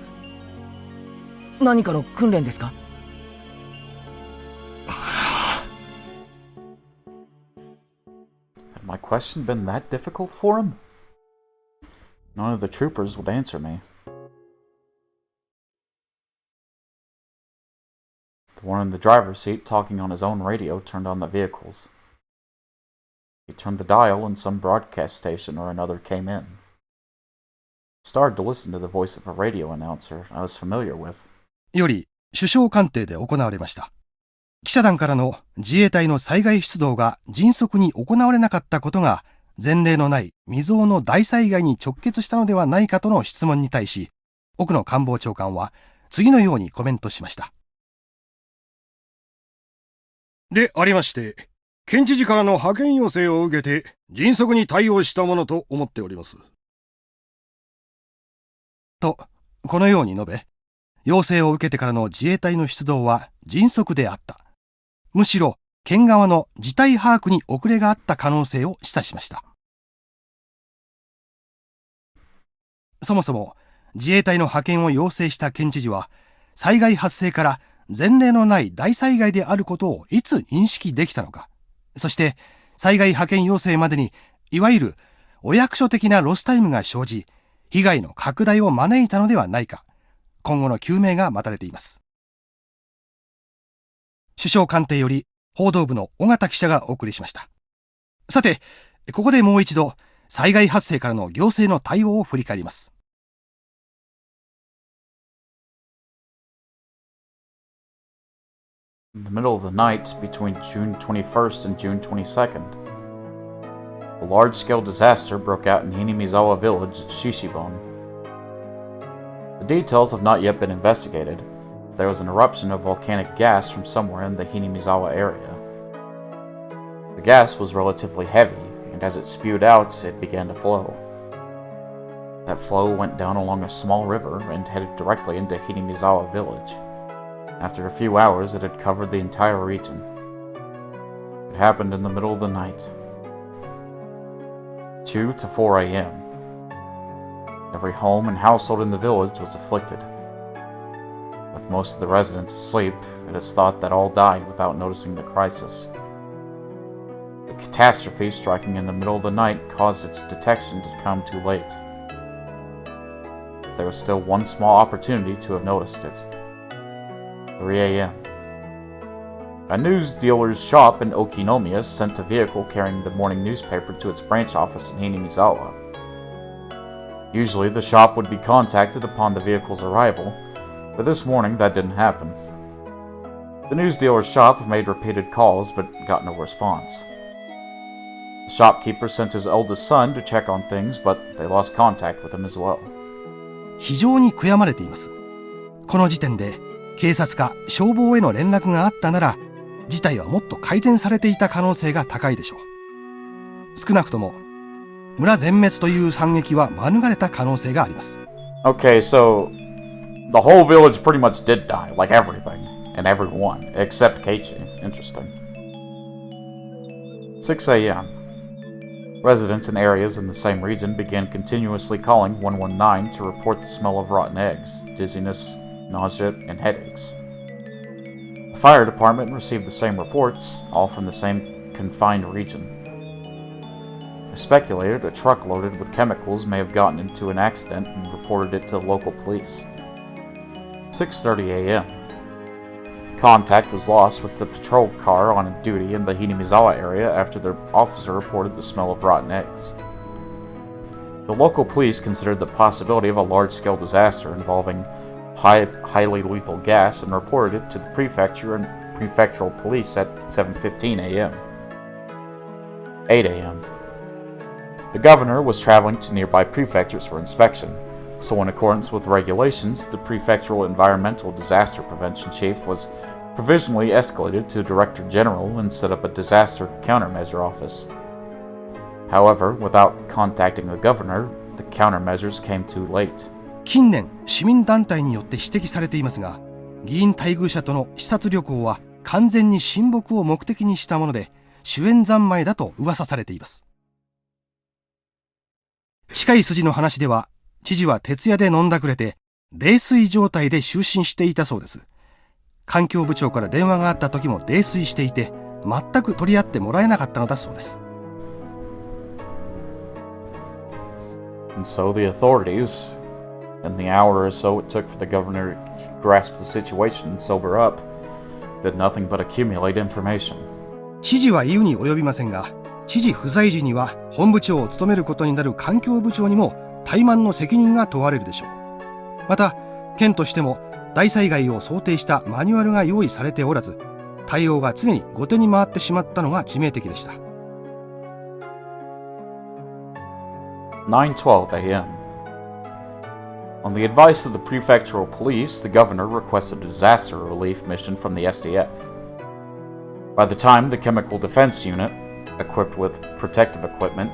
S2: 何かの訓練ですか？
S1: Had my question been that difficult for him? None of the troopers would answer me. The one in the driver's seat talking on his own radio turned on the vehicles. He turned the dial and some broadcast station or another came in. started to listen to the voice of a radio announcer I was familiar with.
S11: より首相官邸で行われました。記者団からの自衛隊の災害出動が迅速に行われなかったことが前例のない未曾有の大災害に直結したのではないかとの質問に対し、奥野官房長官は次のようにコメントしました。
S12: でありまして、県知事からの派遣要請を受けて迅速に対応したものと思っております。
S11: と、このように述べ、要請を受けてからの自衛隊の出動は迅速であった。むしろ、県側の事態把握に遅れがあった可能性を示唆しました。そもそも、自衛隊の派遣を要請した県知事は、災害発生から前例のない大災害であることをいつ認識できたのか、そして災害派遣要請までにいわゆるお役所的なロスタイムが生じ、被害の拡大を招いたのではないか、今後の究明が待たれています。首相官邸より報道部の尾形記者がお送りしました。さて、ここでもう一度災害発生からの行政の対応を振り返ります。
S1: In the middle of the night between June 21st and June 22nd, a large-scale disaster broke out in Hinamizawa village, Shishibon. The details have not yet been investigated. There was an eruption of volcanic gas from somewhere in the Hinamizawa area. The gas was relatively heavy, and as it spewed out, it began to flow. That flow went down along a small river and headed directly into Hinamizawa village. After a few hours, it had covered the entire region. It happened in the middle of the night. 2 to 4 a.m. Every home and household in the village was afflicted. With most of the residents asleep, it is thought that all died without noticing the crisis. The catastrophe striking in the middle of the night caused its detection to come too late. But there was still one small opportunity to have noticed it. 3 a.m. A news dealer's shop in Okinomiya sent a vehicle carrying the morning newspaper to its branch office in Hinamizawa. Usually the shop would be contacted upon the vehicle's arrival, but this morning that didn't happen. The news dealer's shop made repeated calls but got no response. The shopkeeper sent his eldest son to check on things, but they lost contact with him as well.
S11: 非常に悔やまれています。この時点で警察か消防への連絡があったなら、事態はもっと改善されていた可能性が高いでしょう。少なくとも村全滅という惨劇は免れた可能性があります。
S1: Okay, so the whole village pretty much did die, like everything and everyone, except Keiichi. Interesting. 6 a.m. Residents in areas in the same region began continuously calling 119 to report the smell of rotten eggs, dizziness, nausea, and headaches. The fire department received the same reports, all from the same confined region. I speculated a truck loaded with chemicals may have gotten into an accident and reported it to the local police. 6:30 a.m. Contact was lost with the patrol car on duty in the Hinamizawa area after the officer reported the smell of rotten eggs. The local police considered the possibility of a large-scale disaster involving highly lethal gas and reported it to the prefecture and prefectural police at 7:15 a.m. 8 a.m. The governor was traveling to nearby prefectures for inspection, so in accordance with regulations, the prefectural environmental disaster prevention chief was provisionally escalated to Director General and set up a disaster countermeasure office. However, without contacting the governor, the countermeasures came too late.
S11: 近年、市民団体によって指摘されていますが、議員待遇者との視察旅行は完全に親睦を目的にしたもので、主演三昧だと噂されています。近い筋の話では、知事は徹夜で飲んだくれて、泥酔状態で就寝していたそうです。環境部長から電話があった時も泥酔していて、全く取り合ってもらえなかったのだそうです。
S1: And so the authorities, in the hour or so it took for the governor to grasp the situation and sober up, did nothing but accumulate information.
S11: 知事は言うに及びませんが、知事不在時には本部長を務めることになる環境部長にも怠慢の責任が問われるでしょう。また県としても大災害を想定したマニュアルが用意されておらず、対応が常に後手に回ってしまったのが致命的でした。
S1: 9:12 a.m. On the advice of the prefectural police, the governor requested a disaster relief mission from the SDF. By the time the chemical defense unit, equipped with protective equipment,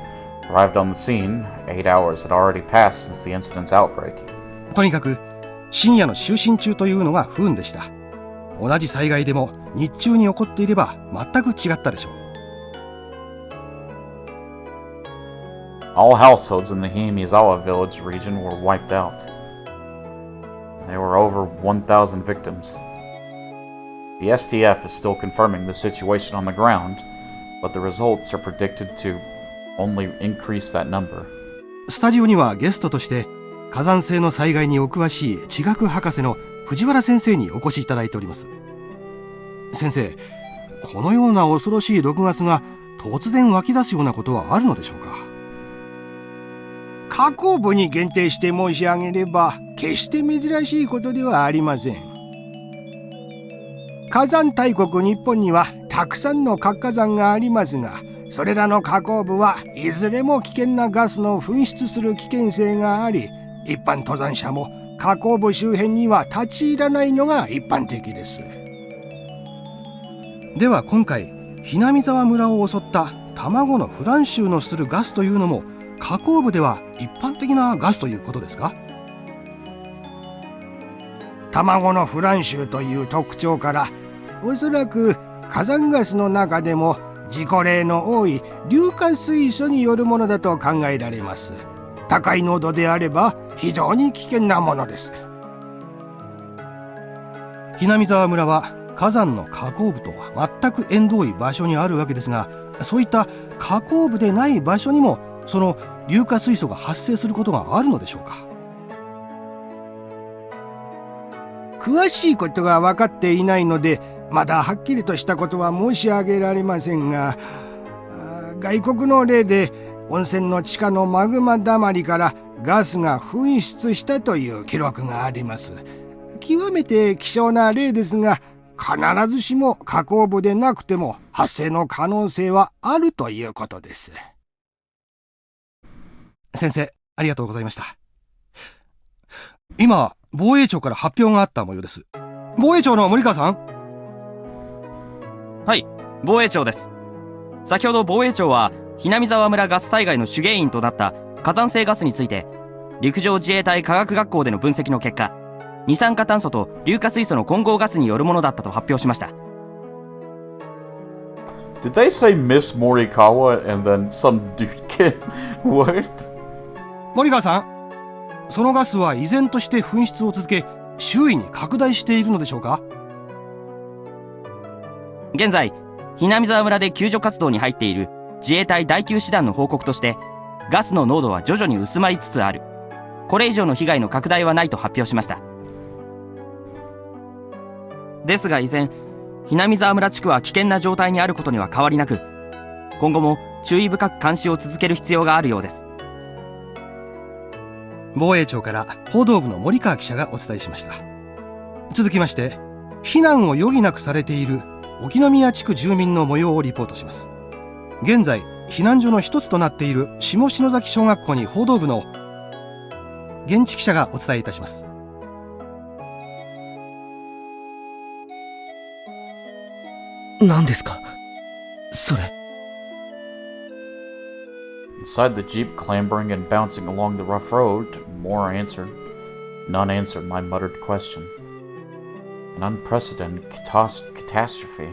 S1: arrived on the scene, 8 hours had already passed since the incident's outbreak.
S11: とにかく深夜の就寝中というのが不運でした。同じ災害でも日中に起こっていれば全く違ったでしょう。
S1: All households in the Himizawa village region were wiped out. There were over 1,000 victims. The SDF is still confirming the situation on the ground, but the results are predicted to only increase that number.
S11: スタジオにはゲストとして火山性の災害にお詳しい地学博士の藤原先生にお越しいただいております。先生、このような恐ろしい毒ガスが突然湧き出すようなことはあるのでしょうか。
S12: 火口部に限定して申し上げれば決して珍しいことではありません。火山大国日本にはたくさんの活火山がありますが、それらの火口部はいずれも危険なガスの噴出する危険性があり、一般登山者も火口部周辺には立ち入らないのが一般的です。
S11: では今回ひなみ沢村を襲った卵のフランシュのするガスというのも火口部では一般的なガスということですか。
S12: 卵のフランシュという特徴から、おそらく火山ガスの中でも事故例の多い硫化水素によるものだと考えられます。高い濃度であれば非常に危険なものです。
S11: ひなみ沢村は火山の火口部とは全く縁遠い場所にあるわけですが、そういった火口部でない場所にもその硫化水素が発生することがあるのでしょうか。
S12: 詳しいことが分かっていないので、まだはっきりとしたことは申し上げられませんが、外国の例で温泉の地下のマグマだまりからガスが噴出したという記録があります。極めて希少な例ですが、必ずしも火口部でなくても発生の可能性はあるということです。
S11: 先生、ありがとうございました。今、防衛庁から発表があった模様です。防衛庁の森川さん。
S13: はい、防衛庁です。先ほど防衛庁はひなみ沢村ガス災害の主原因となった火山性ガスについて、陸上自衛隊科学学校での分析の結果、二酸化炭素と硫化水素の混合ガスによるものだったと発表しました。
S1: Did they say Miss Morikawa and then some dude kid? What?
S11: 森川さん、そのガスは依然として噴出を続け、周囲に拡大しているのでしょうか。
S13: 現在、ひなみ沢村で救助活動に入っている自衛隊第9師団の報告として、ガスの濃度は徐々に薄まりつつある。これ以上の被害の拡大はないと発表しました。ですが依然、ひなみ沢村地区は危険な状態にあることには変わりなく、今後も注意深く監視を続ける必要があるようです。
S11: 防衛庁から報道部の森川記者がお伝えしました。続きまして、避難を余儀なくされている沖宮地区住民の模様をリポートします。現在、避難所の一つとなっている下篠崎小学校に報道部の現地記者がお伝えいたします。
S2: 何ですかそれ。
S1: Inside the jeep, clambering and bouncing along the rough road, none answered my muttered question. An unprecedented catastrophe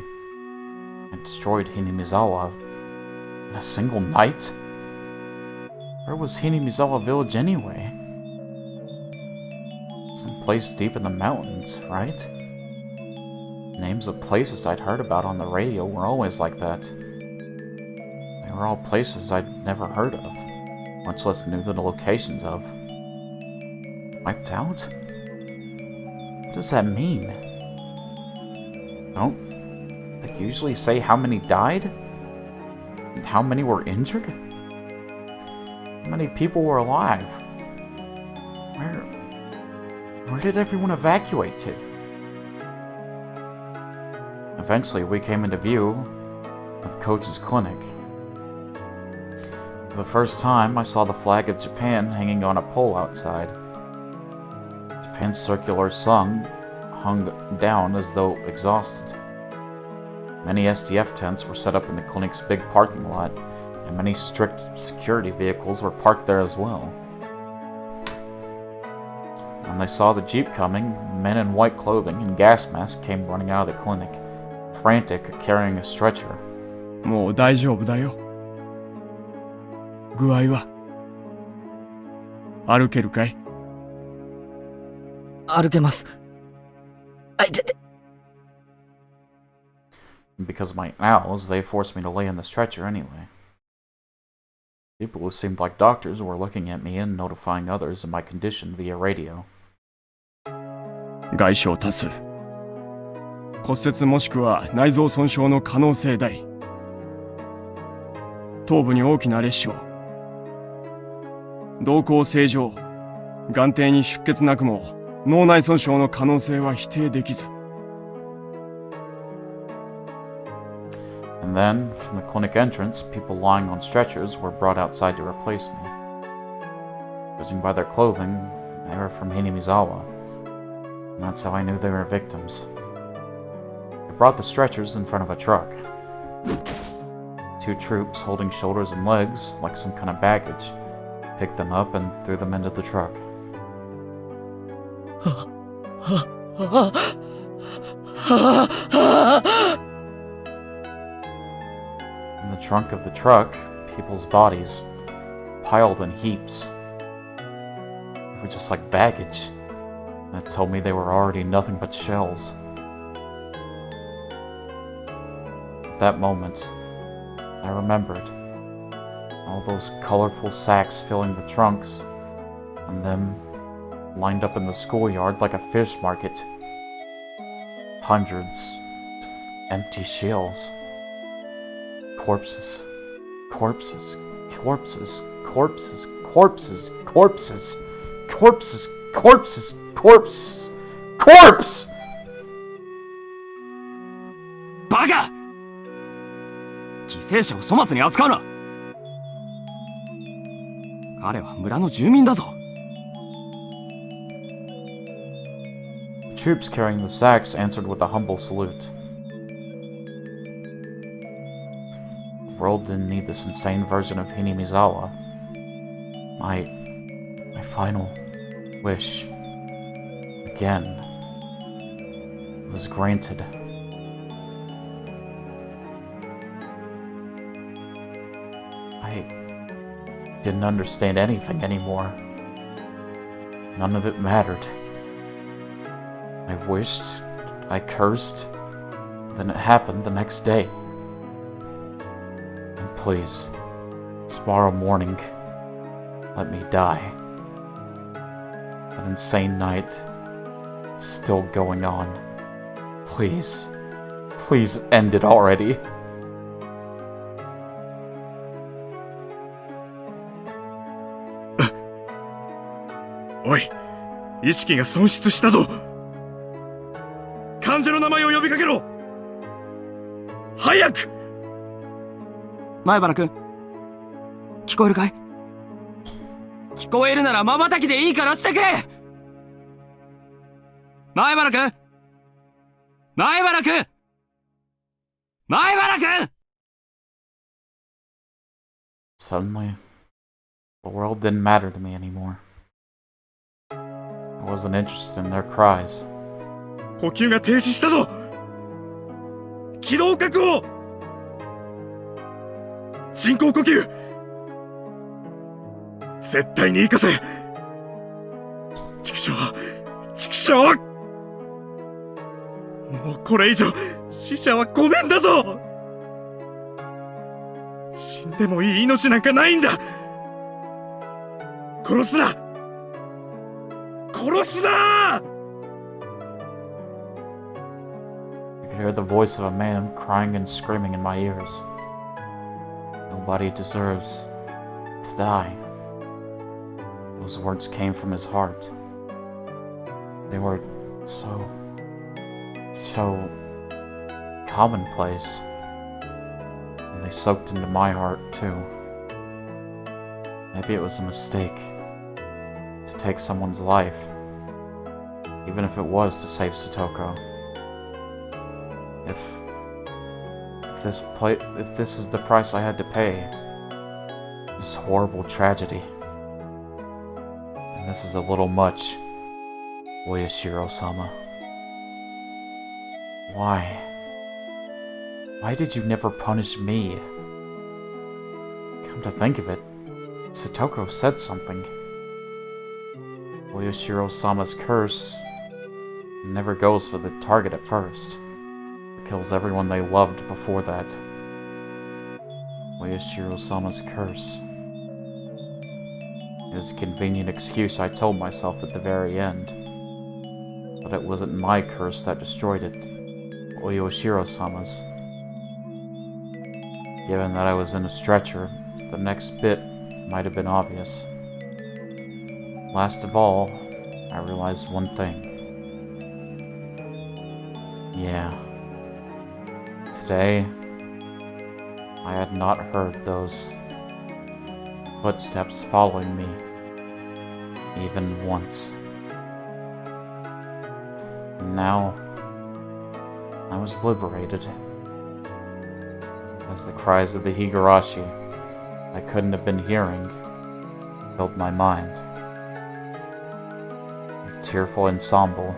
S1: had destroyed Hinamizawa in a single night? Where was Hinamizawa village anyway? Someplace deep in the mountains, right? Names of places I'd heard about on the radio were always like that. They were all places I'd never heard of, much less knew the locations of. Wiped out? What does that mean? Don't they usually say how many died? And how many were injured? How many people were alive? Where did everyone evacuate to? Eventually, we came into view of Coach's clinic. For the first time, I saw the flag of Japan hanging on a pole outside. Japan's circular sun hung down as though exhausted. Many SDF tents were set up in the clinic's big parking lot, and many strict security vehicles were parked there as well. When they saw the jeep coming, men in white clothing and gas masks came running out of the clinic, frantic, carrying a stretcher.
S8: もう大丈夫だよ。具合は歩けるかい？
S2: 歩けます。あ、いてて。
S1: Because of my owls, they forced me to lay in the stretcher anyway. People who seemed like doctors were looking at me and notifying others of my condition via radio.
S8: 外傷多数。骨折もしくは内臓損傷の可能性大。頭部に大きな裂傷。瞳孔正常。眼底に出血なくも脳内損傷の可能性は否定できず。
S1: And then, from the clinic entrance, people lying on stretchers were brought outside to replace me. Judging by their clothing, they were from Hinamizawa, and that's how I knew they were victims. They brought the stretchers in front of a truck. 2 troops holding shoulders and legs, like some kind of baggage, picked them up and threw them into the truck. In the trunk of the truck, people's bodies, piled in heaps. They were just like baggage. That told me they were already nothing but shells. At that moment, I remembered all those colorful sacks filling the trunks, and them lined up in the schoolyard like a fish market. Hundreds of empty shells. Corpses. Corpses. Corpses. Corpses. Corpses. Corpses. Corpses. Corpses. Corpse! Corpse!
S13: バカ！犠牲者を粗末に扱うな！彼は村の住民だぞ。
S1: The troops carrying the sacks answered with a humble salute. The world didn't need this insane version of Hinamizawa. My final wish, again, was granted. I didn't understand anything anymore. None of it mattered. I wished, I cursed, then it happened the next day. And please, tomorrow morning, let me die. That insane night is still going on. Please, please end it already.
S10: おい、意識が損失したぞ。患者の名前を呼びかけろ。早く。
S13: 前原くん、聞こえるかい？聞こえるなら瞬きでいいからしてくれ！前原くん！前原くん！前原くん！
S1: Suddenly, the world didn't matter to me anymore. I wasn't interested in their cries.
S10: 呼吸が停止したぞ。気道確保。人工呼吸。絶対に生かせ。畜生、畜生。もうこれ以上死者はごめんだぞ。死んでもいい命なんかないんだ。殺すな。殺すな。
S1: I could hear the voice of a man crying and screaming in my ears. Nobody deserves to die. Those words came from his heart. They were so commonplace. And they soaked into my heart, too. Maybe it was a mistake to take someone's life, even if it was to save Satoko. If this is the price I had to pay, this horrible tragedy, and this is a little much, Oyashiro-sama. Why did you never punish me? Come to think of it, Satoko said something. Oyashiro-sama's curse never goes for the target at first. It kills everyone they loved before that. Oyashiro-sama's curse. It is a convenient excuse I told myself at the very end. But it wasn't my curse that destroyed it. Oyashiro-sama's. Given that I was in a stretcher, the next bit might have been obvious. Last of all, I realized one thing. Yeah. Today, I had not heard those footsteps following me, even once. And now, I was liberated. As the cries of the Higurashi I couldn't have been hearing filled my mind. A tearful ensemble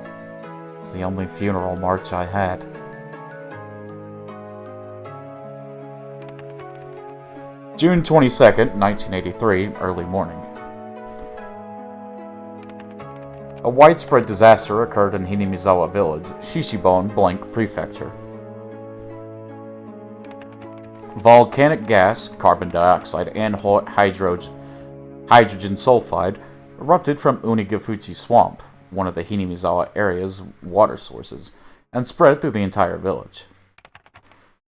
S1: was the only funeral march I had. June 22nd, 1983, early morning. A widespread disaster occurred in Hinamizawa Village, Shishibone Blank Prefecture. Volcanic gas, carbon dioxide, and hydrogen sulfide erupted from Unigafuchi Swamp, one of the Hinamizawa area's water sources, and spread through the entire village.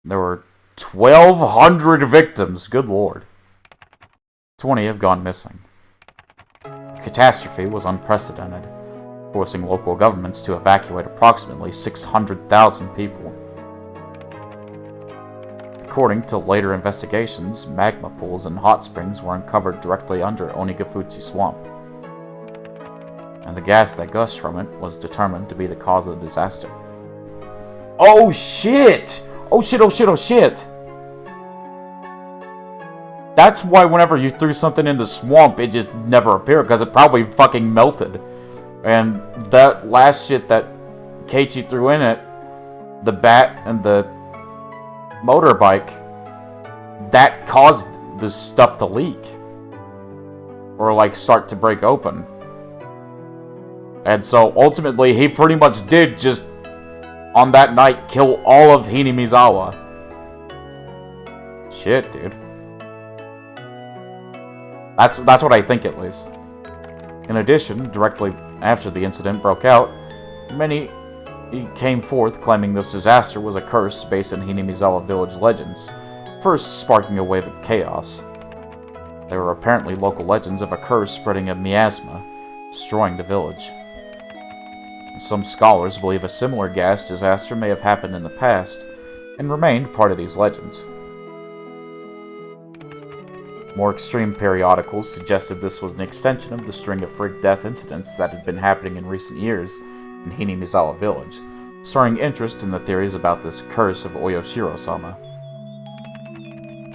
S1: There were 1,200 victims, good lord. 20 have gone missing. The catastrophe was unprecedented, forcing local governments to evacuate approximately 600,000 people. According to later investigations, magma pools and hot springs were uncovered directly under Onigafuchi Swamp, and the gas that gushed from it was determined to be the cause of the disaster. Oh shit! Oh shit, oh shit, oh shit! That's why whenever you threw something in the swamp, it just never appeared, because it probably fucking melted. And that last shit that Keiichi threw in it, the bat and the motorbike, that caused the stuff to leak. Or like start to break open. And so ultimately he pretty much did just on that night kill all of Hinamizawa. Shit, dude. That's what I think, at least. In addition, directly after the incident broke out, many came forth claiming this disaster was a curse based on Hinamizawa village legends, first sparking a wave of chaos. There were apparently local legends of a curse spreading a miasma, destroying the village. Some scholars believe a similar gas disaster may have happened in the past, and remained part of these legends. More extreme periodicals suggested this was an extension of the string of freak death incidents that had been happening in recent years in Hinamizawa village, stirring interest in the theories about this curse of Oyashiro-sama.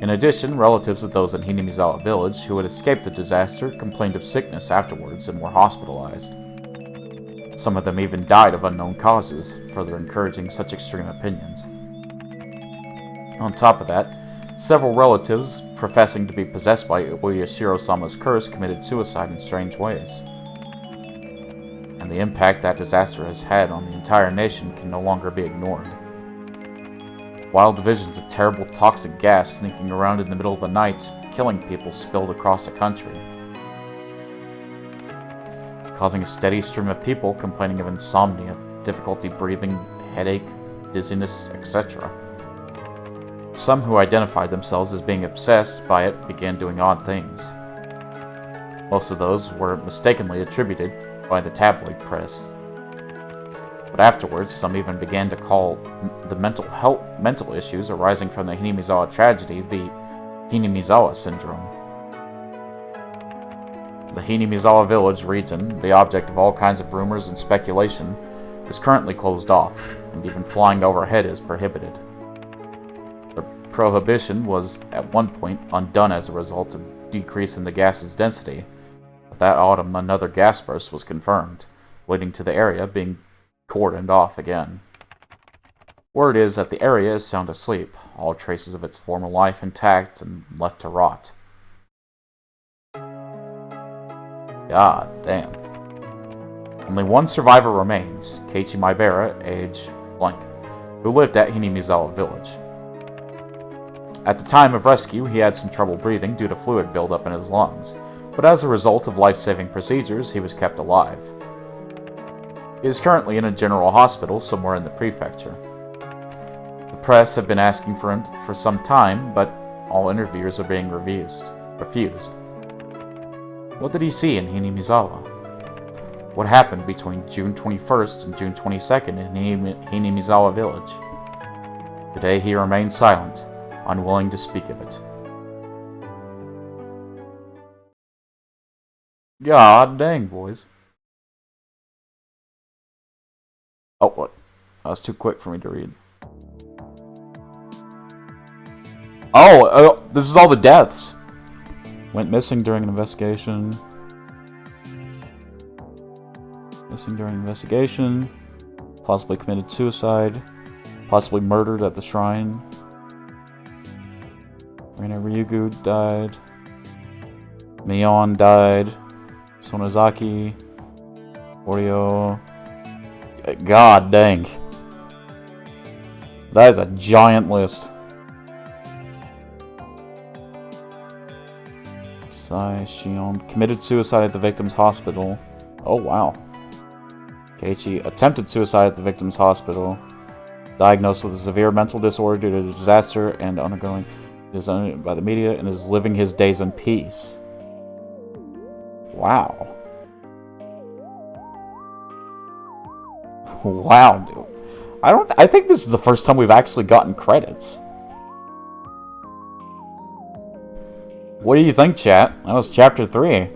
S1: In addition, relatives of those in Hinamizawa village who had escaped the disaster complained of sickness afterwards and were hospitalized. Some of them even died of unknown causes, further encouraging such extreme opinions. On top of that, several relatives professing to be possessed by Oyashiro-sama's curse committed suicide in strange ways. And the impact that disaster has had on the entire nation can no longer be ignored. Wild visions of terrible toxic gas sneaking around in the middle of the night, killing people spilled across the country, causing a steady stream of people complaining of insomnia, difficulty breathing, headache, dizziness, etc. Some who identified themselves as being obsessed by it began doing odd things. Most of those were mistakenly attributed by the tabloid press. But afterwards, some even began to call the mental issues arising from the Hinamizawa tragedy the Hinamizawa syndrome. The Hinamizawa village region, the object of all kinds of rumors and speculation, is currently closed off, and even flying overhead is prohibited. The prohibition was, at one point, undone as a result of decrease in the gas's density, but that autumn another gas burst was confirmed, leading to the area being cordoned off again. Word is that the area is sound asleep, all traces of its former life intact and left to rot. God damn. Only one survivor remains, Keiichi Maibara, age blank, who lived at Hinamizawa village. At the time of rescue, he had some trouble breathing due to fluid buildup in his lungs, but as a result of life-saving procedures, he was kept alive. He is currently in a general hospital somewhere in the prefecture. The press have been asking for him for some time, but all interviews are being refused. What did he see in Hinamizawa? What happened between June 21st and June 22nd in Hinamizawa village? Today he remains silent, unwilling to speak of it. God dang, boys. Oh, what? That was too quick for me to read. Oh, this is all the deaths. Went missing during an investigation. Possibly committed suicide. Possibly murdered at the shrine. Reina Ryugu died. Mion died. Sonozaki. Oreo. God dang. That is a giant list. Sai Shion committed suicide at the victim's hospital. Oh wow. Keiichi attempted suicide at the victim's hospital. Diagnosed with a severe mental disorder due to a disaster and undergoing design by the media and is living his days in peace. Wow. Wow, dude. I think this is the first time we've actually gotten credits. What do you think, chat? That was chapter 3.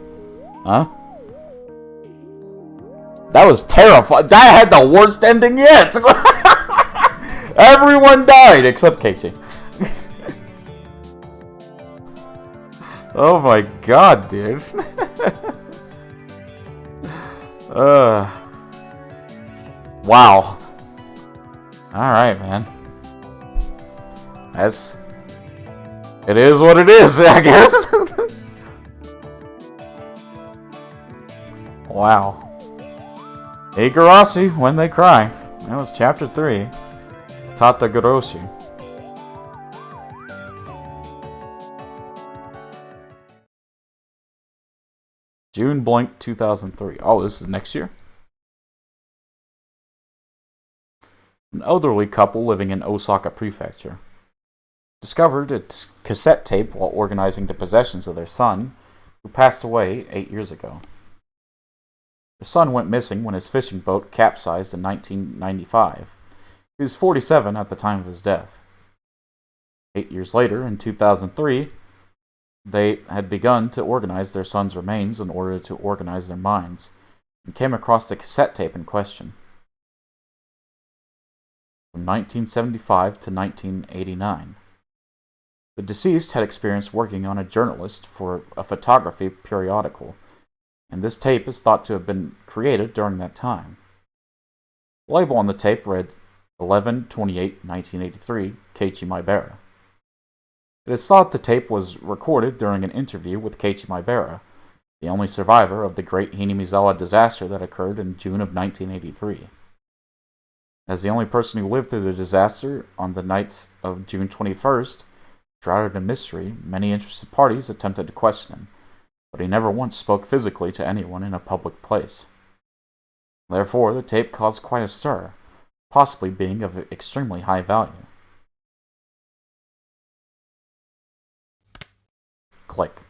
S1: Huh? That was terrifying. That had the worst ending yet. Everyone died except Keiichi. Oh my god, dude. Wow. Alright, man. It is what it is, I guess. Wow. Higurashi, When They Cry. That was chapter 3. Tatagoroshi. June blank 2003. Oh, this is next year? An elderly couple living in Osaka Prefecture discovered a cassette tape while organizing the possessions of their son, who passed away 8 years ago. The son went missing when his fishing boat capsized in 1995. He was 47 at the time of his death. 8 years later, in 2003, they had begun to organize their son's remains in order to organize their minds, and came across the cassette tape in question. From 1975 to 1989. The deceased had experience working on a journalist for a photography periodical, and this tape is thought to have been created during that time. The label on the tape read 11/28/1983, Keiichi Maibara. It is thought the tape was recorded during an interview with Keiichi Maibara, the only survivor of the Great Hinamizawa disaster that occurred in June of 1983. As the only person who lived through the disaster on the night of June 21st, shrouded in mystery, many interested parties attempted to question him, but he never once spoke physically to anyone in a public place. Therefore, the tape caused quite a stir, possibly being of extremely high value. Click.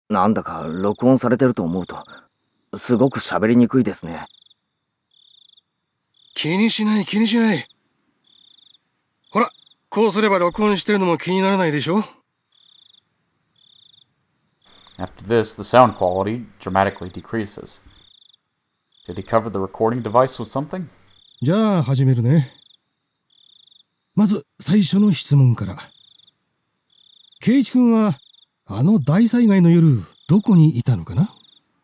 S2: なんだか録音されてると思うと、すごく喋りにくいですね。
S12: 気にしない気にしない。ほら、こうすれば録音してるのも気にならないでしょ。
S1: After this, the sound quality dramatically decreases. Did he cover the recording device with something?
S12: じゃあ始めるね。まず最初の質問から。圭一君はあの大災害の夜どこにいたのかな？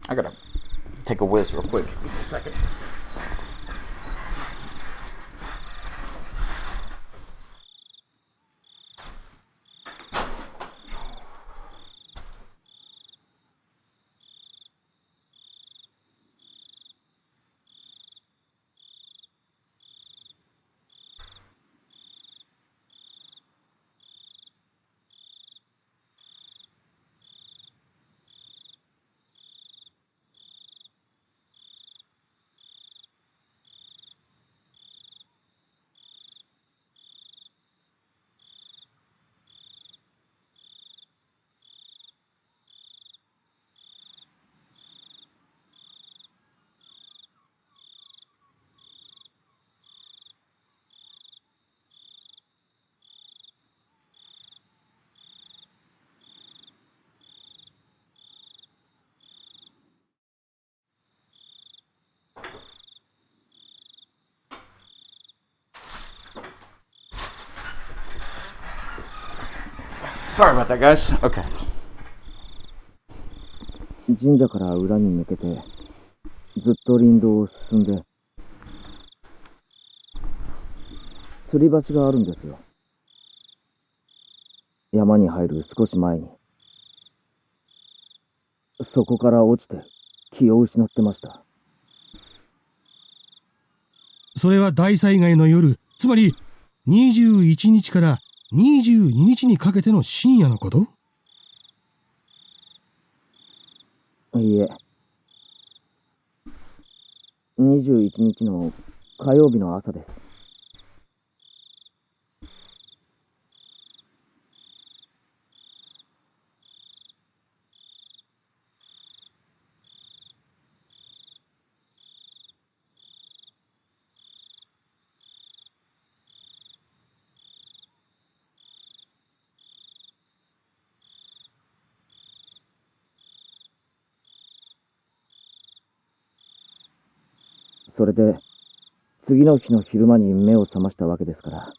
S1: I gotta take a whiz real quick. Give me a second. Sorry about that, guys. Okay.
S2: 神社から裏に抜けて、ずっと林道を進んで、吊り橋があるんですよ。山に入る少し前に。そこから落ちて気を失ってました。
S12: それは大災害の夜、つまり21日から22日にかけての深夜のこと？
S2: いいえ。21日の火曜日の朝です。それで、次の日の昼間に目を覚ましたわけですから、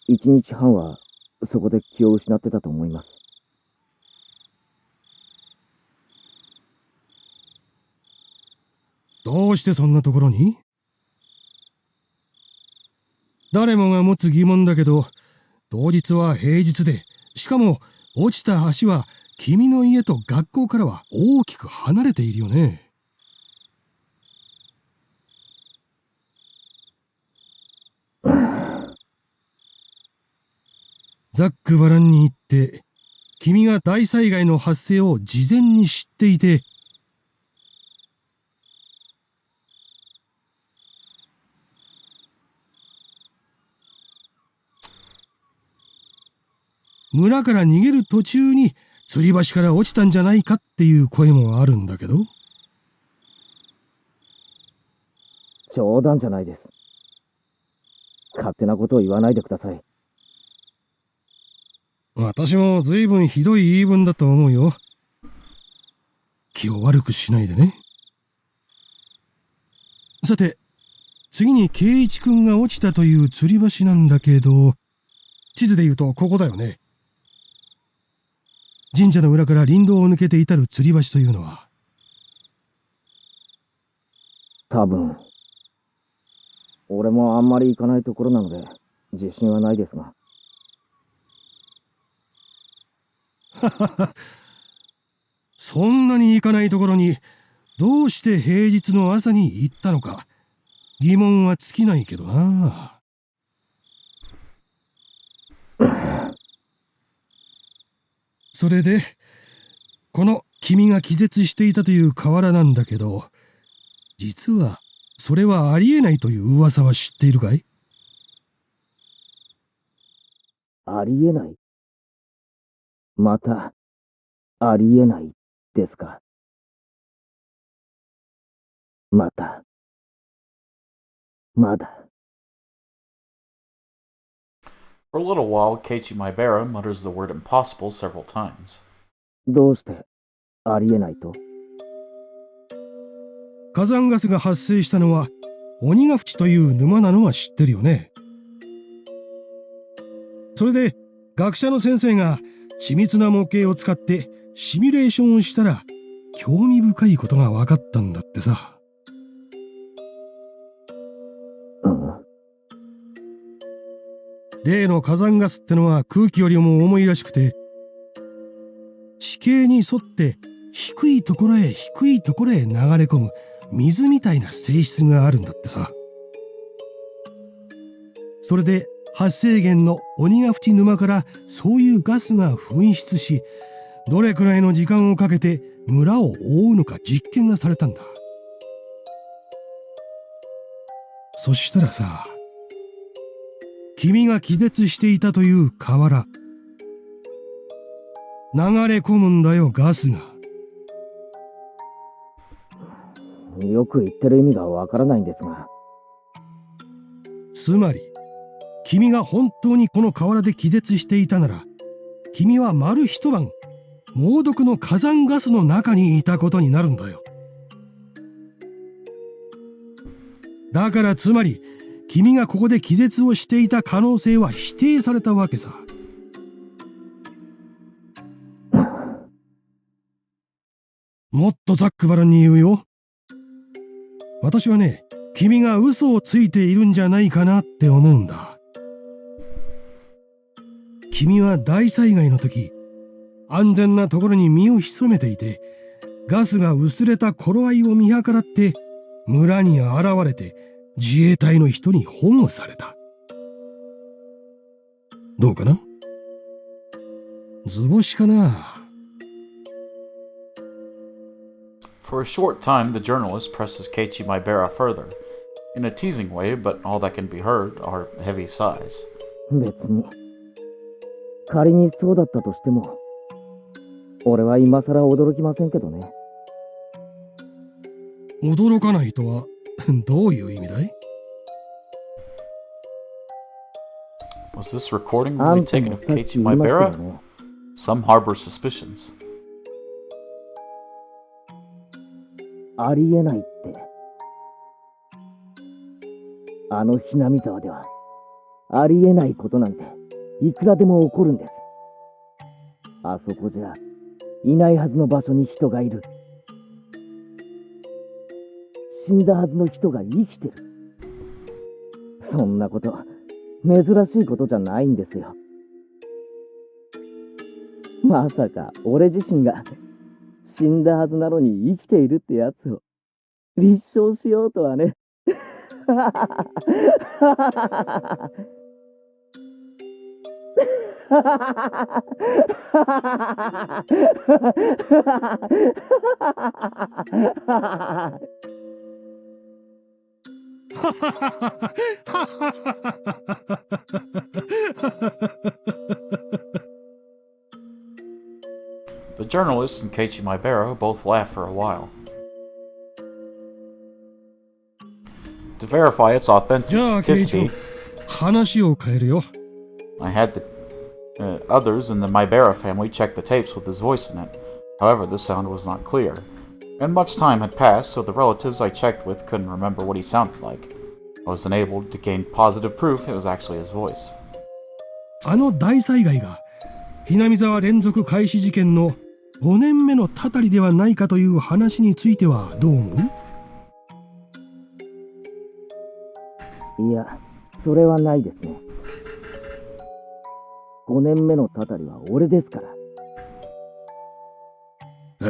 S2: 1日半はそこで気を失ってたと思います。
S12: どうしてそんなところに？誰もが持つ疑問だけど、当日は平日で、しかも落ちた橋は君の家と学校からは大きく離れているよね。ざっくばらんに言って、君が大災害の発生を事前に知っていて、村から逃げる途中に吊り橋から落ちたんじゃないかっていう声もあるんだけど。
S2: 冗談じゃないです。勝手なことを言わないでください。
S12: 私も随分ひどい言い分だと思うよ。気を悪くしないでね。さて、次に圭一君が落ちたという吊り橋なんだけど、地図で言うとここだよね。神社の裏から林道を抜けて至る吊り橋というのは。
S2: 多分。俺もあんまり行かないところなので、自信はないですが。
S12: そんなに行かないところに、どうして平日の朝に行ったのか、疑問は尽きないけどな。それで、この君が気絶していたという河原なんだけど、実はそれはありえないという噂は知っているかい？
S2: ありえない。また、ありえないですか。また。まだ。
S1: For a little while, Keiichi Maibara mutters the word impossible several times.
S2: どうしてありえないと？
S14: 火山ガスが発生したのは鬼ヶ淵という沼なのは知ってるよね。それで学者の先生が緻密な模型を使ってシミュレーションをしたら興味深いことが分かったんだってさ。例の火山ガスってのは空気よりも重いらしくて、地形に沿って低いところへ低いところへ流れ込む水みたいな性質があるんだってさ。それで発生源の鬼ヶ淵沼からそういうガスが噴出し、どれくらいの時間をかけて村を覆うのか実験がされたんだ。そしたらさ、君が気絶していたという河原、流れ込むんだよ、ガスが。
S2: よく言ってる意味がわからないんですが。
S14: つまり、君が本当にこの河原で気絶していたなら、君は丸一晩、猛毒の火山ガスの中にいたことになるんだよ。だからつまり、君がここで気絶をしていた可能性は否定されたわけさ。もっとざっくばらんに言うよ。私はね、君が嘘をついているんじゃないかなって思うんだ。君は大災害の時、安全なところに身を潜めていて、ガスが薄れた頃合いを見計らって村に現れて自衛隊の人に保護された。どうかな？図星かな？
S1: For a short time, the journalist presses Keiichi Maibara further, in a teasing way, but all that can be heard are heavy sighs.
S2: 別に。仮にそうだったとしても、俺は今更驚きませんけどね。
S14: 驚かないとはどういう意味だい？
S1: Was this recording really taken of Keiichi Maibara? Some harbor suspicions.
S2: ありえないって。あのひなみ沢では、ありえないことなんて、いくらでも起こるんです。あそこじゃ、いないはずの場所に人がいる。死んだはずの人が生きてる。そんなこと、珍しいことじゃないんですよ。まさか、俺自身が、死んだはずなのに生きているってやつを立証しようとはね。
S1: The journalist and Keiichi Maibara both laugh for a while. To verify its authenticity,
S14: 話を変えるよ。
S1: I had the others in the Maibara family check the tapes with his voice in it. However, the sound was not clear. And much time had passed, so the relatives I checked with couldn't remember what he sounded like. I was unable to gain positive proof it was actually his voice.
S14: あの大災害が、ひなみ沢連続開始事件の5年目のたたりではないかという話についてはどう思う？
S2: いや、それはないですね。5年目のたたりは俺ですから。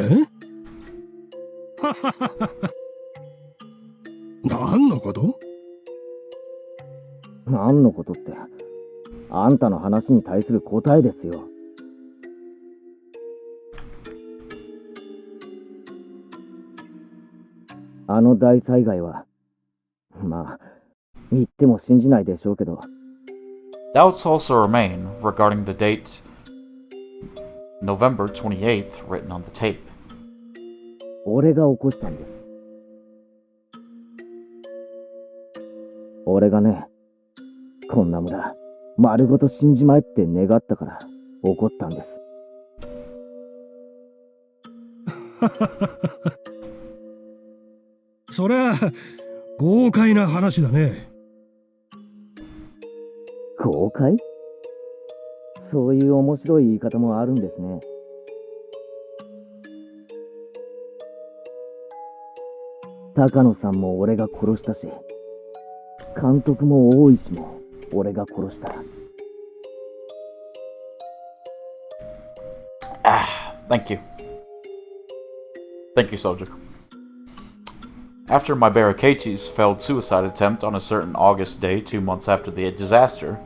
S14: え？はははは。何のこと？
S2: 何のことって、あんたの話に対する答えですよ。あの大災害は、まあ、言っても信じないでしょうけど。
S1: Doubts also remain regarding the date November 28th written on the tape.
S2: 俺が起こしたんです。俺がね、こんな村、丸ごと死んじまえって願ったから怒ったんです。
S14: そりゃ、豪快な話だね。
S2: 豪快？そういう面白い言い方もあるんですね。高野さんも俺が殺したし、監督も大石も俺が殺した。
S1: Thank you. Thank you, soldier. After Mibarakechi's failed suicide attempt on a certain August day 2 months after the disaster,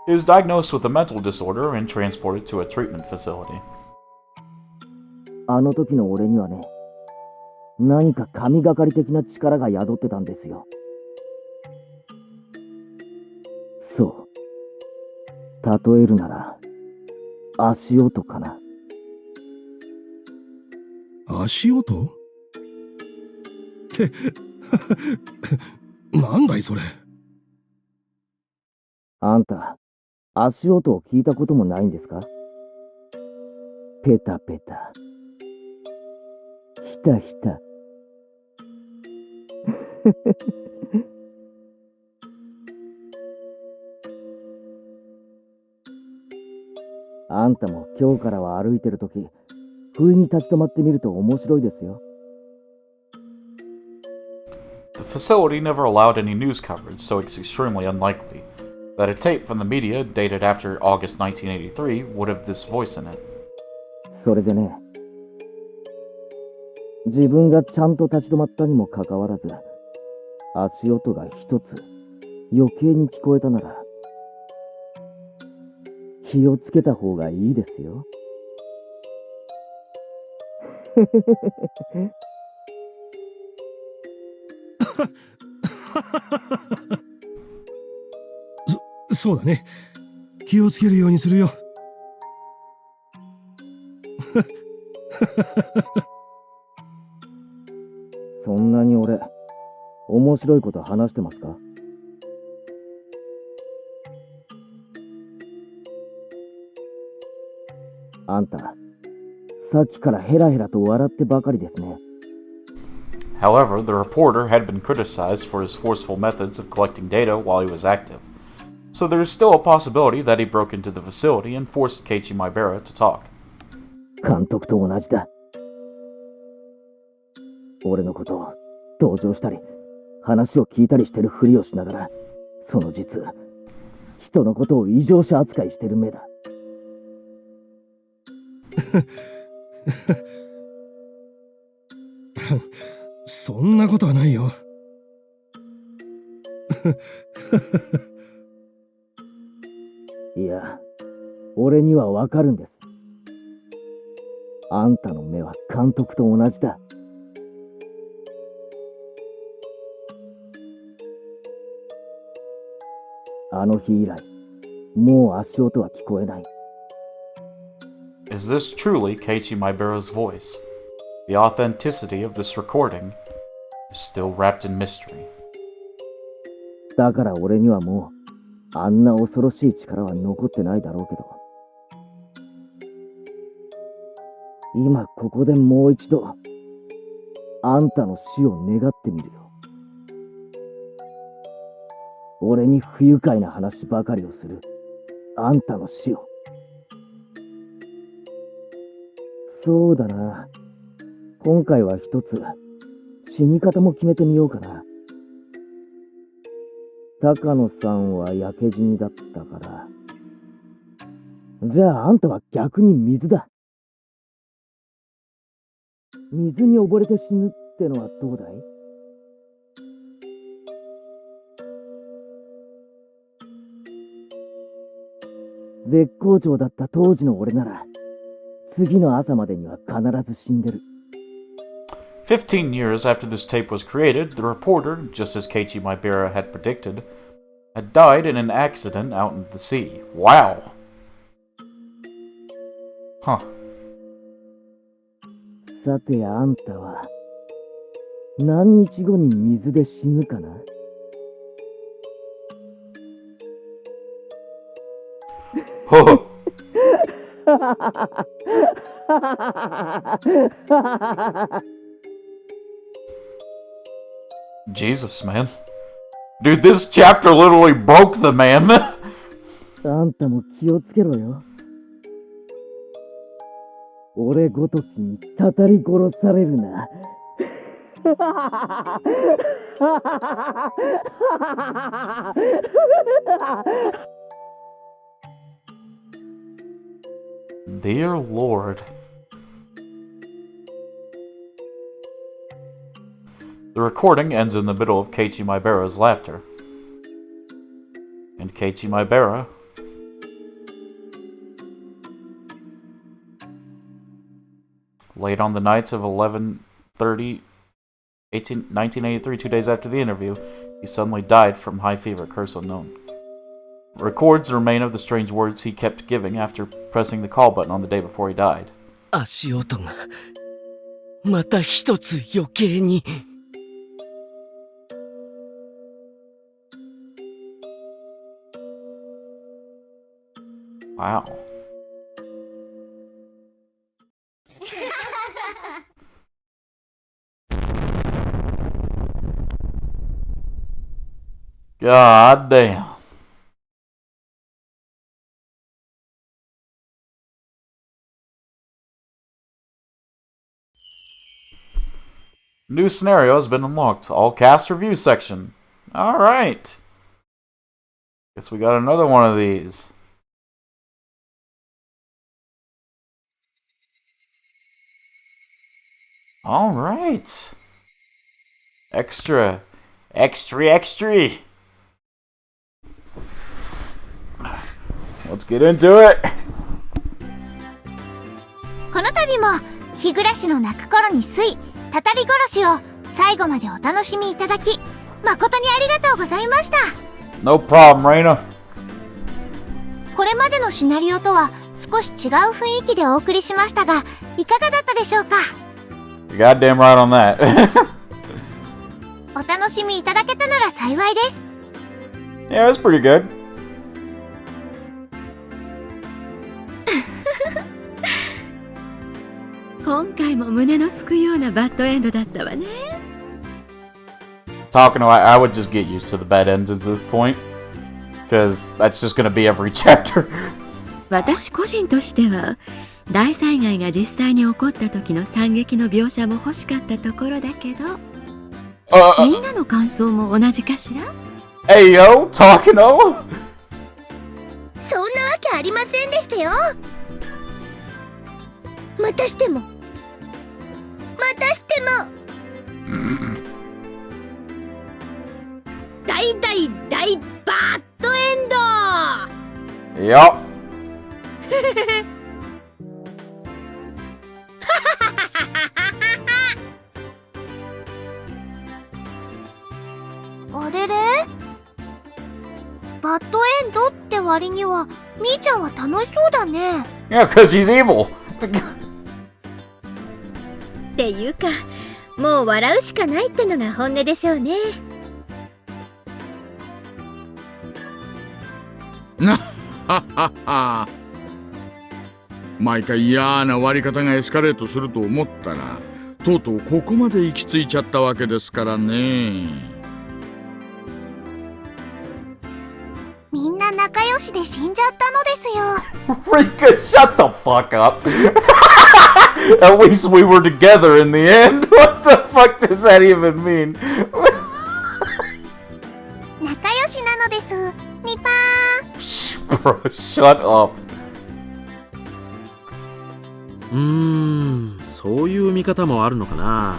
S1: he was diagnosed with a mental disorder and transported to a treatment facility.
S2: あの時の俺にはね、何か神がかり的な力が宿ってたんですよ。そう。例えるなら、足音かな。
S14: 足音？って、なんだいそれ。
S2: あんた、足音を聞いたこともないんですか？ペタペタ。ひたひた。あんたも今日からは歩いてるとき、不意に立ち止まってみると面白いですよ。
S1: The facility never allowed any news coverage, so it's extremely unlikely that a tape from the media dated after August 1983 would have this voice in it.
S2: それでね、自分がちゃんと立ち止まったにもかかわらず、足音が一つ余計に聞こえたなら、気をつけた方がいいですよ。
S14: そうだね。気をつけるようにするよ。
S2: そんなに俺、面白いこと話してますか？あんた、さっきからヘラヘラと笑ってばかりですね。
S1: However, the reporter had been criticized for his forceful methods of collecting data while he was active, so there is still a possibility that he broke into the facility and forced Keiichi Maibara to talk.
S2: 監督と同じだ。俺のことを同情したり、話を聞いたりしてるふりをしながら、その実、人のことを異常者扱いしてる目だ。
S14: そんなことはないよ。
S2: いや、俺にはわかるんです。あんたの目は監督と同じだ。あの日以来、もう足音は聞こえない。
S1: Is this truly Keiichi Maibara's voice? The authenticity of this recording is still wrapped in mystery.
S2: だから俺にはもう、あんな恐ろしい力は残ってないだろうけど。今ここでもう一度、あんたの死を願ってみるよ。俺に不愉快な話ばかりをする、あんたの死を。そうだな。今回は一つ、死に方も決めてみようかな。高野さんは焼け死にだったから。じゃああんたは逆に水だ。水に溺れて死ぬってのはどうだい？絶好調だった当時の俺なら、次の朝までには必ず死んでる。
S1: 15 years after this tape was created, the reporter, just as Keiichi Maibara had predicted, had died in an accident out in the sea. Wow! Huh.
S2: さてあんたは何日後に水で死ぬかな。
S1: Jesus, man. Dude, this chapter literally broke the man.
S2: あんたも気をつけろよ。俺ごときにたたり殺されるな。
S1: Dear Lord. The recording ends in the middle of Keiichi Maibara's laughter. And Keiichi Maibara late on the nights of 11/30, 1983, 2 days after the interview, he suddenly died from high fever, curse unknown. Records remain of the strange words he kept giving after pressing the call button on the day before he died.
S2: 足音がまた一つ余計に。
S1: Wow. God damn. New scenario has been unlocked. All cast review section. Alright. Guess we got another one of these. Alright. Extra. Extra. Let's get into it.
S6: この度も日暮の泣く頃に水たたり殺しを最後までお楽しみいただき誠にありがとうございました。
S1: No problem, Reina.
S6: これまでのシナリオとは少し違う雰囲気でお送りしましたがいかがだったでしょうか。
S1: You're goddamn right on that.
S6: お楽しみいただけたなら幸いです。
S1: Yeah, it's pretty good.
S15: 今回も胸のすくようなバッドエンドだったわね。
S1: Talking to I would just get used to the bad ends at this point. Because that's just gonna be every chapter.
S15: 私個人としては大災害が実際に起こった時の惨劇の描写も欲しかったところだけど、みんなの感想も同じかしら。
S1: Hey yo, talking to?
S6: そんなわけありませんでしたよ。またしても大バッドエンド。
S1: Yup.
S6: あれれバッドエンドって割にはみーちゃんは楽しそうだね。
S1: Yeah, because he's evil.
S15: っていうかもう笑うしかないってのが本音でしょうね。
S10: なははは。毎回嫌な割り方がエスカレートすると思ったらとうとうここまで行き着いちゃったわけですからね。
S6: みんな仲良しで死んじゃったのですよ。
S1: Rika, shut the fuck up. At least we were together in the end. What the fuck does that even mean?
S6: 仲良しなのです。ニパー。
S1: Bro, shut up.
S16: そういう見方もあるのかな。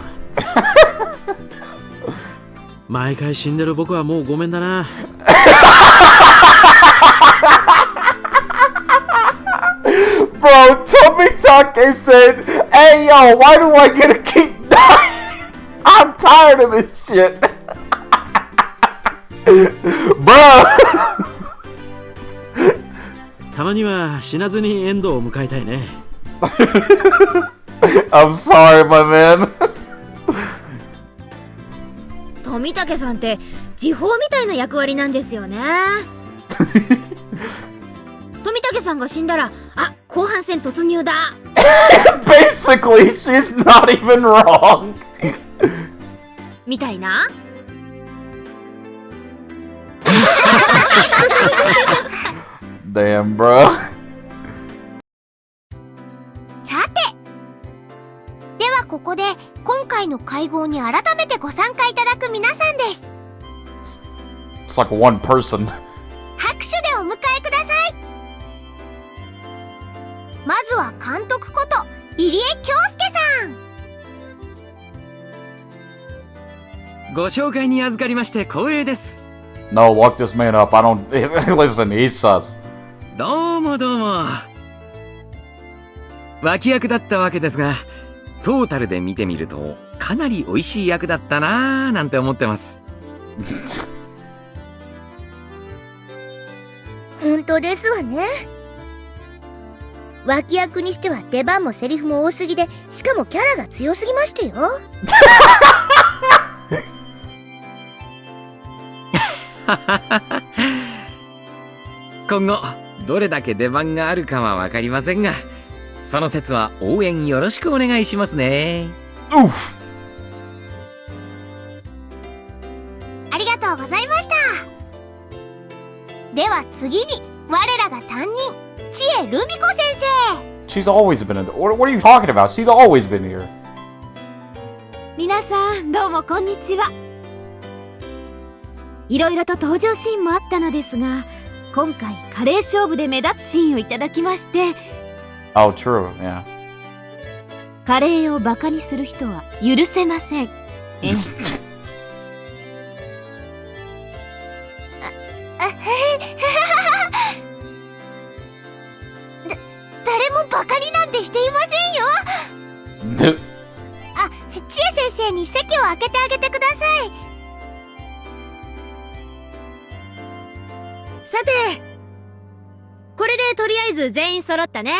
S16: 毎回死んでる僕はもうごめんだな。
S1: Bro, Tomitake said, "Hey yo, why do I get to keep dying? I'm tired of this shit." Bro.
S16: たまには死なずにエンドを迎えたいね。
S1: I'm sorry, my man.
S6: 富武さんって時報みたいな役割なんですよね。富武さんが死んだら、あ、後半戦突入だ。
S1: Basically, she's not even wrong.
S6: みたいな。
S1: Damn, bro.
S6: さて、ではここで今回の会合に改めてご参加いただく皆さんです。
S1: It's like one person.
S6: 拍手でお迎えください。まずは監督こと入江京介さん。
S2: ご紹介に預かりまして光栄です。
S1: No, lock this man up. I don't. Listen, he's sus.
S2: どうもどうも。脇役だったわけですが、トータルで見てみるとかなり美味しい役だったなぁなんて思ってます。
S6: 本当ですわね。脇役にしては出番もセリフも多すぎで、しかもキャラが強すぎましたよ。
S2: 今後どれだけ出番があるかは分かりませんが、その説は応援よろしくお願いしますね。
S6: ありがとうございました。では次に我らが担任、知恵ルミ子先
S1: 生。She's always been in. What are you talking about? She's always been here.
S6: 皆さんどうもこんにちは。いろいろと登場シーンもあったのですが、今回カレー勝負で目立つシーンをいただきまして。
S1: Oh, true, yeah.
S6: カレーをバカにする人は許せません。誰もバカになんてしていませんよ。あ、知恵先生に席を空けてあげてください。さて、これでとりあえず全員揃ったね。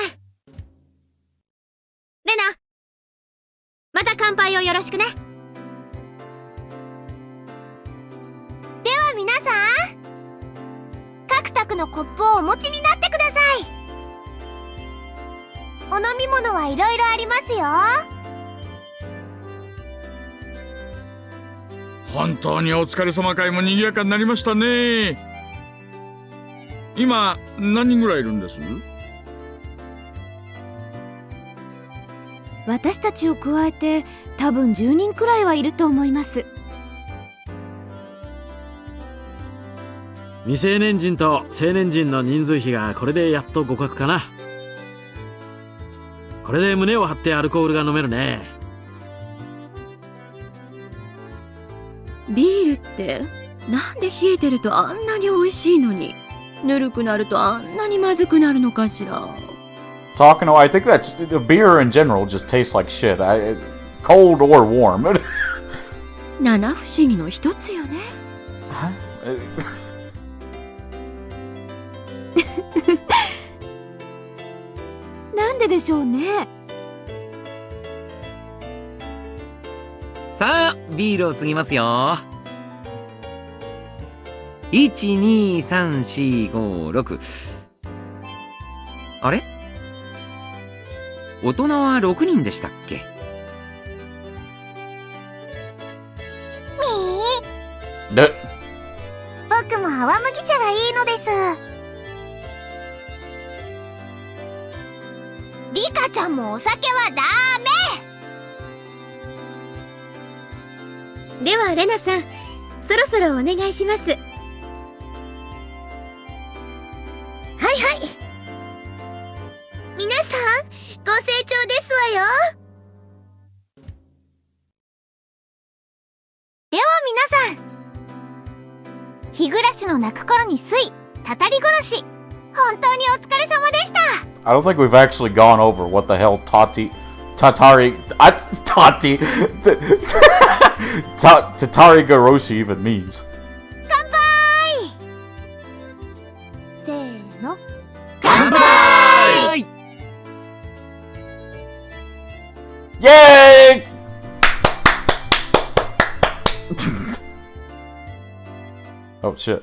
S6: レナ、また乾杯をよろしくね。では皆さん、各卓のコップをお持ちになってください。お飲み物はいろいろありますよ。
S10: 本当にお疲れ様会も賑やかになりましたね。今何人ぐらいいるんです？
S6: 私たちを加えて多分10人くらいはいると思います。
S16: 未成年人と成年人の人数比がこれでやっと互角かな。これで胸を張ってアルコールが飲めるね。
S15: ビールってなんで冷えてるとあんなに美味しいのに、ぬるくなるとあんなにまずくなるのかしら。
S1: Talking to, I think that the beer in general just tastes like shit. Cold or warm.
S15: 七不思議の一つよね。
S6: なんででしょうね。
S2: さあビールを継ぎますよ。12345あれ、大人は6人でしたっけ？
S1: で、
S6: 僕も泡麦茶がいいのです。リカちゃんもお酒はダメ。ではレナさん、そろそろお願いします。はいはい。皆さんご清聴ですわよ。では皆さん、日暮らしの泣く頃に水、たたり殺し、本当にお疲れ様でした。
S1: I don't think we've actually gone over what the hell Tatari Garoshi even means.
S6: 乾杯。せーの。乾杯。
S1: Yay! Oh shit.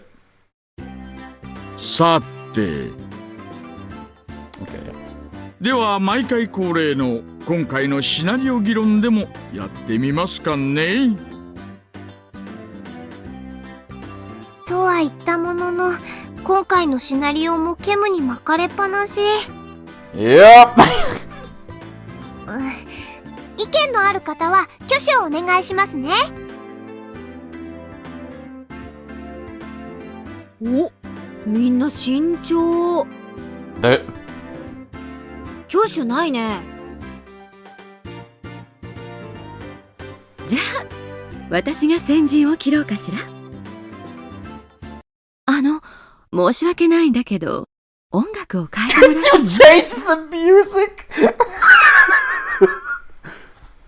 S10: さて、
S1: Okay.
S10: では毎回恒例の今回のシナリオ議論でもやってみますかね。
S6: とは言ったものの、今回のシナリオもケムに巻かれっぱなし。
S1: Yep.
S6: 意見のある方は挙手をお願いしますね。
S15: お、みんな慎重。
S1: で、
S15: 挙手ないね。じゃあ私が先陣を切ろうかしら。申し訳ないんだけど、音楽を変えてもらう。
S1: Could you change the music?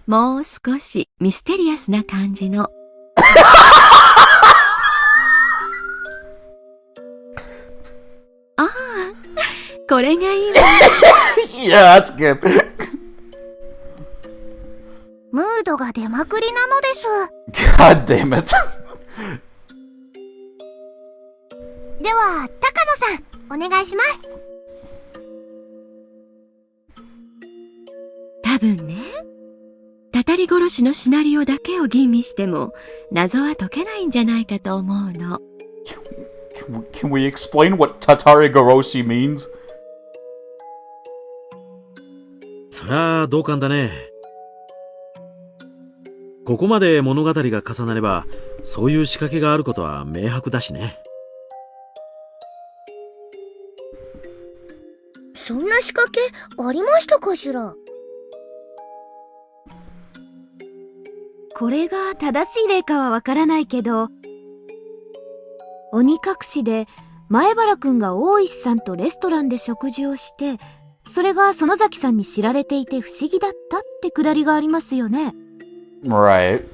S15: もう少しミステリアスな感じの。ああ、これがいいわ。
S1: Yeah, that's good.
S6: ムードが出まくりなのです。
S1: God damn it.
S6: では、高野さん、お願いします。
S15: 多分ね、たたり殺しのシナリオだけを吟味しても謎は解けないんじゃないかと思うの。
S1: Can we explain what Tatari Goroshi means?
S16: そりゃ同感だね。ここまで物語が重なれば、そういう仕掛けがあることは明白だしね。
S6: そんな仕掛けありましたかしら。
S17: これが正しい例かはわからないけど、鬼隠しで前原くんが大石さんとレストランで食事をして、それが園崎さんに知られていて不思議だったってくだりがありますよね。
S1: Right.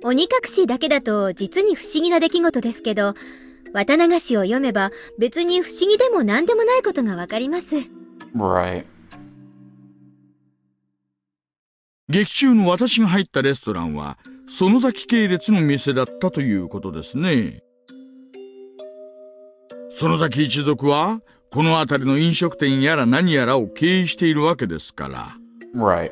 S17: 鬼隠しだけだと実に不思議な出来事ですけど、綿流しを読めば別に不思議でも何でもないことがわかります。
S1: Right.
S10: 劇中の私が入ったレストランは園崎系列の店だったということですね。園崎一族はこの辺りの飲食店やら何やらを経営しているわけですから。
S1: Right.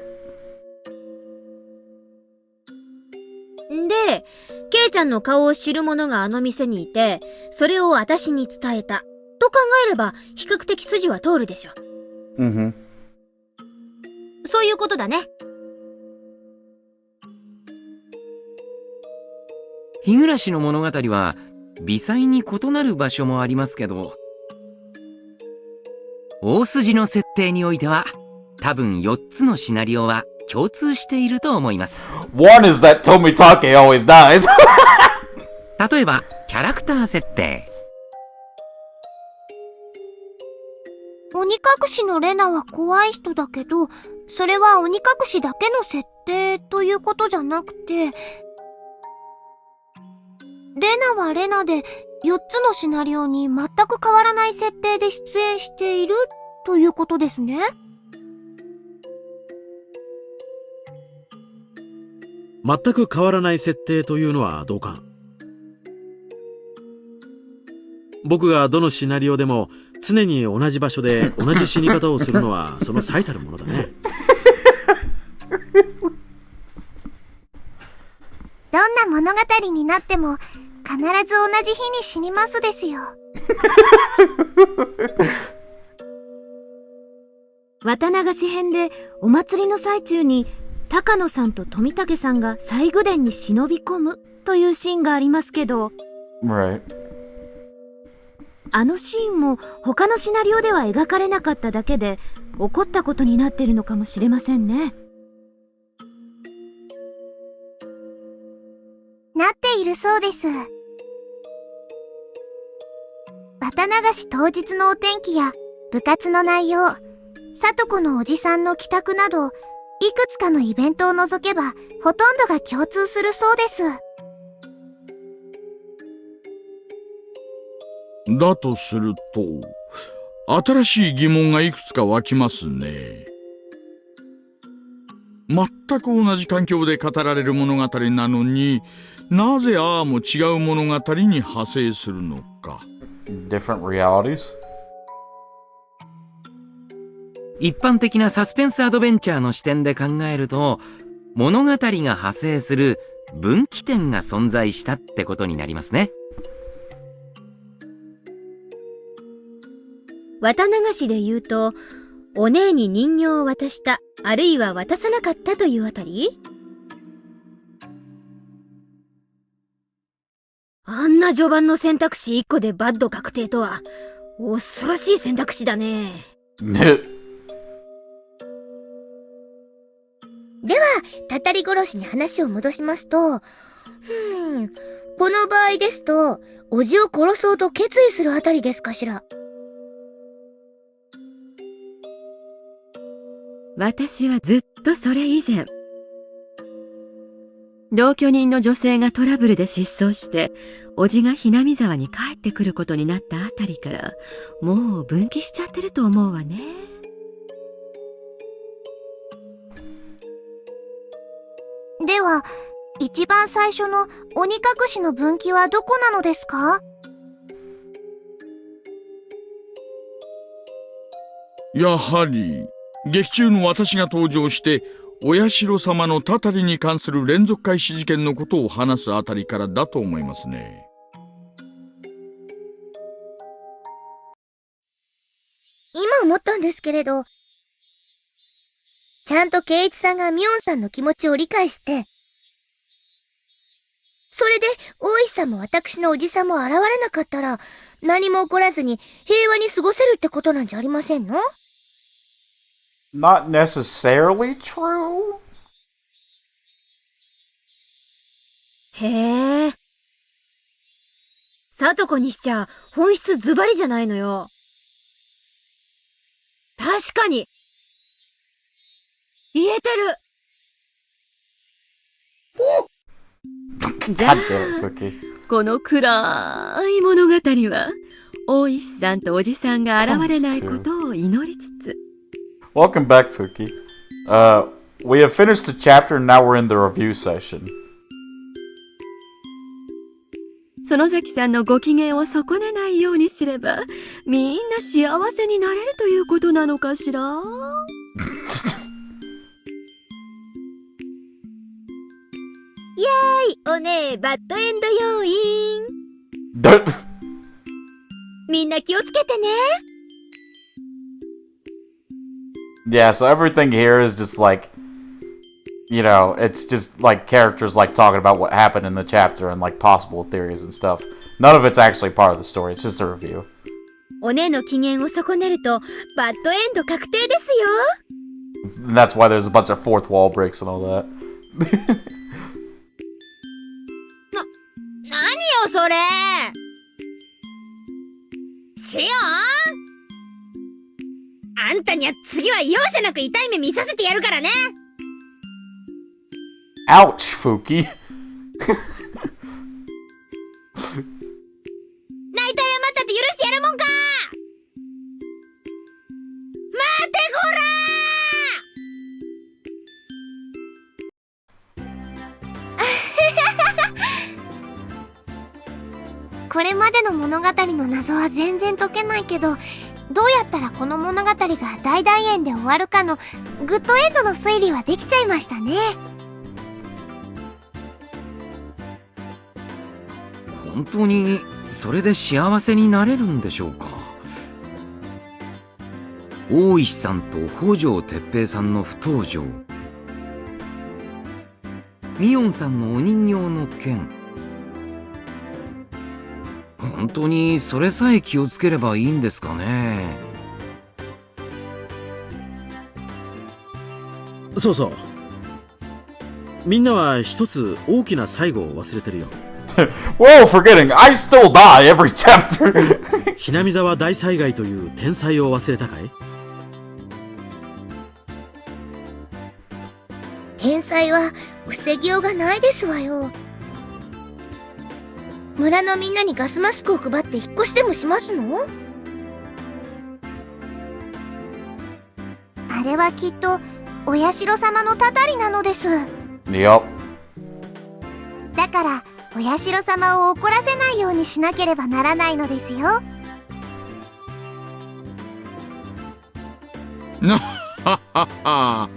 S17: で、ケイちゃんの顔を知る者があの店にいて、それを私に伝えたと考えれば比較的筋は通るでしょ。
S1: Mm-hmm.
S17: そういうことだね。
S2: 日暮の物語は微細に異なる場所もありますけど、大筋の設定においては多分4つのシナリオは共通していると思います。
S1: One is that Tomitake always dies.
S2: 例えばキャラクター設定。
S6: 鬼隠しのレナは怖い人だけど、それは鬼隠しだけの設定ということじゃなくて、レナはレナで4つのシナリオに全く変わらない設定で出演しているということですね。
S16: 全く変わらない設定というのは同感。僕がどのシナリオでも常に同じ場所で同じ死に方をするのはその最たるものだね。
S6: どんな物語になっても必ず同じ日に死にますですよ。
S17: 綿流し編でお祭りの最中に高野さんと富武さんが西宮殿に忍び込むというシーンがありますけど、
S1: Right.
S17: あのシーンも他のシナリオでは描かれなかっただけで起こったことになってるのかもしれませんね。
S6: なっているそうです。綿流し当日のお天気や部活の内容、里子のおじさんの帰宅など、いくつかのイベントを除けばほとんどが共通するそうです。
S10: だとすると、新しい疑問がいくつか湧きますね。全く同じ環境で語られる物語なのに、なぜああも違う物語に派生するのか。
S1: Different realities?
S2: 一般的なサスペンスアドベンチャーの視点で考えると、物語が派生する分岐点が存在したってことになりますね。
S17: 綿流しで言うと、お姉に人形を渡した、あるいは渡さなかったというあたり？あんな序盤の選択肢1個でバッド確定とは、恐ろしい選択肢だね。
S6: では、たたり殺しに話を戻しますと、この場合ですと、おじを殺そうと決意するあたりですかしら。
S15: 私はずっとそれ以前、同居人の女性がトラブルで失踪して、おじがひなみ沢に帰ってくることになったあたりから、もう分岐しちゃってると思うわね。
S6: では、一番最初の鬼隠しの分岐はどこなのですか？
S10: やはり、劇中の私が登場して、お社様のたたりに関する連続開始事件のことを話すあたりからだと思いますね。
S6: 今思ったんですけれど、ちゃんと圭一さんがミオンさんの気持ちを理解して、それで大石さんも私のおじさんも現れなかったら、何も起こらずに平和に過ごせるってことなんじゃありませんの？
S1: Not necessarily true?
S17: へえ。さとこにしちゃ本質ズバリじゃないのよ。確かに言えてる。
S15: じゃあ、この暗い物語は、大石さんとおじさんが現れないことを祈りつつ。
S1: Welcome back, Fuki. We have finished the chapter and now we're in the review session.
S15: 園崎さんのご機嫌を損ねないようにすれば、みんな幸せになれるということなのかしら？
S17: イェーイ、おねえ、バッドエンド要因。みんな気をつけてね。
S1: Yeah, so everything here is just like, you know, it's just like characters like talking about what happened in the chapter and like possible theories and stuff. None of it's actually part of the story, it's just a review.
S17: おねえの機嫌を損ねると、バッドエンド確定ですよ。
S1: And that's why there's a bunch of fourth wall breaks and all that.
S17: 何よそれ。シオン、あんたには次は容赦なく痛い目見させてやるからね。
S1: Ouch, Fuki.
S17: 泣いた謝ったって許してやるもんか。待てこら
S6: これまでの物語の謎は全然解けないけど、どうやったらこの物語が大団円で終わるかのグッドエンドの推理はできちゃいましたね。
S2: 本当にそれで幸せになれるんでしょうか。大石さんと北条哲平さんの不登場、ミオンさんのお人形の件、本当にそれさえ気をつければいいんですかね。
S16: そうそう。みんなは一つ大きな最後を忘れてるよ。
S1: Whoa, forgetting, I still die every chapter.
S16: ひなみ沢大災害という天災を忘れたかい？
S6: 天災は防ぎようがないですわよ。村のみんなにガスマスクを配って引っ越しでもしますの？あれはきっとお社様のたたりなのです。
S1: Yep.
S6: だから、お社様を怒らせないようにしなければならないのですよ。
S10: なははは。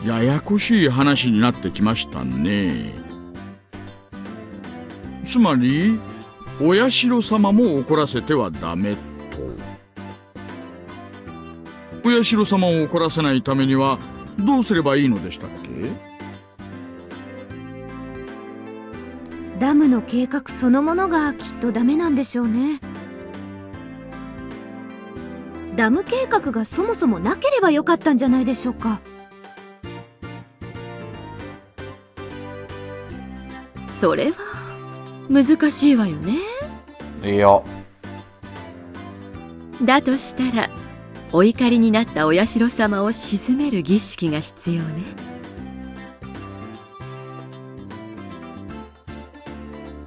S10: ややこしい話になってきましたね。つまり、お社様も怒らせてはダメと。お社様を怒らせないためにはどうすればいいのでしたっけ？
S17: ダムの計画そのものがきっとダメなんでしょうね。ダム計画がそもそもなければよかったんじゃないでしょうか。
S15: それは難しいわよね。
S1: いや。
S15: だとしたらお怒りになったお社様を鎮める儀式が必要ね。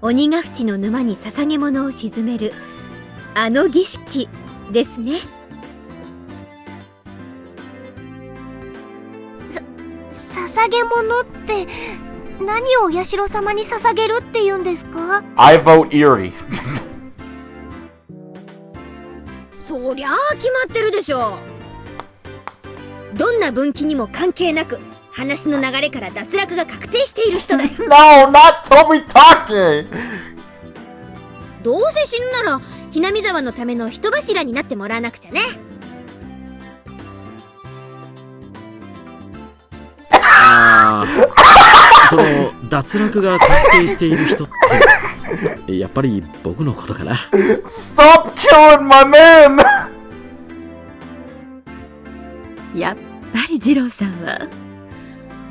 S6: 鬼ヶ淵の沼に捧げ物を鎮めるあの儀式ですね。捧げ物って何をお社様に捧げるって言うんですか？
S1: I vote Erie.
S6: そりゃあ決まってるでしょう。どんな分岐にも関係なく話の流れから脱落が確定している人だよ。
S1: No, not Toby talking!
S6: どうせ死ぬならひなみ沢のための人柱になってもらわなくちゃね。
S16: その脱落が確定している人ってやっぱり僕のことかな。
S1: Stop killing my man!
S15: やっぱり二郎さんは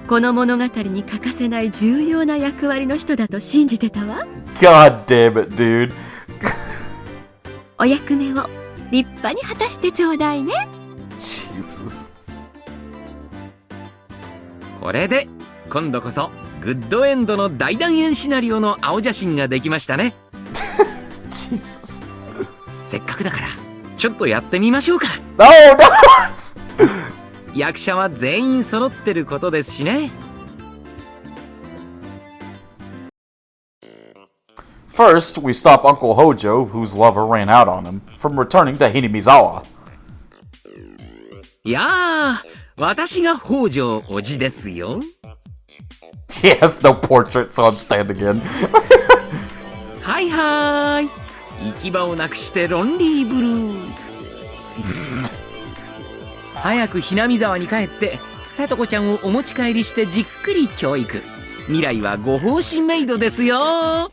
S15: この物語に欠かせない重要な役割の人だと信じてたわ。
S1: God damn it, dude.
S15: お役目を立派に果たしてちょうだいね。
S1: Jesus.
S18: これで今度こそグッドエンドの大団円シナリオの青写真ができましたね。
S1: Jesus.
S18: せっかくだからちょっとやってみましょうか。
S1: No, no!
S18: 役者は全員揃ってることですしね。
S1: First, we stop Uncle Hojo, whose lover ran out on him, from returning to Hinamizawa.
S18: いやー、私が北条おじですよ。
S1: He has no portrait, so I'm standing in.
S18: はいはーい。行き場をなくしてロンリーブルー。早くひなみ沢に帰ってさとこちゃんをお持ち帰りしてじっくり教育。未来はご奉仕メイドですよ。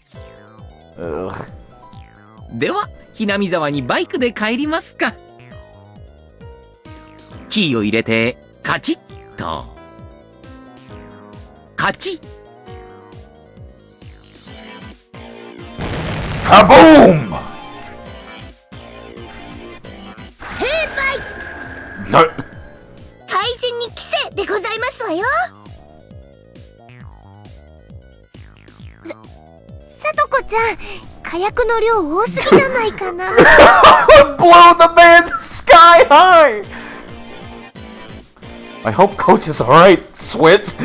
S18: ではひなみ沢にバイクで帰りますか。キーを入れてカチッとカチッ。
S1: カボーン。
S6: 成敗。怪人に着せでございますわよ。さとこちゃん、火薬の量多すぎじゃないかな。
S1: Blow the man sky high! I hope Coach is alright, Swit!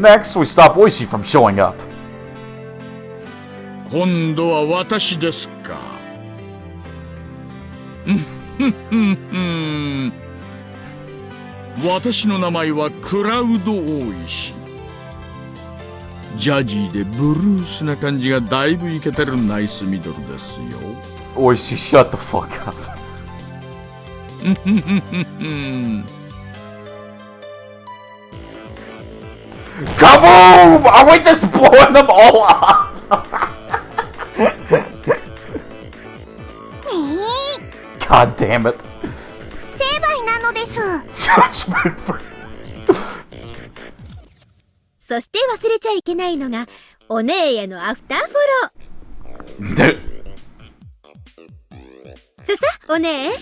S1: Next, we stop Oishi from showing up.
S10: 今度は私ですか。私の名前はクラウド大石。ジャジーでブルースな感じがだいぶイケてるナイスミドルですよ。
S1: Oishi, shut the fuck up. Kaboom! Are we just blowing them all up? God damn it.
S6: 成敗なのです。
S1: Judgment free.
S6: そして忘れちゃいけないのがお姉へのアフターフォロー。ささお姉、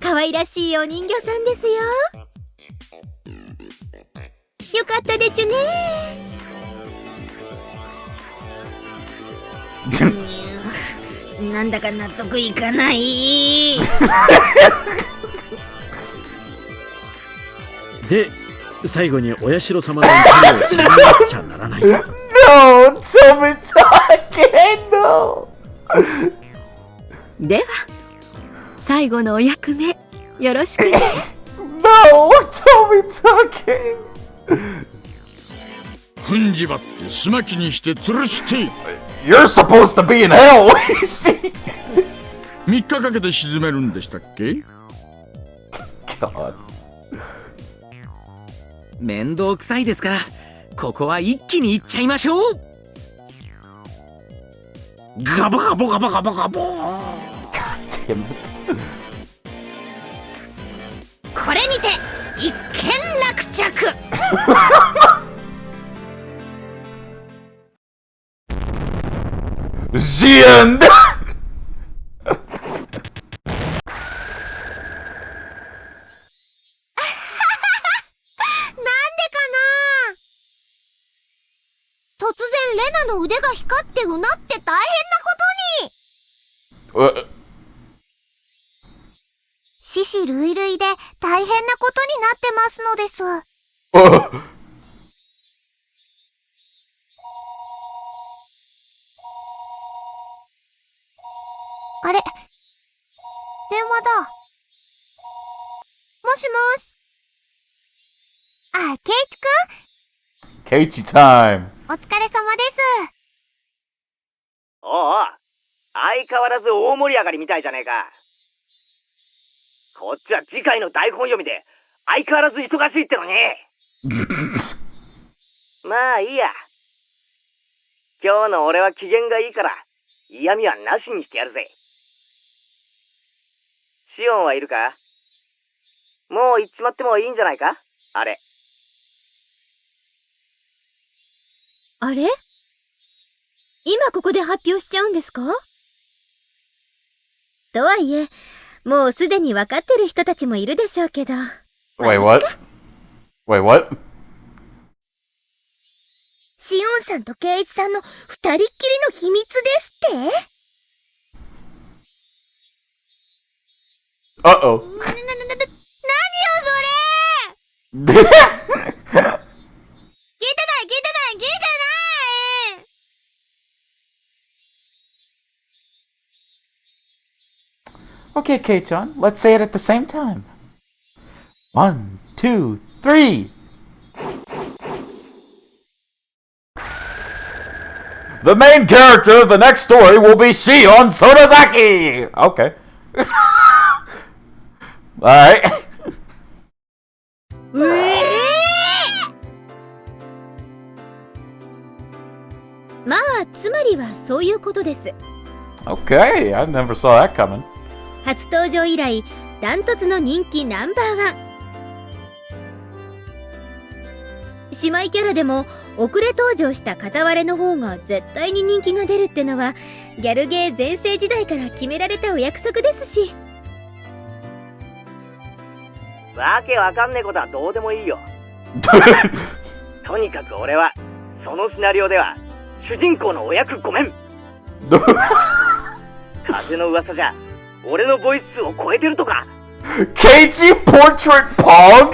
S6: 可愛らしいお人形さんですよ。よかったでちゅね。なんだか納得いかない。
S16: で、最後にお社様の怒りを鎮めなくちゃならない。
S1: No! Tell me again! No!
S15: では、最後のお役目、よろしくね。
S1: No! Tell me again!
S10: 踏んじばってすまきにして吊るして。
S1: You're supposed to be in hell!
S10: 3日かけて沈めるんでしたっけ？
S1: God.
S18: 面倒くさいですから、ここは一気にいっちゃいましょう。
S10: ガボガボガボガボガボ。
S1: Damn it.
S6: これにて一件落着。
S1: The end!
S6: なんでかな。突然レナの腕が光ってうなって大変なことに。獅子類類で大変なことになってますのです。あれ、電話だ。もしもし。あ、ケイチくん。
S1: ケイチタイム。
S6: お疲れ様です。
S19: おうおう、相変わらず大盛り上がりみたいじゃねえか。こっちは次回の台本読みで相変わらず忙しいってのに。まあいいや。今日の俺は機嫌がいいから嫌味はなしにしてやるぜ。シオンはいるか？もう行っちまってもいいんじゃないか？あれ。
S17: あれ？今ここで発表しちゃうんですか？とはいえ、もうすでに分かってる人たちもいるでしょうけど。
S1: Wait, what? Wait, what?
S6: シオンさんとケイイチさんの二人っきりの秘密ですって？
S1: Uh-oh.
S6: 何よそれ。聞いてない聞いてない聞いてない。
S1: Okay, Kei-chan, let's say it at the same time. 1, 2, 3. The main character of the next story will be Shion Sodazaki! Okay. Alright.
S17: まあ、つまりはそういうことです。
S1: Okay, I never saw that coming.
S17: 初登場以来、ダントツの人気ナンバーワン。姉妹キャラでも遅れ登場した片割れの方が絶対に人気が出るってのはギャルゲー全盛時代から決められたお約束ですし。
S19: わけわかんねえことはどうでもいいよ。とにかく俺はそのシナリオでは主人公のお役ごめん。風の噂じゃ俺のボイスを超えてるとか。
S1: KG Portrait Pog?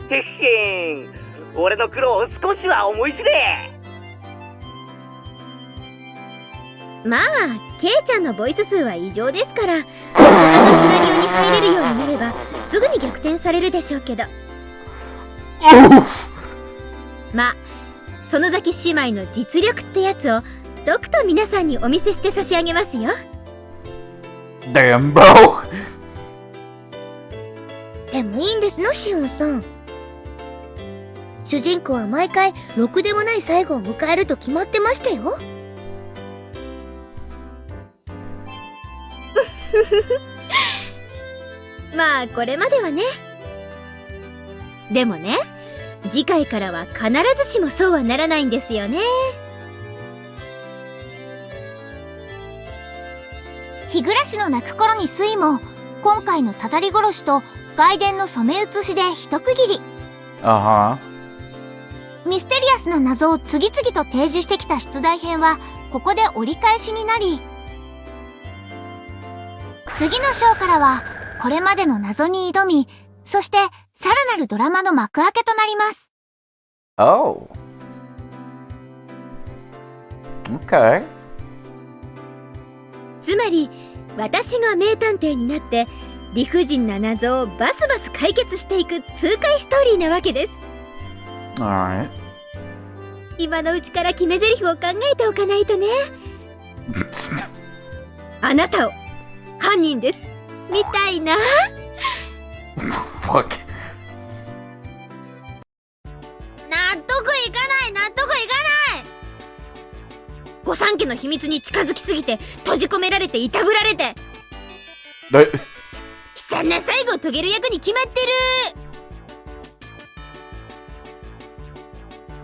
S19: てっへん、俺の苦労を少しは思い知れ。
S17: まあ、ケイちゃんのボイス数は異常ですから、他のシナリオに入れるようになればすぐに逆転されるでしょうけど。まあ、園崎姉妹の実力ってやつをとくと皆さんにお見せして差し上げますよ。
S1: Damn, bro.
S6: でもいいんですの、シオンさん。主人公は毎回ろくでもない最後を迎えると決まってましたよ。
S17: まあ、これまではね。でもね、次回からは必ずしもそうはならないんですよね。
S6: 日暮の泣く頃に睡も、今回のたたり殺しと外伝の染め写しで一区切り。ミステリアスな謎を次々と提示してきた出題編はここで折り返しになり、次の章からは、これまでの謎に挑み、そして、さらなるドラマの幕開けとなります。
S1: Oh. Okay.
S17: つまり、私が名探偵になって、理不尽な謎をバスバス解決していく痛快ストーリーなわけです。
S1: Alright.
S17: 今のうちから決め台詞を考えておかないとね。あなたを犯人ですみたいな。
S1: Fuck.
S17: 納得いかない納得いかない。御三家の秘密に近づきすぎて閉じ込められていたぶられて悲惨な最後を遂げる役に決まってる。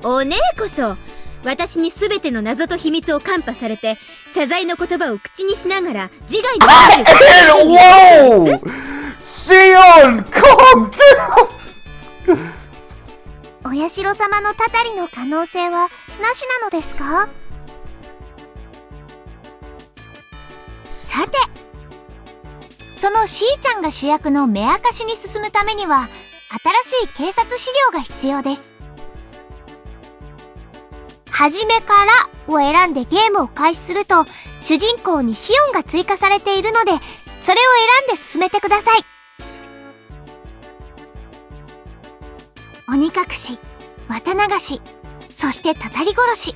S17: お姉こそ私に全ての謎と秘密をカンパされて謝罪の言葉を口にしながら自害に
S1: Whoa! Sion, calm down!
S6: お社様のたたりの可能性はなしなのですか？さて、そのしーちゃんが主役の目明かしに進むためには新しい警察資料が必要です。はじめからを選んでゲームを開始すると主人公にシオンが追加されているので、それを選んで進めてください。鬼隠し、綿流し、そしてたたり殺し。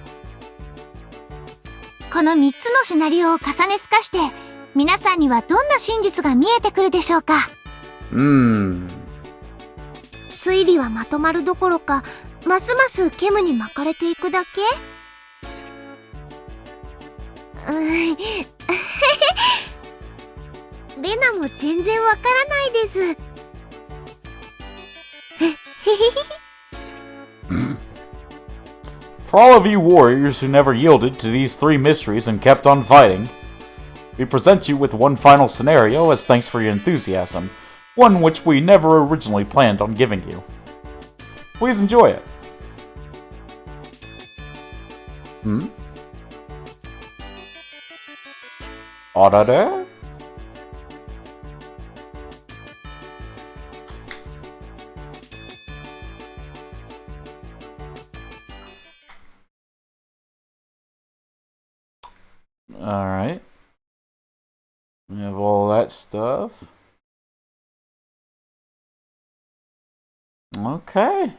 S6: この3つのシナリオを重ね透かして、皆さんにはどんな真実が見えてくるでしょうか。推理はまとまるどころか、ますます煙に巻かれていくだけ？レナも全然わからないです。
S1: For all of you warriors who never yielded to these 3 mysteries and kept on fighting, we present you with one final scenario as thanks for your enthusiasm, one which we never originally planned on giving you. Please enjoy it. Arare? Alright. We have all that stuff. Okay.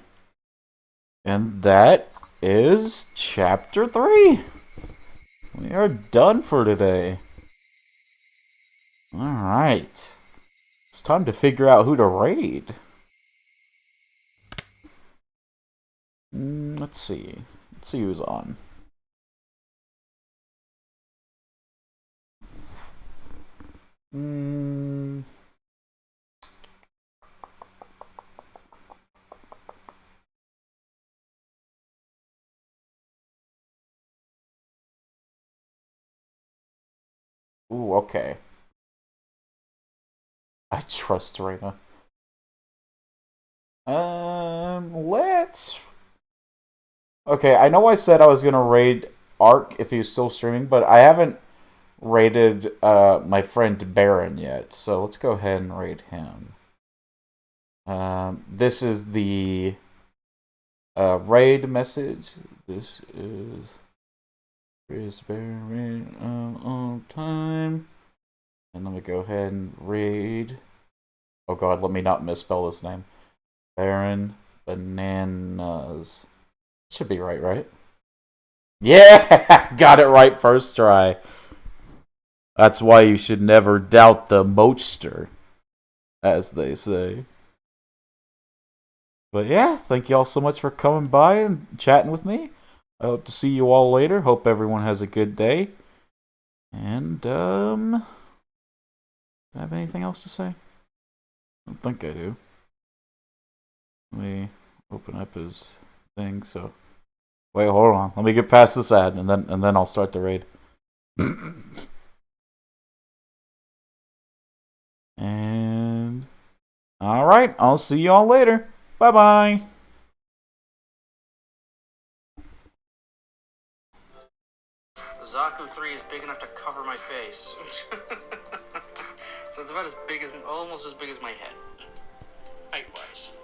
S1: And that is Chapter 3. We are done for today. Alright. It's time to figure out who to raid. Let's see. Let's see who's on. Ooh, okay. I trust Reina. Let's... Okay, I know I said I was gonna raid Ark if he was still streaming, but I haven't raided my friend Baron yet, so let's go ahead and raid him. This is the raid message. This is Baron on time. And let me go ahead and raid. Oh god, let me not misspell this name. Baron Bananas. Should be right, right? Yeah! Got it right first try. That's why you should never doubt the mochster, as they say. But yeah, thank you all so much for coming by and chatting with me. I hope to see you all later. Hope everyone has a good day. And, do I have anything else to say? I don't think I do. Let me open up his thing, so... Wait, hold on. Let me get past this ad, and then I'll start the raid. And... Alright, I'll see y'all later. Bye-bye.
S20: The Zaku 3 is big enough to cover my face. So it's about as big as, almost as big as my head. Height-wise.